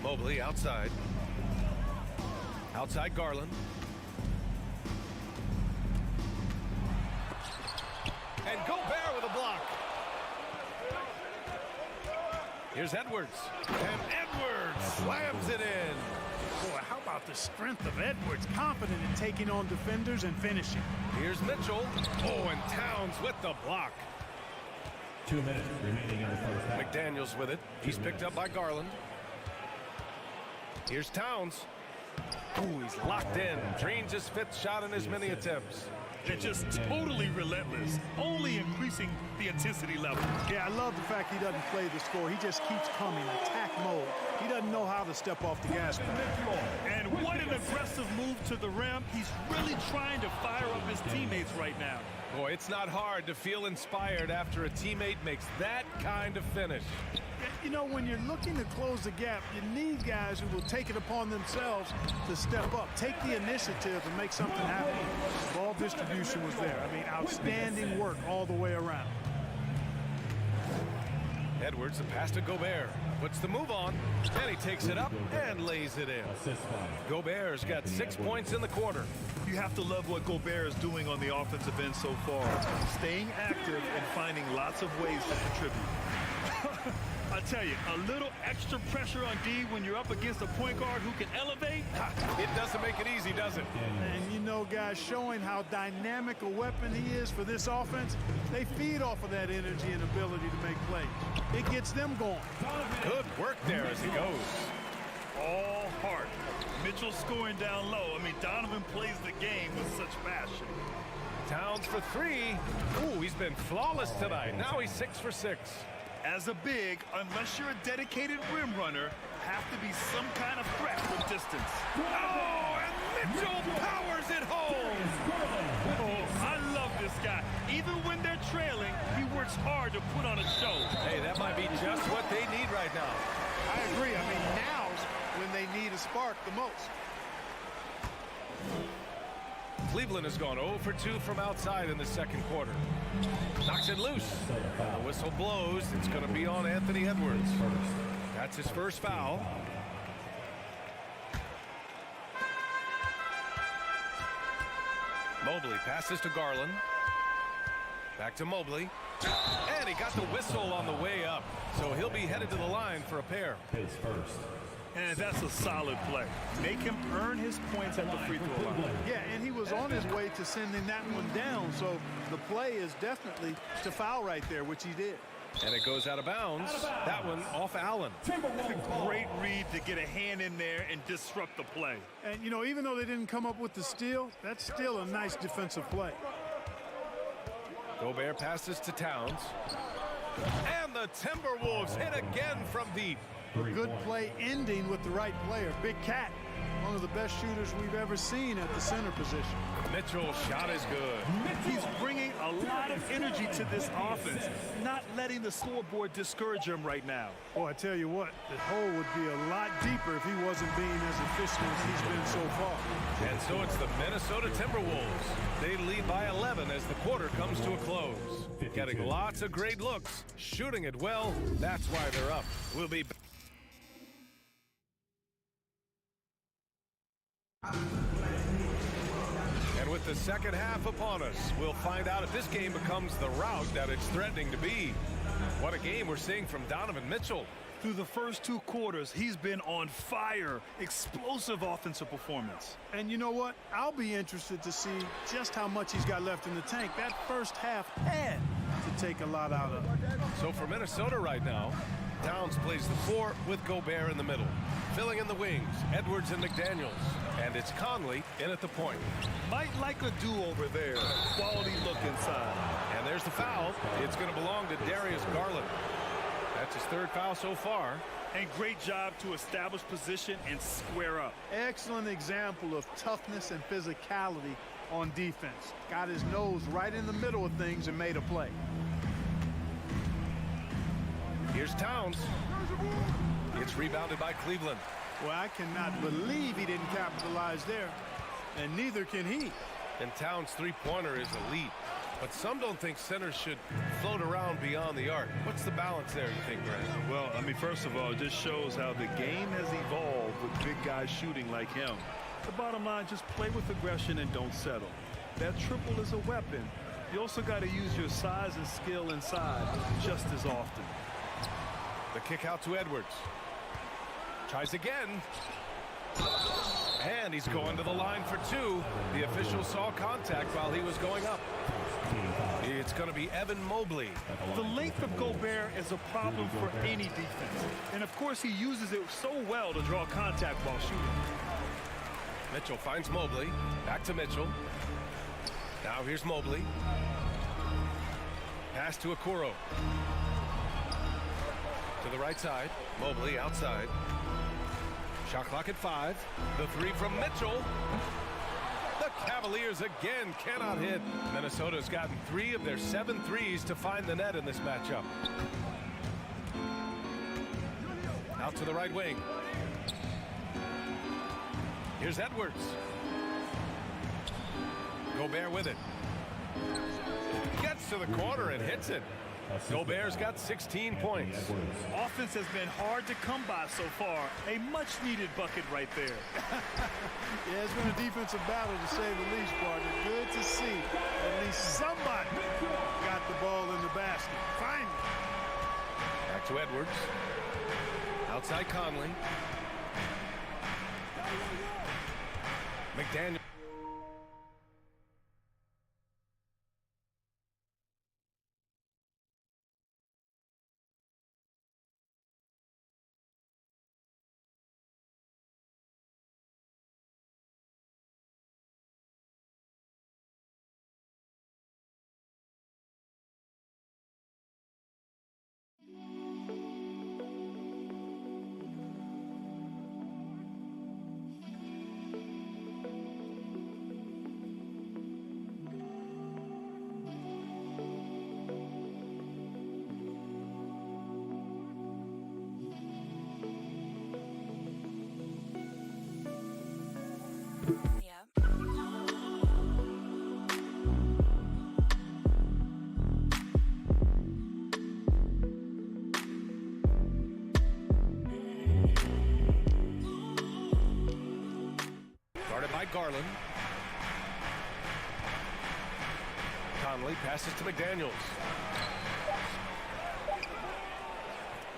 Mobley outside. Outside Garland. And Gobert with a block. Here's Edwards. And Edwards slams it in. Boy, how about the strength of Edwards? Confident in taking on defenders and finishing. Here's Mitchell. Oh, and Towns with the block. 2 minutes remaining in the first half. McDaniels with it. He's picked up by Garland. Here's Towns. Ooh, he's locked in. Drains his 5th shot in as many attempts. and just totally relentless, only increasing the intensity level. Yeah, I love the fact he doesn't play the score. He just keeps coming, attack mode. He doesn't know how to step off the gas pedal. And what an aggressive move to the rim. He's really trying to fire up his teammates right now. Boy, it's not hard to feel inspired after a teammate makes that kind of finish. You know, when you're looking to close the gap, you need guys who will take it upon themselves to step up, take the initiative and make something happen. Ball distribution was there. I mean, outstanding work all the way around. Edwards, the pass to Gobert. Puts the move on, and he takes it up and lays it in. Gobert's got 6 points in the quarter. You have to love what Gobert is doing on the offensive end so far. Staying active and finding lots of ways to contribute. I tell you, a little extra pressure on D when you're up against a point guard who can elevate. It doesn't make it easy, does it? And you know, guys, showing how dynamic a weapon he is for this offense, they feed off of that energy and ability to make plays. It gets them going. Good work there as he goes. All heart. Mitchell scoring down low. I mean, Donovan plays the game with such passion. Towns for three. Ooh, he's been flawless tonight. Now he's 6 for 6. As a big, unless you're a dedicated rim runner, have to be some kind of threat from distance. Oh, and Mitchell powers it home. Oh, I love this guy. Even when they're trailing, he works hard to put on a show. Hey, that might be just what they need right now. I agree. I mean, now's when they need a spark the most. Cleveland has gone 0 for 2 from outside in the second quarter. Knocks it loose. The whistle blows. It's going to be on Anthony Edwards. That's his first foul. Mobley passes to Garland. Back to Mobley. And he got the whistle on the way up. So he'll be headed to the line for a pair. His first. And that's a solid play. Make him earn his points at the free throw line. Yeah, and he was on his way to sending that one down, so the play is definitely to foul right there, which he did. And it goes out of bounds. That one off Allen. Great read to get a hand in there and disrupt the play. And, you know, even though they didn't come up with the steal, that's still a nice defensive play. Gobert passes to Towns. And the Timberwolves hit again from deep. Good play ending with the right player. Big Cat, one of the best shooters we've ever seen at the center position. Mitchell's shot is good. He's bringing a lot of energy to this offense, not letting the scoreboard discourage him right now. Boy, I tell you what, the hole would be a lot deeper if he wasn't being as efficient as he's been so far. And so it's the Minnesota Timberwolves. They lead by 11 as the quarter comes to a close. Getting lots of great looks, shooting it well. That's why they're up. We'll be back. And with the second half upon us, we'll find out if this game becomes the rout that it's threatening to be. What a game we're seeing from Donovan Mitchell. Through the first 2 quarters, he's been on fire. Explosive offensive performance. And you know what? I'll be interested to see just how much he's got left in the tank. That first half had to take a lot out of it. So for Minnesota right now, Towns plays the 4 with Gobert in the middle. Filling in the wings, Edwards and McDaniels. And it's Conley in at the point. Might like a do-over there. Quality look inside. And there's the foul. It's going to belong to Darius Garland. That's his 3rd foul so far. And great job to establish position and square up. Excellent example of toughness and physicality on defense. Got his nose right in the middle of things and made a play. Here's Towns. It's rebounded by Cleveland. Well, I cannot believe he didn't capitalize there. And neither can he. And Towns' three-pointer is elite. But some don't think centers should float around beyond the arc. What's the balance there, you think, Brad? Well, I mean, first of all, it just shows how the game has evolved with big guys shooting like him. The bottom line, just play with aggression and don't settle. That triple is a weapon. You also got to use your size and skill inside just as often. The kick out to Edwards. Tries again. And he's going to the line for 2. The official saw contact while he was going up. It's going to be Evan Mobley. The length of Gobert is a problem for any defense. And, of course, he uses it so well to draw contact while shooting. Mitchell finds Mobley. Back to Mitchell. Now Now here's Mobley. Pass to Okoro. To the right side. Mobley outside. Shot clock at 5. The three from Mitchell. The Cavaliers again cannot hit. Minnesota's gotten 3 of their 7 threes to find the net in this matchup. Out to the right wing. Here's Edwards. Gobert with it. Gets to the corner and hits it. Gobert's got 16 points. Offense has been hard to come by so far. A much-needed bucket right there. Yeah, it's been a defensive battle to say the least, partner. Good to see at least somebody got the ball in the basket. Finally. Back to Edwards. Outside Conley. McDaniel. Garland. Conley passes to McDaniels.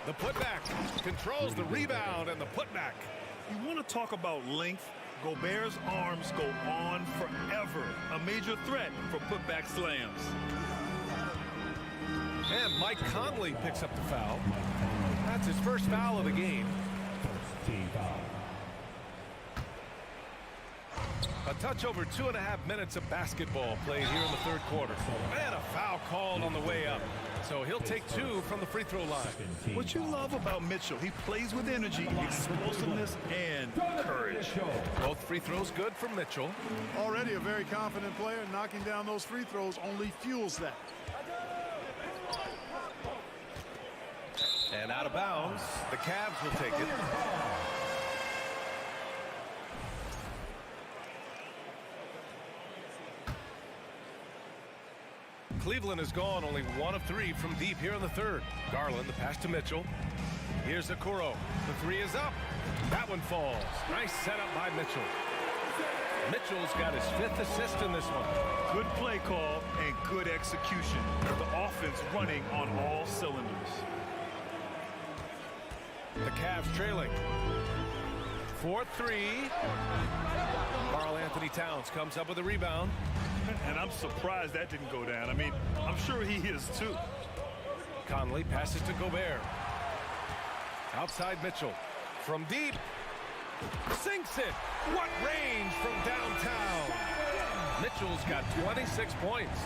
The putback controls the rebound and the putback. You want to talk about length? Gobert's arms go on forever. A major threat for putback slams. And Mike Conley picks up the foul. That's his first foul of the game. First team foul. A touch over 2.5 minutes of basketball played here in the third quarter. And a foul called on the way up. So he'll take 2 from the free throw line. What you love about Mitchell, he plays with energy, explosiveness, and courage. Both free throws good from Mitchell. Already a very confident player. Knocking down those free throws only fuels that. And out of bounds. The Cavs will take it. Cleveland has gone only 1 of 3 from deep here in the third. Garland, the pass to Mitchell. Here's Okoro. The 3 is up. That one falls. Nice setup by Mitchell. Mitchell's got his 5th assist in this one. Good play call and good execution. The offense running on all cylinders. The Cavs trailing. 4-3. Karl Anthony Towns comes up with a rebound. And I'm surprised that didn't go down. I mean, I'm sure he is too. Conley passes to Gobert. Outside Mitchell. From deep. Sinks it. What range from downtown. Mitchell's got 26 points.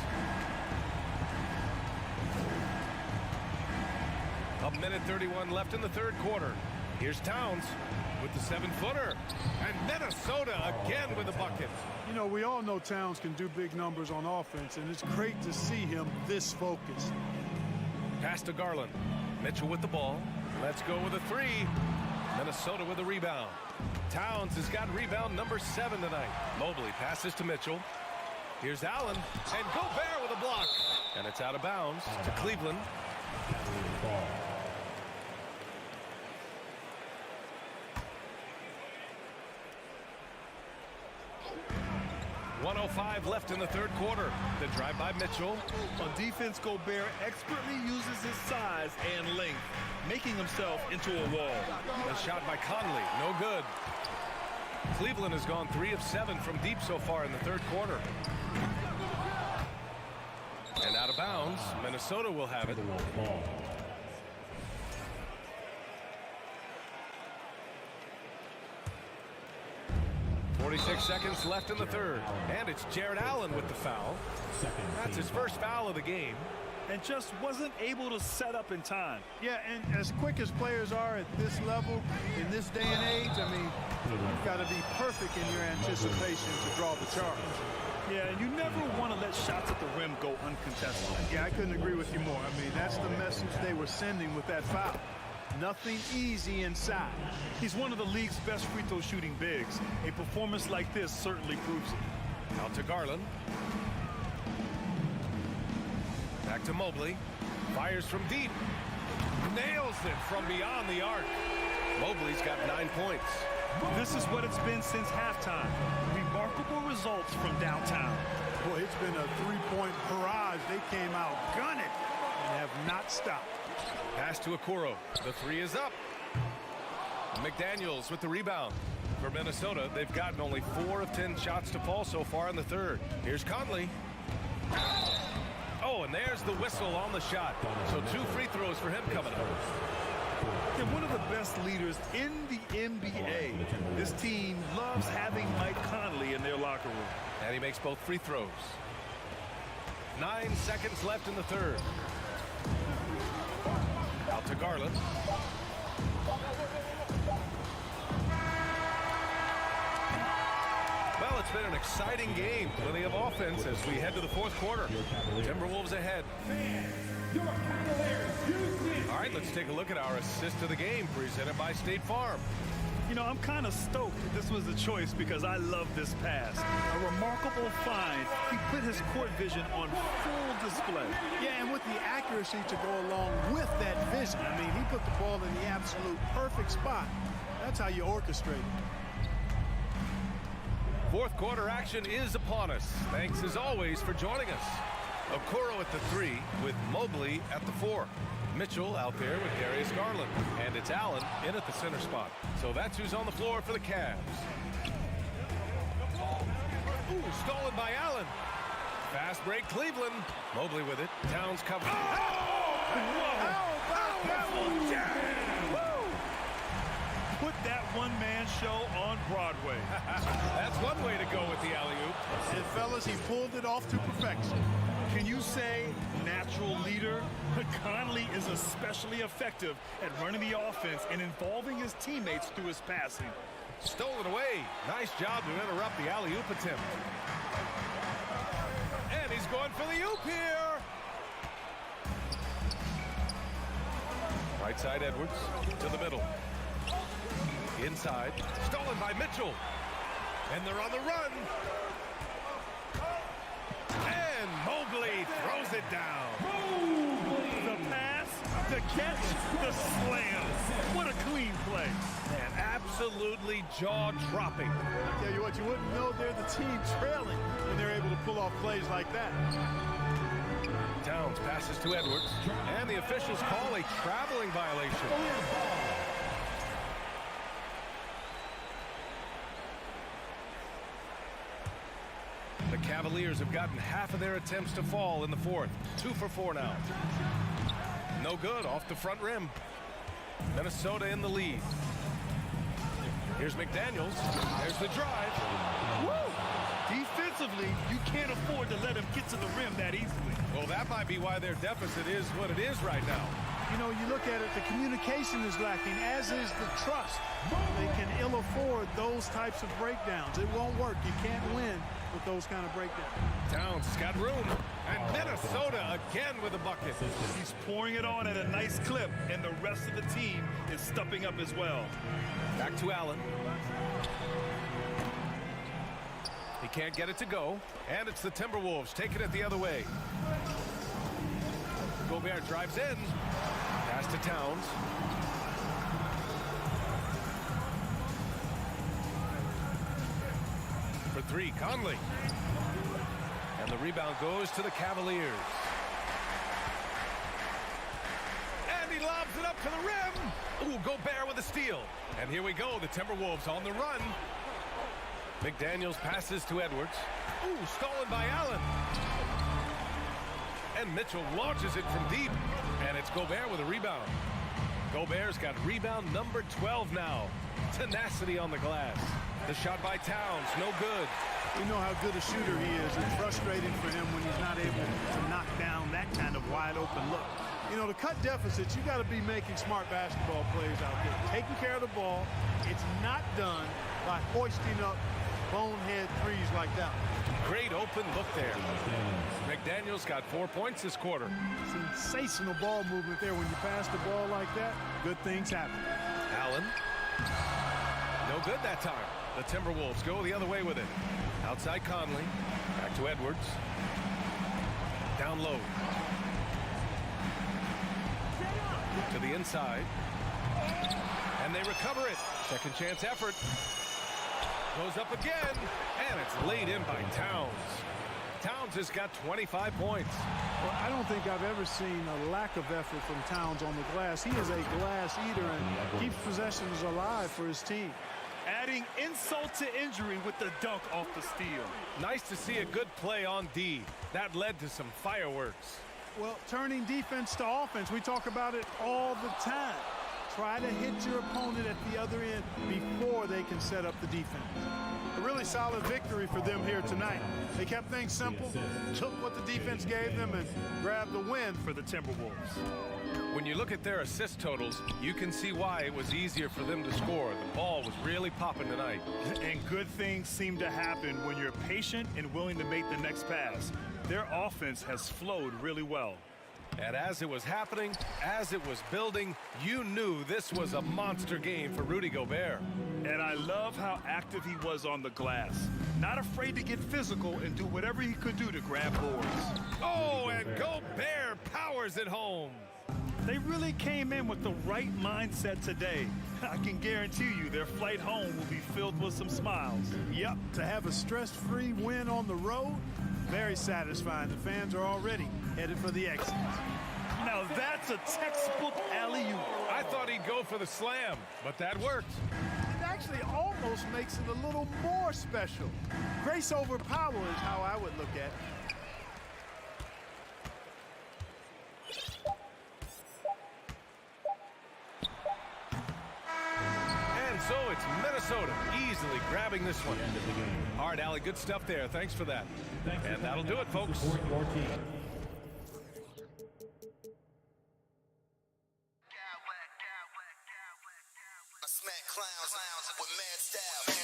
A minute 31 left in the third quarter. Here's Towns with the 7-footer. And Minnesota again with a bucket. You know, we all know Towns can do big numbers on offense, and it's great to see him this focused. Pass to Garland. Mitchell with the ball. Let's go with a 3. Minnesota with a rebound. Towns has got rebound number 7 tonight. Mobley passes to Mitchell. Here's Allen. And Gobert with a block. And it's out of bounds to Cleveland. 1:05 left in the third quarter. The drive by Mitchell. On defense, Gobert expertly uses his size and length, making himself into a wall. A shot by Conley, no good. Cleveland has gone 3 of 7 from deep so far in the third quarter. And out of bounds, Minnesota will have it. 46 seconds left in the third. And it's Jared Allen with the foul. That's his first foul of the game. And just wasn't able to set up in time. Yeah, and as quick as players are at this level, in this day and age, I mean, you've got to be perfect in your anticipation to draw the charge. Yeah, and you never want to let shots at the rim go uncontested. Yeah, I couldn't agree with you more. I mean, that's the message they were sending with that foul. Nothing easy inside. He's one of the league's best free throw shooting bigs. A performance like this certainly proves it. Out to Garland. Back to Mobley. Fires from deep. Nails it from beyond the arc. Mobley's got 9 points. This is what it's been since halftime. Remarkable results from downtown. Boy, it's been a three-point barrage. They came out gunning and have not stopped. Pass to Okoro. The three is up. McDaniels with the rebound. For Minnesota, they've gotten only 4 of 10 shots to fall so far in the third. Here's Conley. Oh, and there's the whistle on the shot. So 2 free throws for him coming up. And one of the best leaders in the NBA. This team loves having Mike Conley in their locker room. And he makes both free throws. 9 seconds left in the third. Out to Garland. Well, it's been an exciting game. Plenty of offense as we head to the fourth quarter. Timberwolves ahead. All right, let's take a look at our assist of the game presented by State Farm. You know, I'm kind of stoked that this was the choice because I love this pass. A remarkable find. He put his court vision on full display. Yeah, and with the accuracy to go along with that vision. I mean, he put the ball in the absolute perfect spot. That's how you orchestrate it. Fourth quarter action is upon us. Thanks as always for joining us. Okoro at the 3 with Mobley at the 4. Mitchell out there with Darius Garland. And it's Allen in at the center spot. So that's who's on the floor for the Cavs. Ooh, stolen by Allen. Fast break Cleveland. Mobley with it. Towns covered. Oh! How about that? Put that one-man show on Broadway. That's one way to go with the alley-oop. And fellas, he pulled it off to perfection. Can you say natural leader? Conley is especially effective at running the offense and involving his teammates through his passing. Stolen away. Nice job to interrupt the alley-oop attempt. And he's going for the oop here. Right side Edwards to the middle. Inside. Stolen by Mitchell. And they're on the run. And Mobley throws it down. The pass, the catch, the slam. What a clean play. Man, absolutely jaw-dropping. I tell you what, you wouldn't know they're the team trailing when they're able to pull off plays like that. Towns passes to Edwards. And the officials call a traveling violation. The Cavaliers have gotten half of their attempts to fall in the fourth. 2 for 4 now. No good off the front rim. Minnesota in the lead. Here's McDaniels. There's the drive. Woo! Defensively, you can't afford to let him get to the rim that easily. Well, that might be why their deficit is what it is right now. You know, you look at it, the communication is lacking, as is the trust. They can ill afford those types of breakdowns. It won't work. You can't win with those kind of breakdowns. Towns has got room. And Minnesota again with a bucket. He's pouring it on at a nice clip, and the rest of the team is stepping up as well. Back to Allen. He can't get it to go. And it's the Timberwolves taking it the other way. Gobert drives in. Pass to Towns. For 3, Conley. And the rebound goes to the Cavaliers. And he lobs it up to the rim. Ooh, Gobert with a steal. And here we go, the Timberwolves on the run. McDaniels passes to Edwards. Ooh, stolen by Allen. And Mitchell launches it from deep. And it's Gobert with a rebound. Gobert's got rebound number 12 now. Tenacity on the glass. The shot by Towns, no good. You know how good a shooter he is. It's frustrating for him when he's not able to knock down that kind of wide open look. You know, to cut deficits, you got to be making smart basketball plays out there. Taking care of the ball. It's not done by hoisting up bonehead threes like that. Great open look there. McDaniels got 4 points this quarter. Sensational ball movement there. When you pass the ball like that, good things happen. Allen. No good that time. The Timberwolves go the other way with it. Outside Conley. Back to Edwards. Down low. To the inside. And they recover it. Second chance effort. Goes up again. And it's laid in by Towns. Towns has got 25 points. Well, I don't think I've ever seen a lack of effort from Towns on the glass. He is a glass eater and keeps possessions alive for his team. Adding insult to injury with the dunk off the steal. Nice to see a good play on D. That led to some fireworks. Well, turning defense to offense, we talk about it all the time. Try to hit your opponent at the other end before they can set up the defense. A really solid victory for them here tonight. They kept things simple, took what the defense gave them, and grabbed the win for the Timberwolves. When you look at their assist totals, you can see why it was easier for them to score. The ball was really popping tonight. And good things seem to happen when you're patient and willing to make the next pass. Their offense has flowed really well. And as it was happening, as it was building, you knew this was a monster game for Rudy Gobert. And I love how active he was on the glass. Not afraid to get physical and do whatever he could do to grab boards. Oh, and Gobert powers it home. They really came in with the right mindset today. I can guarantee you their flight home will be filled with some smiles. Yep, to have a stress-free win on the road, very satisfying. The fans are already headed for the exit. Now that's a textbook alley-oop. I thought he'd go for the slam, but that worked. It actually almost makes it a little more special. Grace over power is how I would look at it. So it's Minnesota easily grabbing this one. All right, Allie, good stuff there. Thanks for that. And that'll do it, folks. Smack clowns with mad style.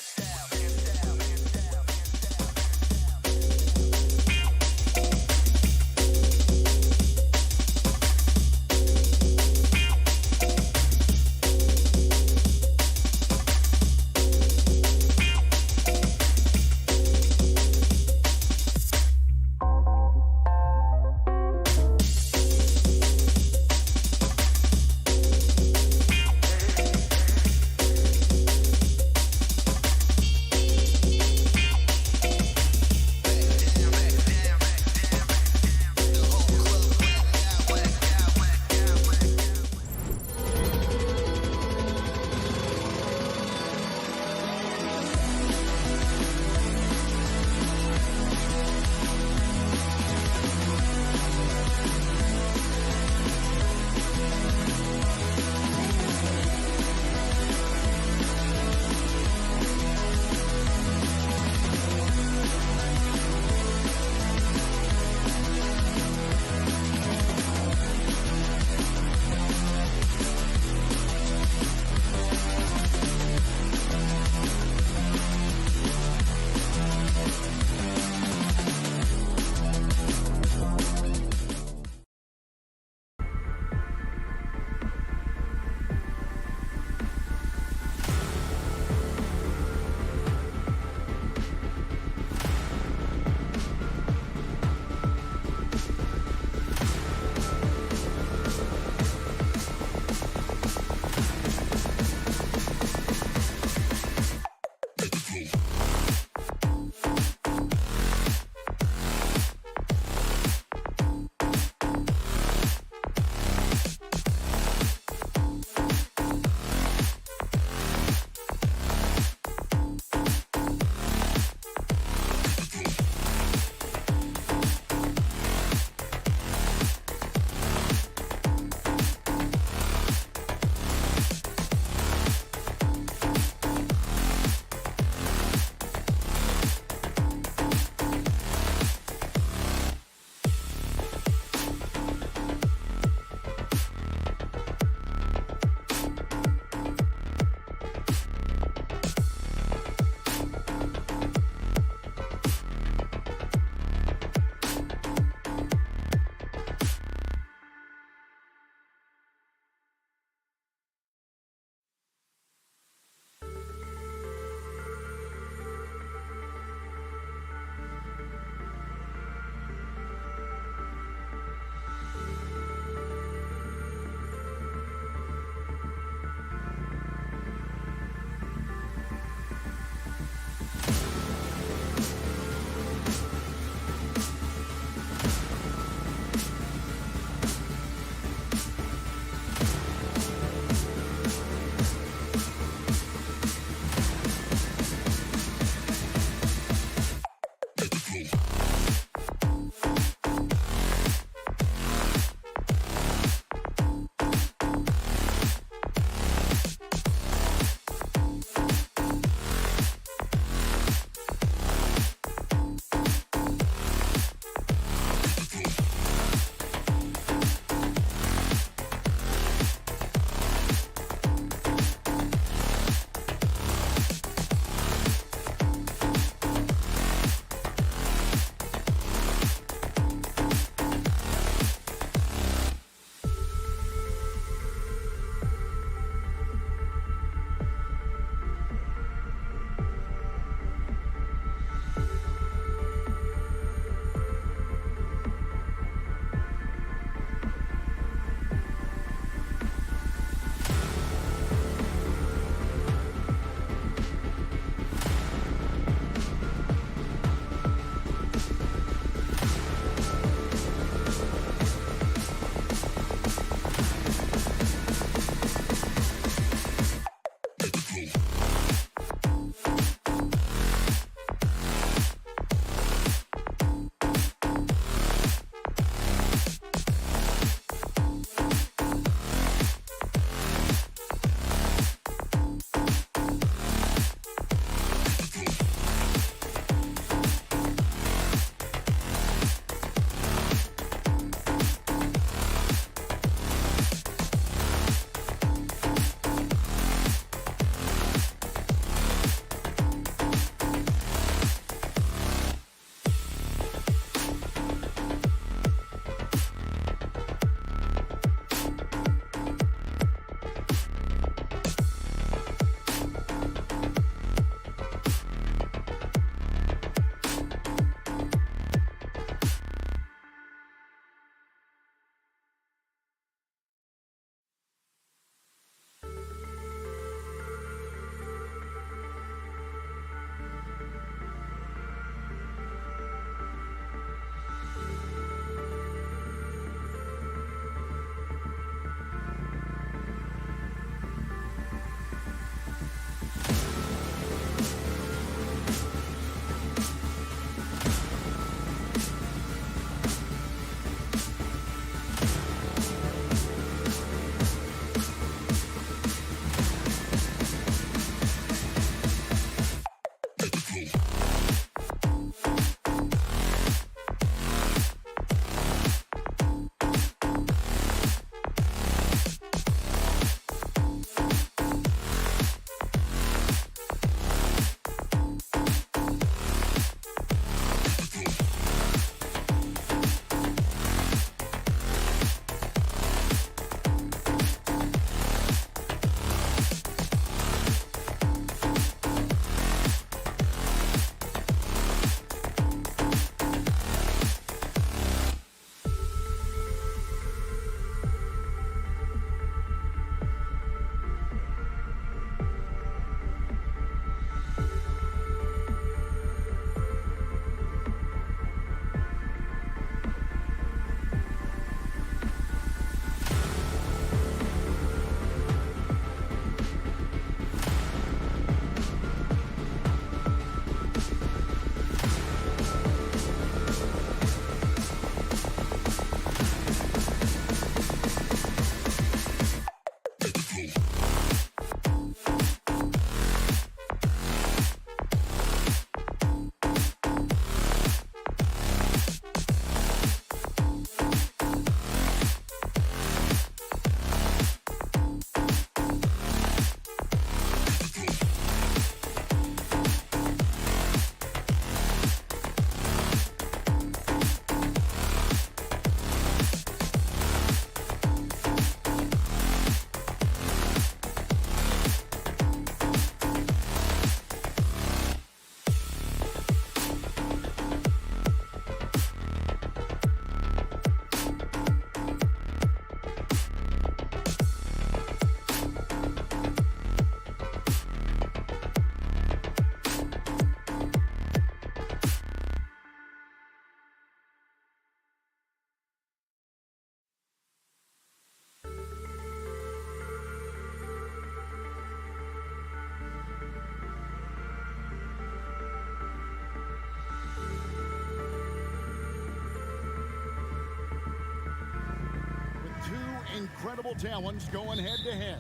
Incredible talents going head-to-head.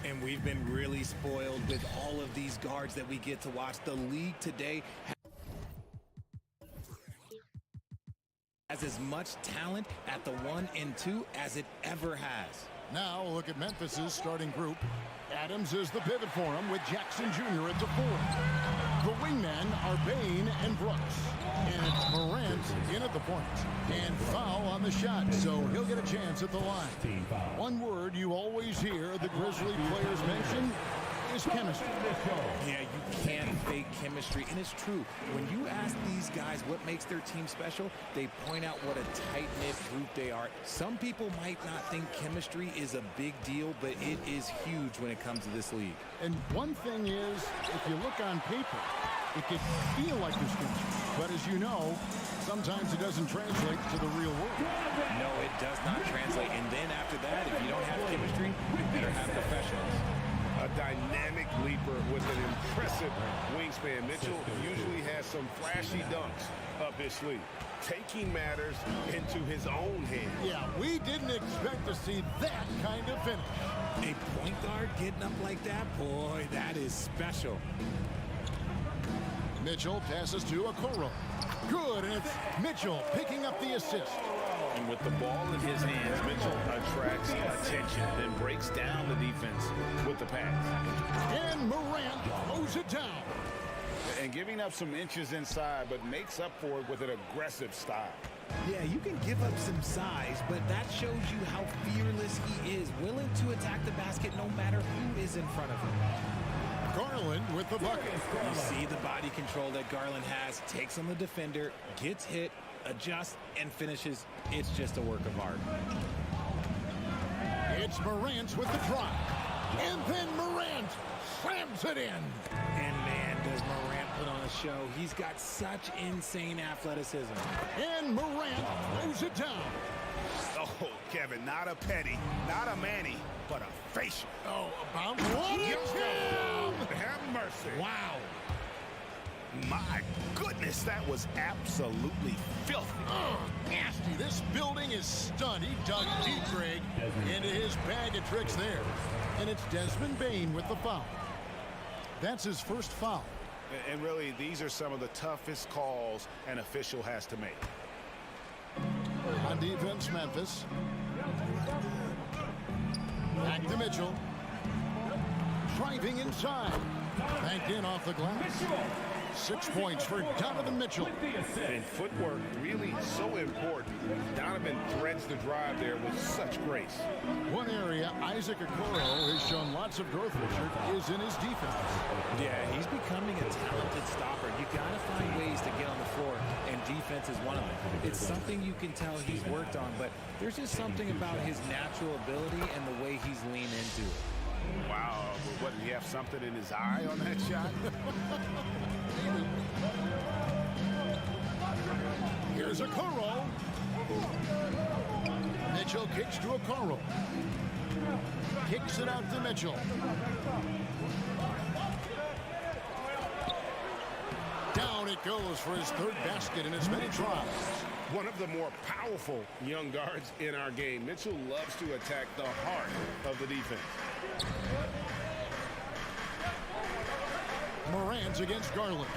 And we've been really spoiled with all of these guards that we get to watch. The league today has as much talent at the 1 and 2 as it ever has. Now look at Memphis's starting group. Adams is the pivot for him with Jackson Jr. at the 4. The wingmen are Bain and Brooks. And it's Morant in at the point. And foul on the shot, so he'll get a chance at the line. One word you always hear the Grizzly players mention is chemistry. Yeah, you can't fake chemistry, and it's true. When you ask these guys what makes their team special, they point out what a tight-knit group they are. Some people might not think chemistry is a big deal, but it is huge when it comes to this league. And one thing is, if you look on paper, it can feel like there's chemistry. But as you know, sometimes it doesn't translate to the real world. No, it does not translate. And then after that, if you don't have chemistry, you better have professionals. A dynamic leaper with an impressive wingspan. Mitchell usually has some flashy dunks up his sleeve, taking matters into his own hands. Yeah, we didn't expect to see that kind of finish. A point guard getting up like that, boy, that is special. Mitchell passes to Okoro. Good, and it's Mitchell picking up the assist. And with the ball in his hands, Mitchell attracts attention, then breaks down the defense with the pass. And Morant throws it down. And giving up some inches inside, but makes up for it with an aggressive style. Yeah, you can give up some size, but that shows you how fearless he is, willing to attack the basket no matter who is in front of him. Garland with the bucket. You see the body control that Garland has, takes on the defender, gets hit, adjusts, and finishes. It's just a work of art. It's Morant with the drive. And then Morant slams it in. And man, does Morant put on a show. He's got such insane athleticism. And Morant throws it down. Oh, Kevin, not a petty, not a Manny, but a facial. Oh, about what a jam! Have mercy. Wow. My goodness, that was absolutely filthy. Oh, nasty. This building is stunned. He dug deep, Greg, into his bag of tricks there. And it's Desmond Bain with the foul. That's his first foul. And really, these are some of the toughest calls an official has to make. On defense, Memphis. Back to Mitchell. Driving inside. Banked in off the glass. 6 points for Donovan Mitchell. And footwork really so important. Donovan threads the drive there with such grace. One area Isaac Okoro has shown lots of growth, Richard, is in his defense. Yeah, he's becoming a talented stopper. You got to find ways to get on the floor, and defense is one of them. It's something you can tell he's worked on, but there's just something about his natural ability and the way he's leaned into it. Wow, what, did he have something in his eye on that shot? Here's Okoro. Mitchell kicks to Okoro. Kicks it out to Mitchell. Down it goes for his third basket in as many tries. One of the more powerful young guards in our game. Mitchell loves to attack the heart of the defense. Morant against Garland.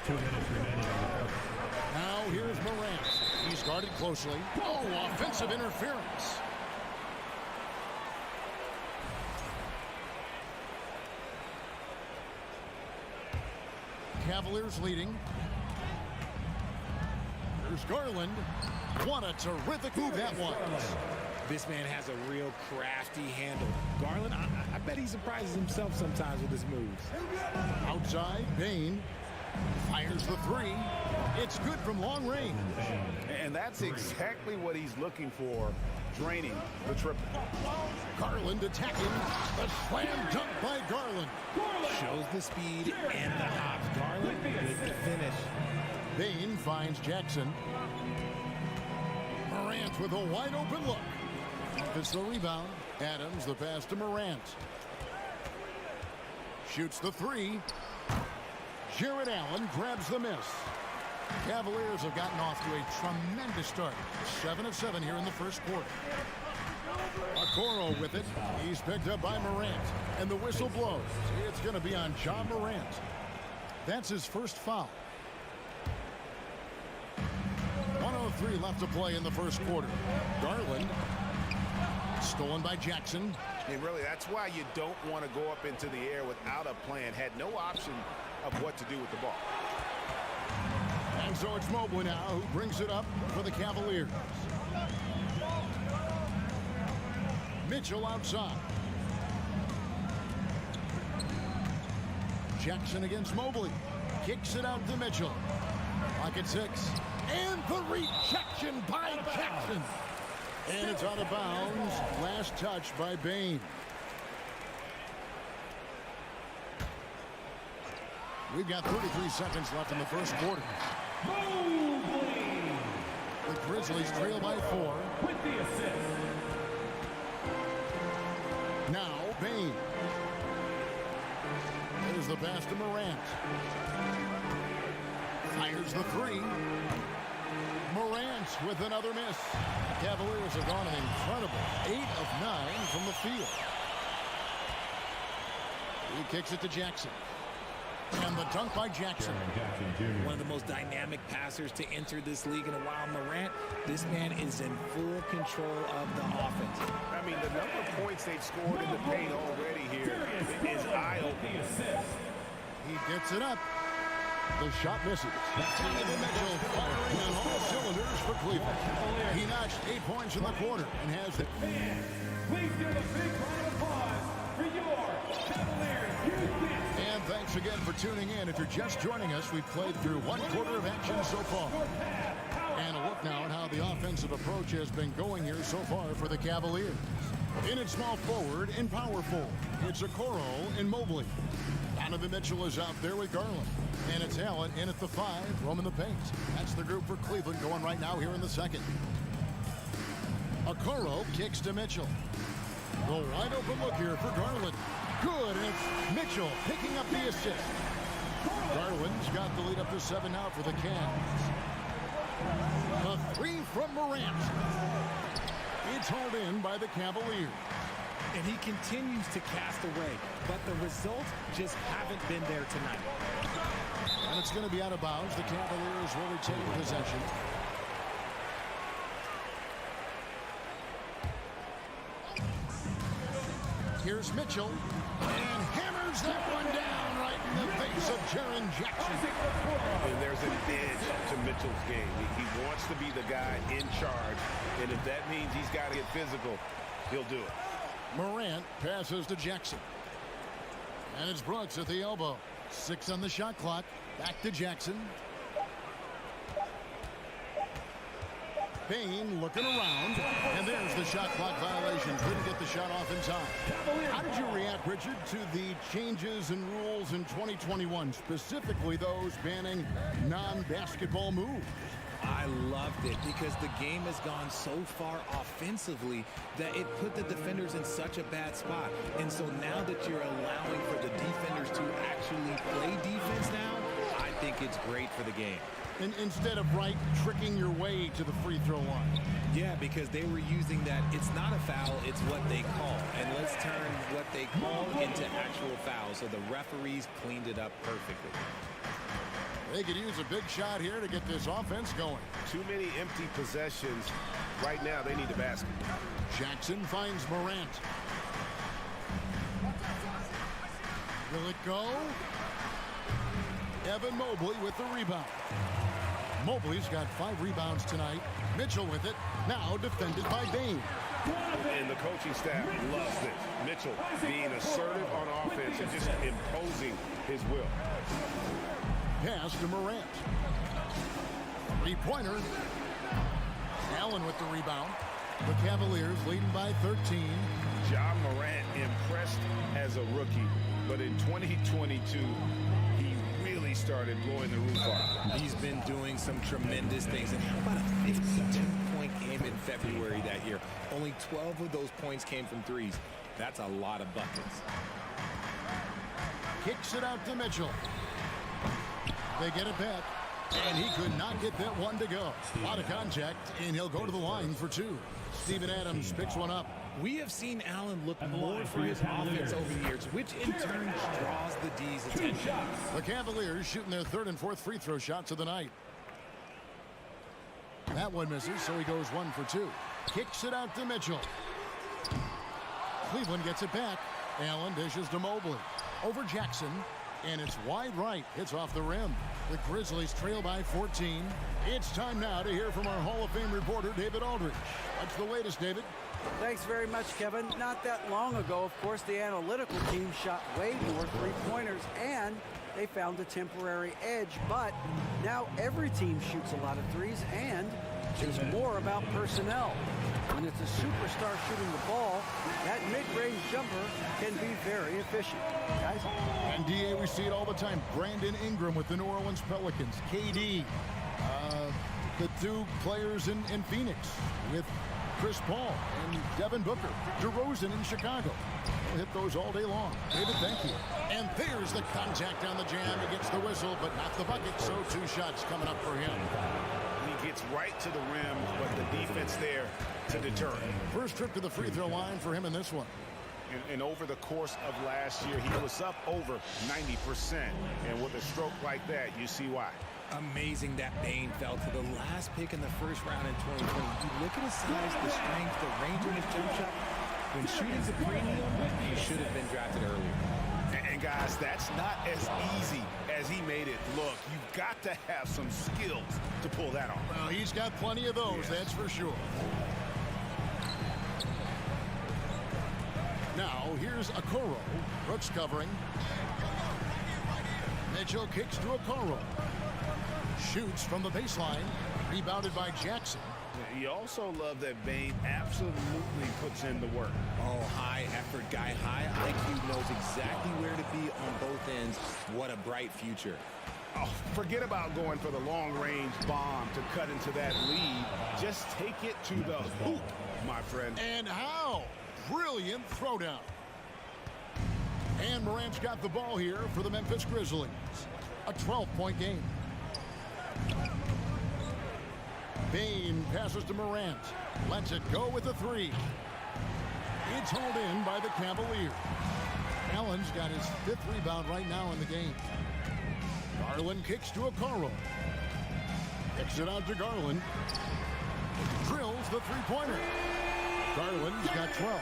2 minutes remaining. Now here's Morant. He's guarded closely. Oh, offensive interference. Cavaliers leading. Here's Garland. What a terrific move that was. This man has a real crafty handle. Garland, I bet he surprises himself sometimes with his moves. Outside, Bain fires the three. It's good from long range. And that's exactly what he's looking for, draining the triple. Garland attacking. The slam dunk by Garland. Shows the speed and the hops. Garland with the finish. Bain finds Jackson. Morant with a wide open look. It's the rebound. Adams the pass to Morant. Shoots the three. Jared Allen grabs the miss. Cavaliers have gotten off to a tremendous start. 7 of 7 here in the first quarter. Okoro with it. He's picked up by Morant. And the whistle blows. It's going to be on Ja Morant. That's his first foul. 1:03 left to play in the first quarter. Garland. Stolen by Jackson. And really, that's why you don't want to go up into the air without a plan. Had no option of what to do with the ball. And so it's Mobley now who brings it up for the Cavaliers. Mitchell outside. Jackson against Mobley. Kicks it out to Mitchell. Clock at 6. And the rejection by Jackson. And it's out of bounds. Last touch by Bane. We've got 33 seconds left in the first quarter. The Grizzlies trail by 4. With the assist. Now Bane. There's the pass to Morant. Fires the 3. Morant with another miss. The Cavaliers have gone an incredible 8 of 9 from the field. He kicks it to Jackson. And the dunk by Jackson. One of the most dynamic passers to enter this league in a while. Morant, this man is in full control of the offense. I mean, the number of points they've scored in the paint already here is eye-opening. He gets it up. The shot misses. Donovan Mitchell firing on all cylinders for Cleveland. He notched 8 points in the quarter and has it. Please give a big round of applause for your Cavaliers. And thanks again for tuning in. If you're just joining us, we've played through 1 quarter of action so far. And a look now at how the offensive approach has been going here so far for the Cavaliers. In at small forward and power forward, it's Okoro and Mobley. Donovan Mitchell is out there with Garland. And it's Allen in at the 5, roaming the paint. That's the group for Cleveland going right now here in the second. Okoro kicks to Mitchell. The wide open look here for Garland. Good, and it's Mitchell picking up the assist. Garland's got the lead up to 7 now for the Cavs. The 3 from Morant. It's hauled in by the Cavaliers. And he continues to cast away, but the results just haven't been there tonight. And it's going to be out of bounds. The Cavaliers will retain possession. Here's Mitchell, and hammers that one down right in the face of Jaren Jackson. And there's an edge to Mitchell's game. He wants to be the guy in charge, and if that means he's got to get physical, he'll do it. Morant passes to Jackson. And it's Brooks at the elbow. 6 on the shot clock. Back to Jackson. Payne looking around. And there's the shot clock violation. Couldn't get the shot off in time. How did you react, Richard, to the changes in rules in 2021, specifically those banning non-basketball moves? I loved it because the game has gone so far offensively that it put the defenders in such a bad spot. And so now that you're allowing for the defenders to actually play defense now, I think it's great for the game. And instead of tricking your way to the free throw line. Yeah, because they were using that it's not a foul, it's what they call. And let's turn what they call into actual fouls. So the referees cleaned it up perfectly. They could use a big shot here to get this offense going. Too many empty possessions. Right now, they need the basket. Jackson finds Morant. Will it go? Evan Mobley with the rebound. Mobley's got 5 rebounds tonight. Mitchell with it. Now defended by Bane. And the coaching staff loves this. Mitchell being assertive on offense and just imposing his will. Pass to Morant. 3-pointer. Allen with the rebound. The Cavaliers leading by 13. Ja Morant impressed as a rookie, but in 2022, he really started blowing the roof off. He's been doing some tremendous things. And how about a 52-point game in February that year? Only 12 of those points came from threes. That's a lot of buckets. Kicks it out to Mitchell. They get it back. And he could not get that one to go. A lot of contact, and he'll go to the line for two. Steven Adams picks one up. We have seen Allen look more for his offense over the years, which in turn draws the D's attention. The Cavaliers shooting their third and fourth free throw shots of the night. That one misses, so he goes 1 for 2. Kicks it out to Mitchell. Cleveland gets it back. Allen dishes to Mobley. Over Jackson. And it's wide right. Hits off the rim. The Grizzlies trail by 14. It's time now to hear from our Hall of Fame reporter, David Aldridge. What's the latest, David? Thanks very much, Kevin. Not that long ago, of course, the analytical team shot way more three-pointers, and they found a temporary edge. But now every team shoots a lot of threes, and there's more about personnel. When it's a superstar shooting the ball, that mid-range jumper can be very efficient. Guys? NBA, we see it all the time. Brandon Ingram with the New Orleans Pelicans. KD. The two players in Phoenix with Chris Paul and Devin Booker. DeRozan in Chicago. We'll hit those all day long. David, thank you. And there's the contact on the jam. He gets the whistle, but not the bucket. So 2 shots coming up for him. He gets right to the rim, but the defense there to deter him. First trip to the free throw line for him in this one. And over the course of last year, he was up over 90%. And with a stroke like that, you see why. Amazing that Bane fell to the last pick in the first round in 2020. You look at his size, the strength, the range of his jump shot. When shooting's a premium, he should have been drafted earlier. And guys, that's not as easy as he made it look. You've got to have some skills to pull that off. Well, he's got plenty of those, that's for sure. Now, here's Okoro. Brooks covering. Mitchell kicks to Okoro. Shoots from the baseline. Rebounded by Jackson. You also love that Bane absolutely puts in the work. Oh, high effort guy, high IQ, knows exactly where to be on both ends. What a bright future. Oh, forget about going for the long-range bomb to cut into that lead. Just take it to the hoop, my friend. And how? Brilliant throwdown. And Morant's got the ball here for the Memphis Grizzlies. A 12-point game. Bane passes to Morant. Lets it go with a 3. It's hauled in by the Cavaliers. Allen's got his 5th rebound right now in the game. Garland kicks to Okoro. Kicks it out to Garland. Drills the 3-pointer. Garland's got 12.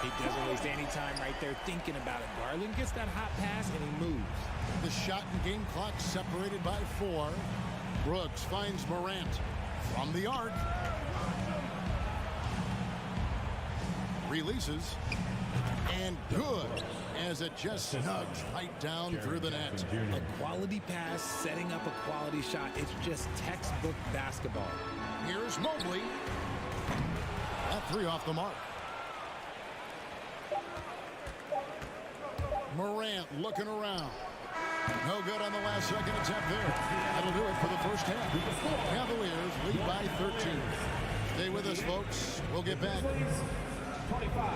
He doesn't waste any time right there thinking about it. Garland gets that hot pass and he moves. The shot and game clock separated by 4. Brooks finds Morant from the arc. Releases. And good as it just snugs right down through the net. A quality pass, setting up a quality shot. It's just textbook basketball. Here's Mobley. That 3 off the mark. Morant looking around. No good on the last second attempt there. That'll do it for the first half. Cavaliers lead by 13. Stay with us, folks. We'll get back. 25.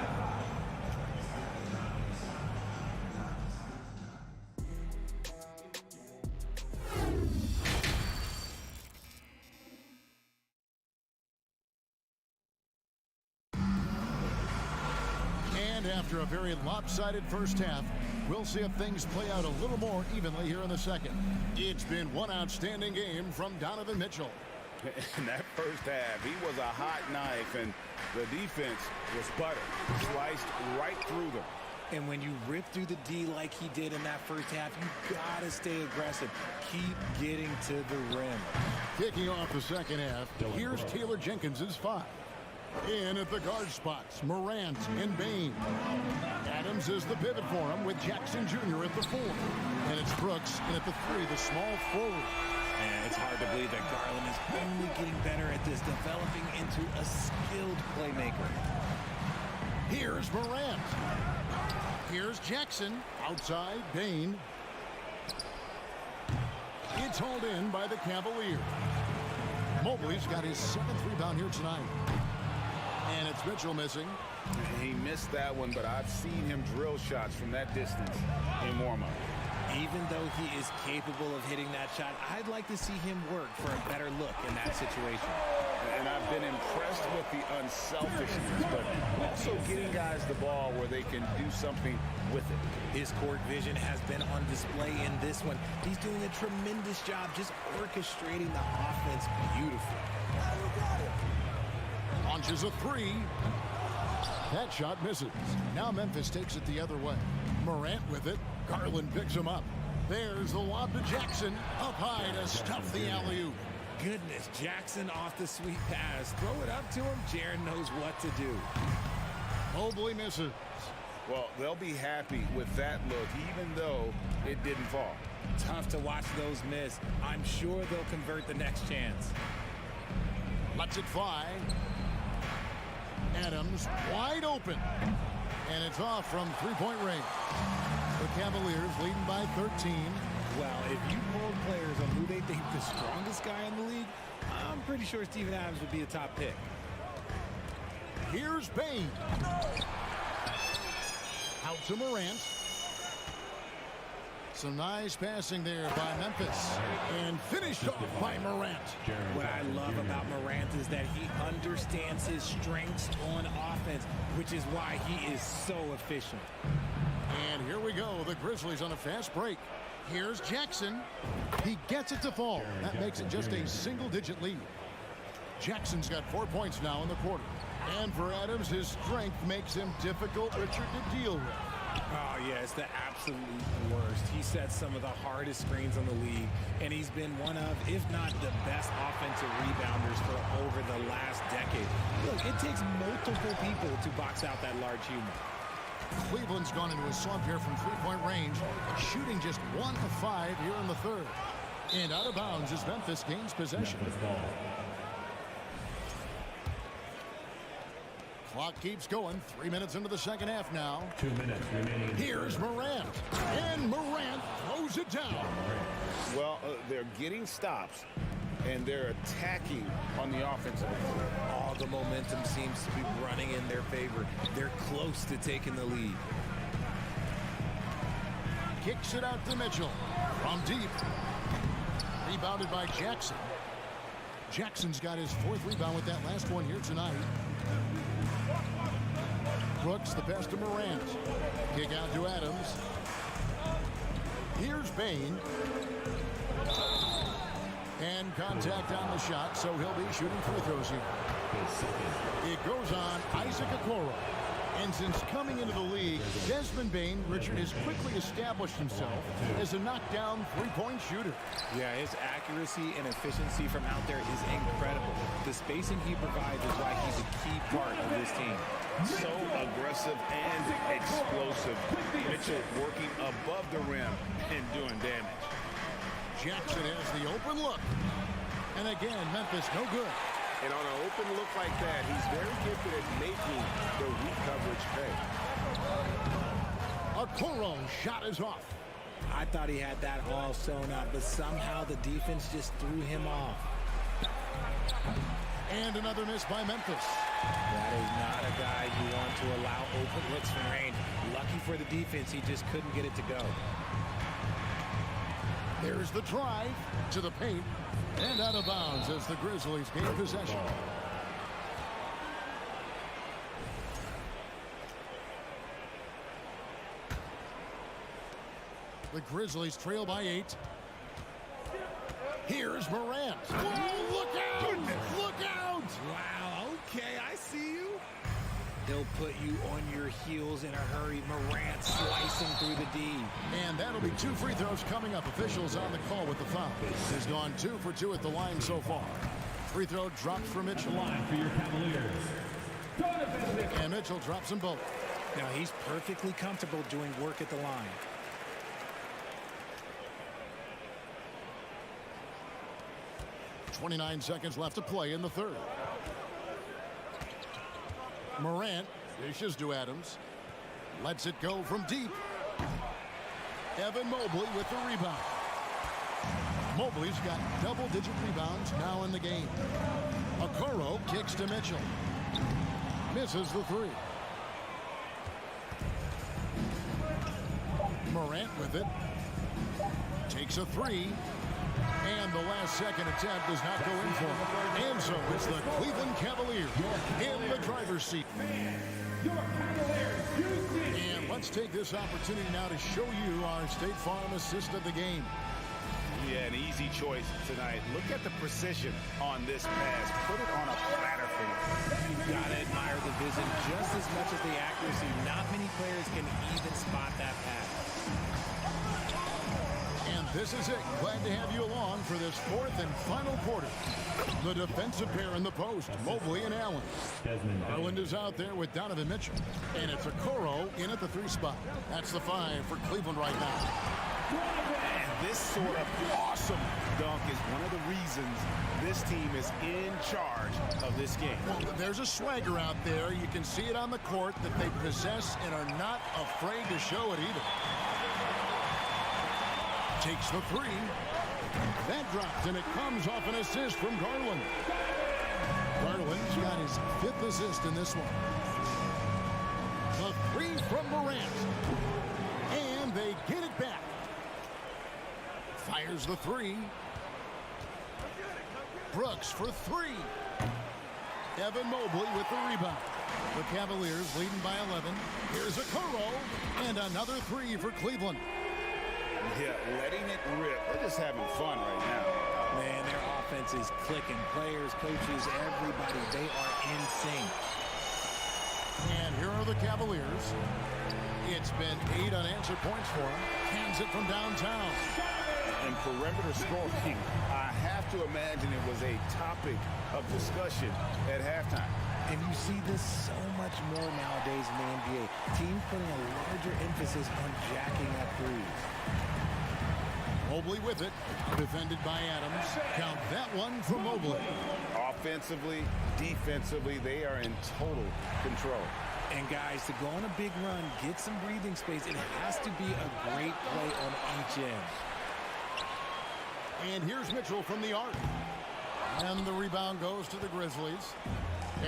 And after a very lopsided first half, we'll see if things play out a little more evenly here in the second. It's been one outstanding game from Donovan Mitchell. In that first half, he was a hot knife, and the defense was butter. Sliced right through them. And when you rip through the D like he did in that first half, you gotta stay aggressive. Keep getting to the rim. Kicking off the second half, here's Taylor Jenkins's 5. In at the guard spots, Morant and Bane. Adams is the pivot for him with Jackson Jr. at the 4. And it's Brooks in at the 3, the small forward. And it's hard to believe that Garland is only getting better at this, developing into a skilled playmaker. Here's Morant. Here's Jackson. Outside, Bane. It's hauled in by the Cavaliers. Mobley's got his 7th rebound here tonight. And it's Mitchell missing. He missed that one, but I've seen him drill shots from that distance in warm-up. Even though he is capable of hitting that shot, I'd like to see him work for a better look in that situation. And I've been impressed with the unselfishness, but also getting guys the ball where they can do something with it. His court vision has been on display in this one. He's doing a tremendous job just orchestrating the offense beautifully. Launches a three. That shot misses. Now Memphis takes it the other way. Morant with it. Garland picks him up. There's the lob to Jackson. Up high to stuff the alley-oop. Goodness, Jackson off the sweet pass. Throw it up to him. Jaren knows what to do. Mobley misses. Well, they'll be happy with that look, even though it didn't fall. Tough to watch those miss. I'm sure they'll convert the next chance. Lets it fly. Adams wide open. And it's off from three-point range. The Cavaliers leading by 13. Well, if you poll players on who they think the strongest guy in the league, I'm pretty sure Steven Adams would be a top pick. Here's Bain. Out to Morant. Some nice passing there by Memphis. And finished off by Morant. What I love about Morant is that he understands his strengths on offense, which is why he is so efficient. And here we go. The Grizzlies on a fast break. Here's Jackson. He gets it to fall. That makes it just a single-digit lead. Jackson's got 4 points now in the quarter. And for Adams, his strength makes him difficult, Richard, to deal with. Oh, yeah, it's the absolute worst. He sets some of the hardest screens on the league, and he's been one of, if not the best offensive rebounders for over the last decade. Look, it takes multiple people to box out that large human. Cleveland's gone into a slump here from three-point range, shooting just 1 of 5 here in the third. And out of bounds as Memphis gains possession. Clock keeps going. 3 minutes into the second half now. 2 minutes remaining. Here's Morant. And Morant throws it down. Well, they're getting stops, and they're attacking on the offensive end. All the momentum seems to be running in their favor. They're close to taking the lead. Kicks it out to Mitchell. From deep. Rebounded by Jackson. Jackson's got his 4th rebound with that last one here tonight. Brooks, the pass to Morant. Kick out to Adams. Here's Bain. And contact on the shot, so he'll be shooting free throws here. It goes on Isaac Okoro. And since coming into the league, Desmond Bain, Richard, has quickly established himself as a knockdown three-point shooter. Yeah, his accuracy and efficiency from out there is incredible. The spacing he provides is why he's a key part of this team. So aggressive and explosive. Mitchell working above the rim and doing damage. Jackson has the open look. And again, Memphis no good. And on an open look like that, he's very gifted at making the weak coverage pay. Okoro's shot is off. I thought he had that all sewn up, but somehow the defense just threw him off. And another miss by Memphis. That is not a guy you want to allow open looks from range. Lucky for the defense, he just couldn't get it to go. There's the drive to the paint. And out of bounds as the Grizzlies gain possession. The Grizzlies trail by 8. Here's Morant. Whoa, look out! Goodness. Look out! Wow, okay, I see you. He'll put you on your heels in a hurry. Morant slicing through the D. And that'll be 2 free throws coming up. Officials on the call with the foul. He's gone 2 for 2 at the line so far. Free throw drops for Mitchell. Line for your Cavaliers. And Mitchell drops them both. Now he's perfectly comfortable doing work at the line. .29 seconds left to play in the third. Morant dishes to Adams. Lets it go from deep. Evan Mobley with the rebound. Mobley's got double-digit rebounds now in the game. Okoro kicks to Mitchell. Misses the 3. Morant with it. Takes a three. And the last second attempt does not go in for him. And so it's the Cleveland Cavaliers in the driver's seat. And let's take this opportunity now to show you our State Farm assist of the game. Yeah, an easy choice tonight. Look at the precision on this pass. Put it on a platter for him. You've got to admire the vision just as much as the accuracy. Not many players can even spot that pass. And this is it. Glad to have you along for this fourth and final quarter. The defensive pair in the post, Mobley and Allen. Garland is out there with Donovan Mitchell. And it's Okoro in at the 3 spot. That's the 5 for Cleveland right now. And this sort of awesome dunk is one of the reasons this team is in charge of this game. Well, there's a swagger out there. You can see it on the court that they possess and are not afraid to show it either. Takes the 3. That drops, and it comes off an assist from Garland. Garland's got his 5th assist in this one. The 3 from Morant. And they get it back. Fires the 3. Brooks for 3. Evan Mobley with the rebound. The Cavaliers leading by 11. Here's Okoro. And another 3 for Cleveland. Yeah, letting it rip. They're just having fun right now. Man, their offense is clicking. Players, coaches, everybody, they are in sync. And here are the Cavaliers. It's been 8 unanswered points for them. Hands it from downtown. And perimeter scoring, I have to imagine it was a topic of discussion at halftime. And you see this so much more nowadays in the NBA. Teams putting a larger emphasis on jacking up threes. Mobley with it. Defended by Adams. Count that one for Mobley. Offensively, defensively, they are in total control. And guys, to go on a big run, get some breathing space, it has to be a great play on each end. And here's Mitchell from the arc. And the rebound goes to the Grizzlies.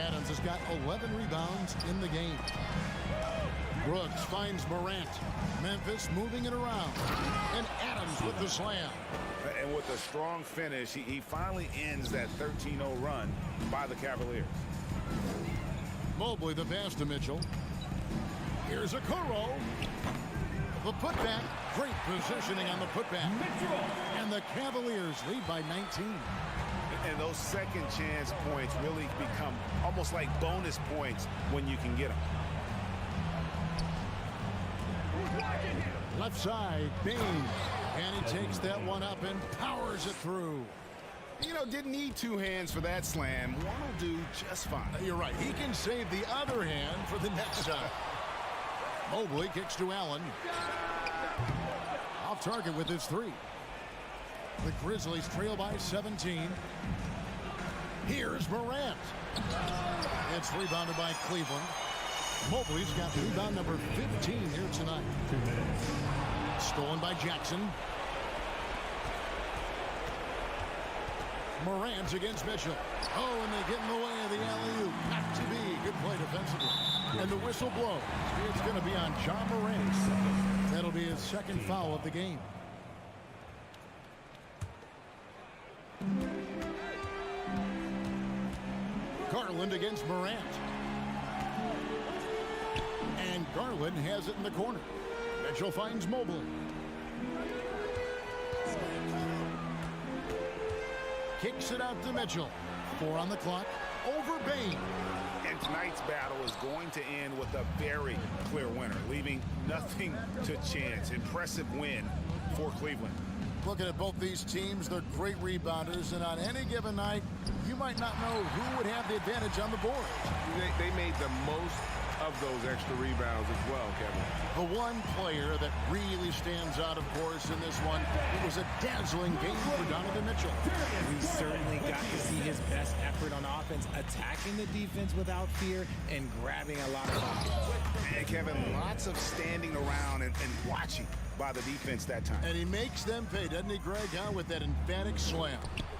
Adams has got 11 rebounds in the game. Brooks finds Morant. Memphis moving it around. And Adams with the slam. And with a strong finish, he finally ends that 13-0 run by the Cavaliers. Mobley the pass to Mitchell. Here's Okoro. The putback. Great positioning on the putback. And the Cavaliers lead by 19. And those second chance points really become almost like bonus points when you can get them. Left side, Bain. And he takes that one up and powers it through. You know, didn't need 2 hands for that slam. One will do just fine. You're right. He can save the other hand for the next time. Mobley kicks to Allen. Off target with his 3. The Grizzlies trail by 17. Here's Morant. It's rebounded by Cleveland. Mobley's got rebound number 15 here tonight. 2 minutes. Stolen by Jackson. Morant against Mitchell. Oh, and they get in the way of the alley-oop. Not to be. Good play defensively. And the whistle blows. It's going to be on John Morant. That'll be his 2nd foul of the game. Garland against Morant. And Garland has it in the corner. Mitchell finds Mobley. Kicks it out to Mitchell. 4 on the clock. Over Bain. And tonight's battle is going to end with a very clear winner, leaving nothing to chance. Impressive win for Cleveland. Looking at both these teams, they're great rebounders, and on any given night, you might not know who would have the advantage on the board. They made the most of those extra rebounds as well, Kevin. The one player that really stands out, of course, in this one, it was a dazzling game for Donovan Mitchell. We certainly got to see his best effort on offense, attacking the defense without fear and grabbing a lot of shots. And Kevin, lots of standing around and watching by the defense that time. And he makes them pay, doesn't he, Greg, with that emphatic slam.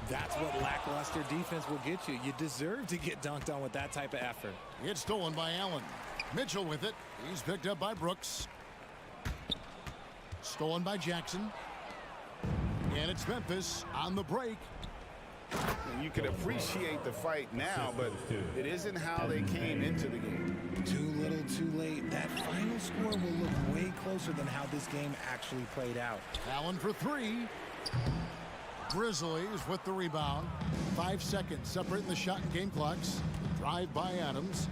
That's what lackluster defense will get you. You deserve to get dunked on with that type of effort. It's stolen by Allen. Mitchell with it. He's picked up by Brooks. Stolen by Jackson. And it's Memphis on the break. And you can appreciate the fight now, but it isn't how they came into the game. Too little, too late. That final score will look way closer than how this game actually played out. Allen for three. Grizzlies with the rebound. 5 seconds separating the shot and game clocks. Drive by Adams.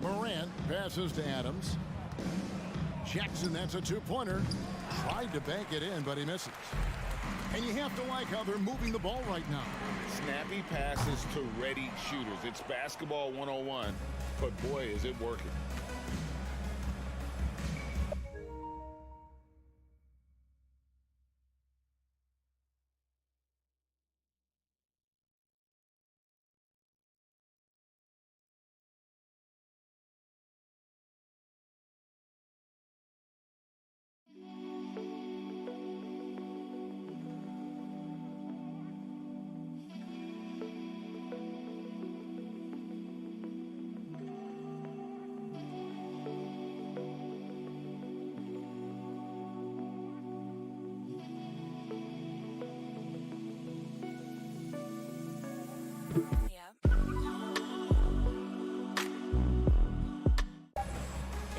Morant passes to Adams. Jackson, that's a two-pointer. Tried to bank it in, but he misses. And you have to like how they're moving the ball right now. Snappy passes to ready shooters. It's basketball 101, but boy, is it working.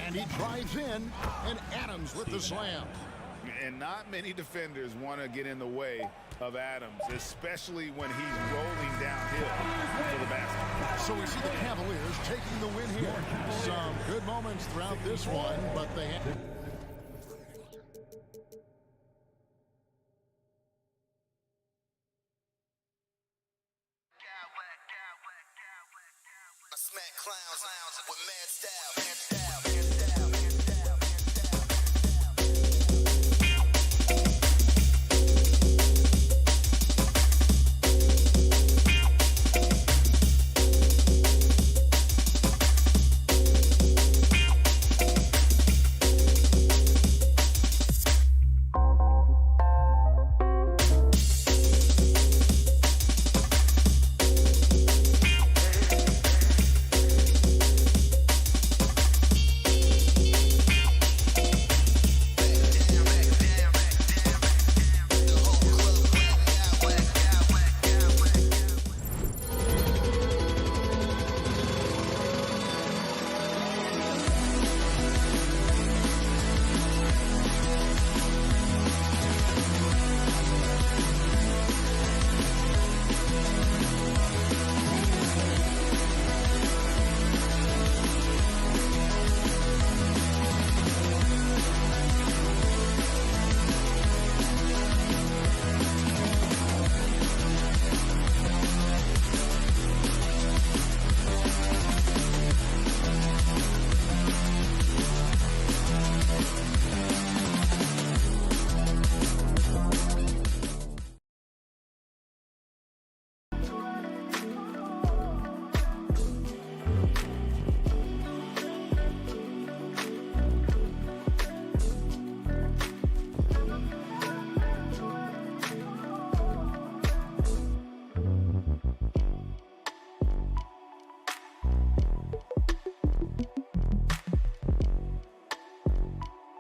And he drives in, and Adams with the slam. And not many defenders want to get in the way of Adams, especially when he's rolling downhill to the basket. So we see the Cavaliers taking the win here. Some good moments throughout this one, but they had... I smack clowns with mad style.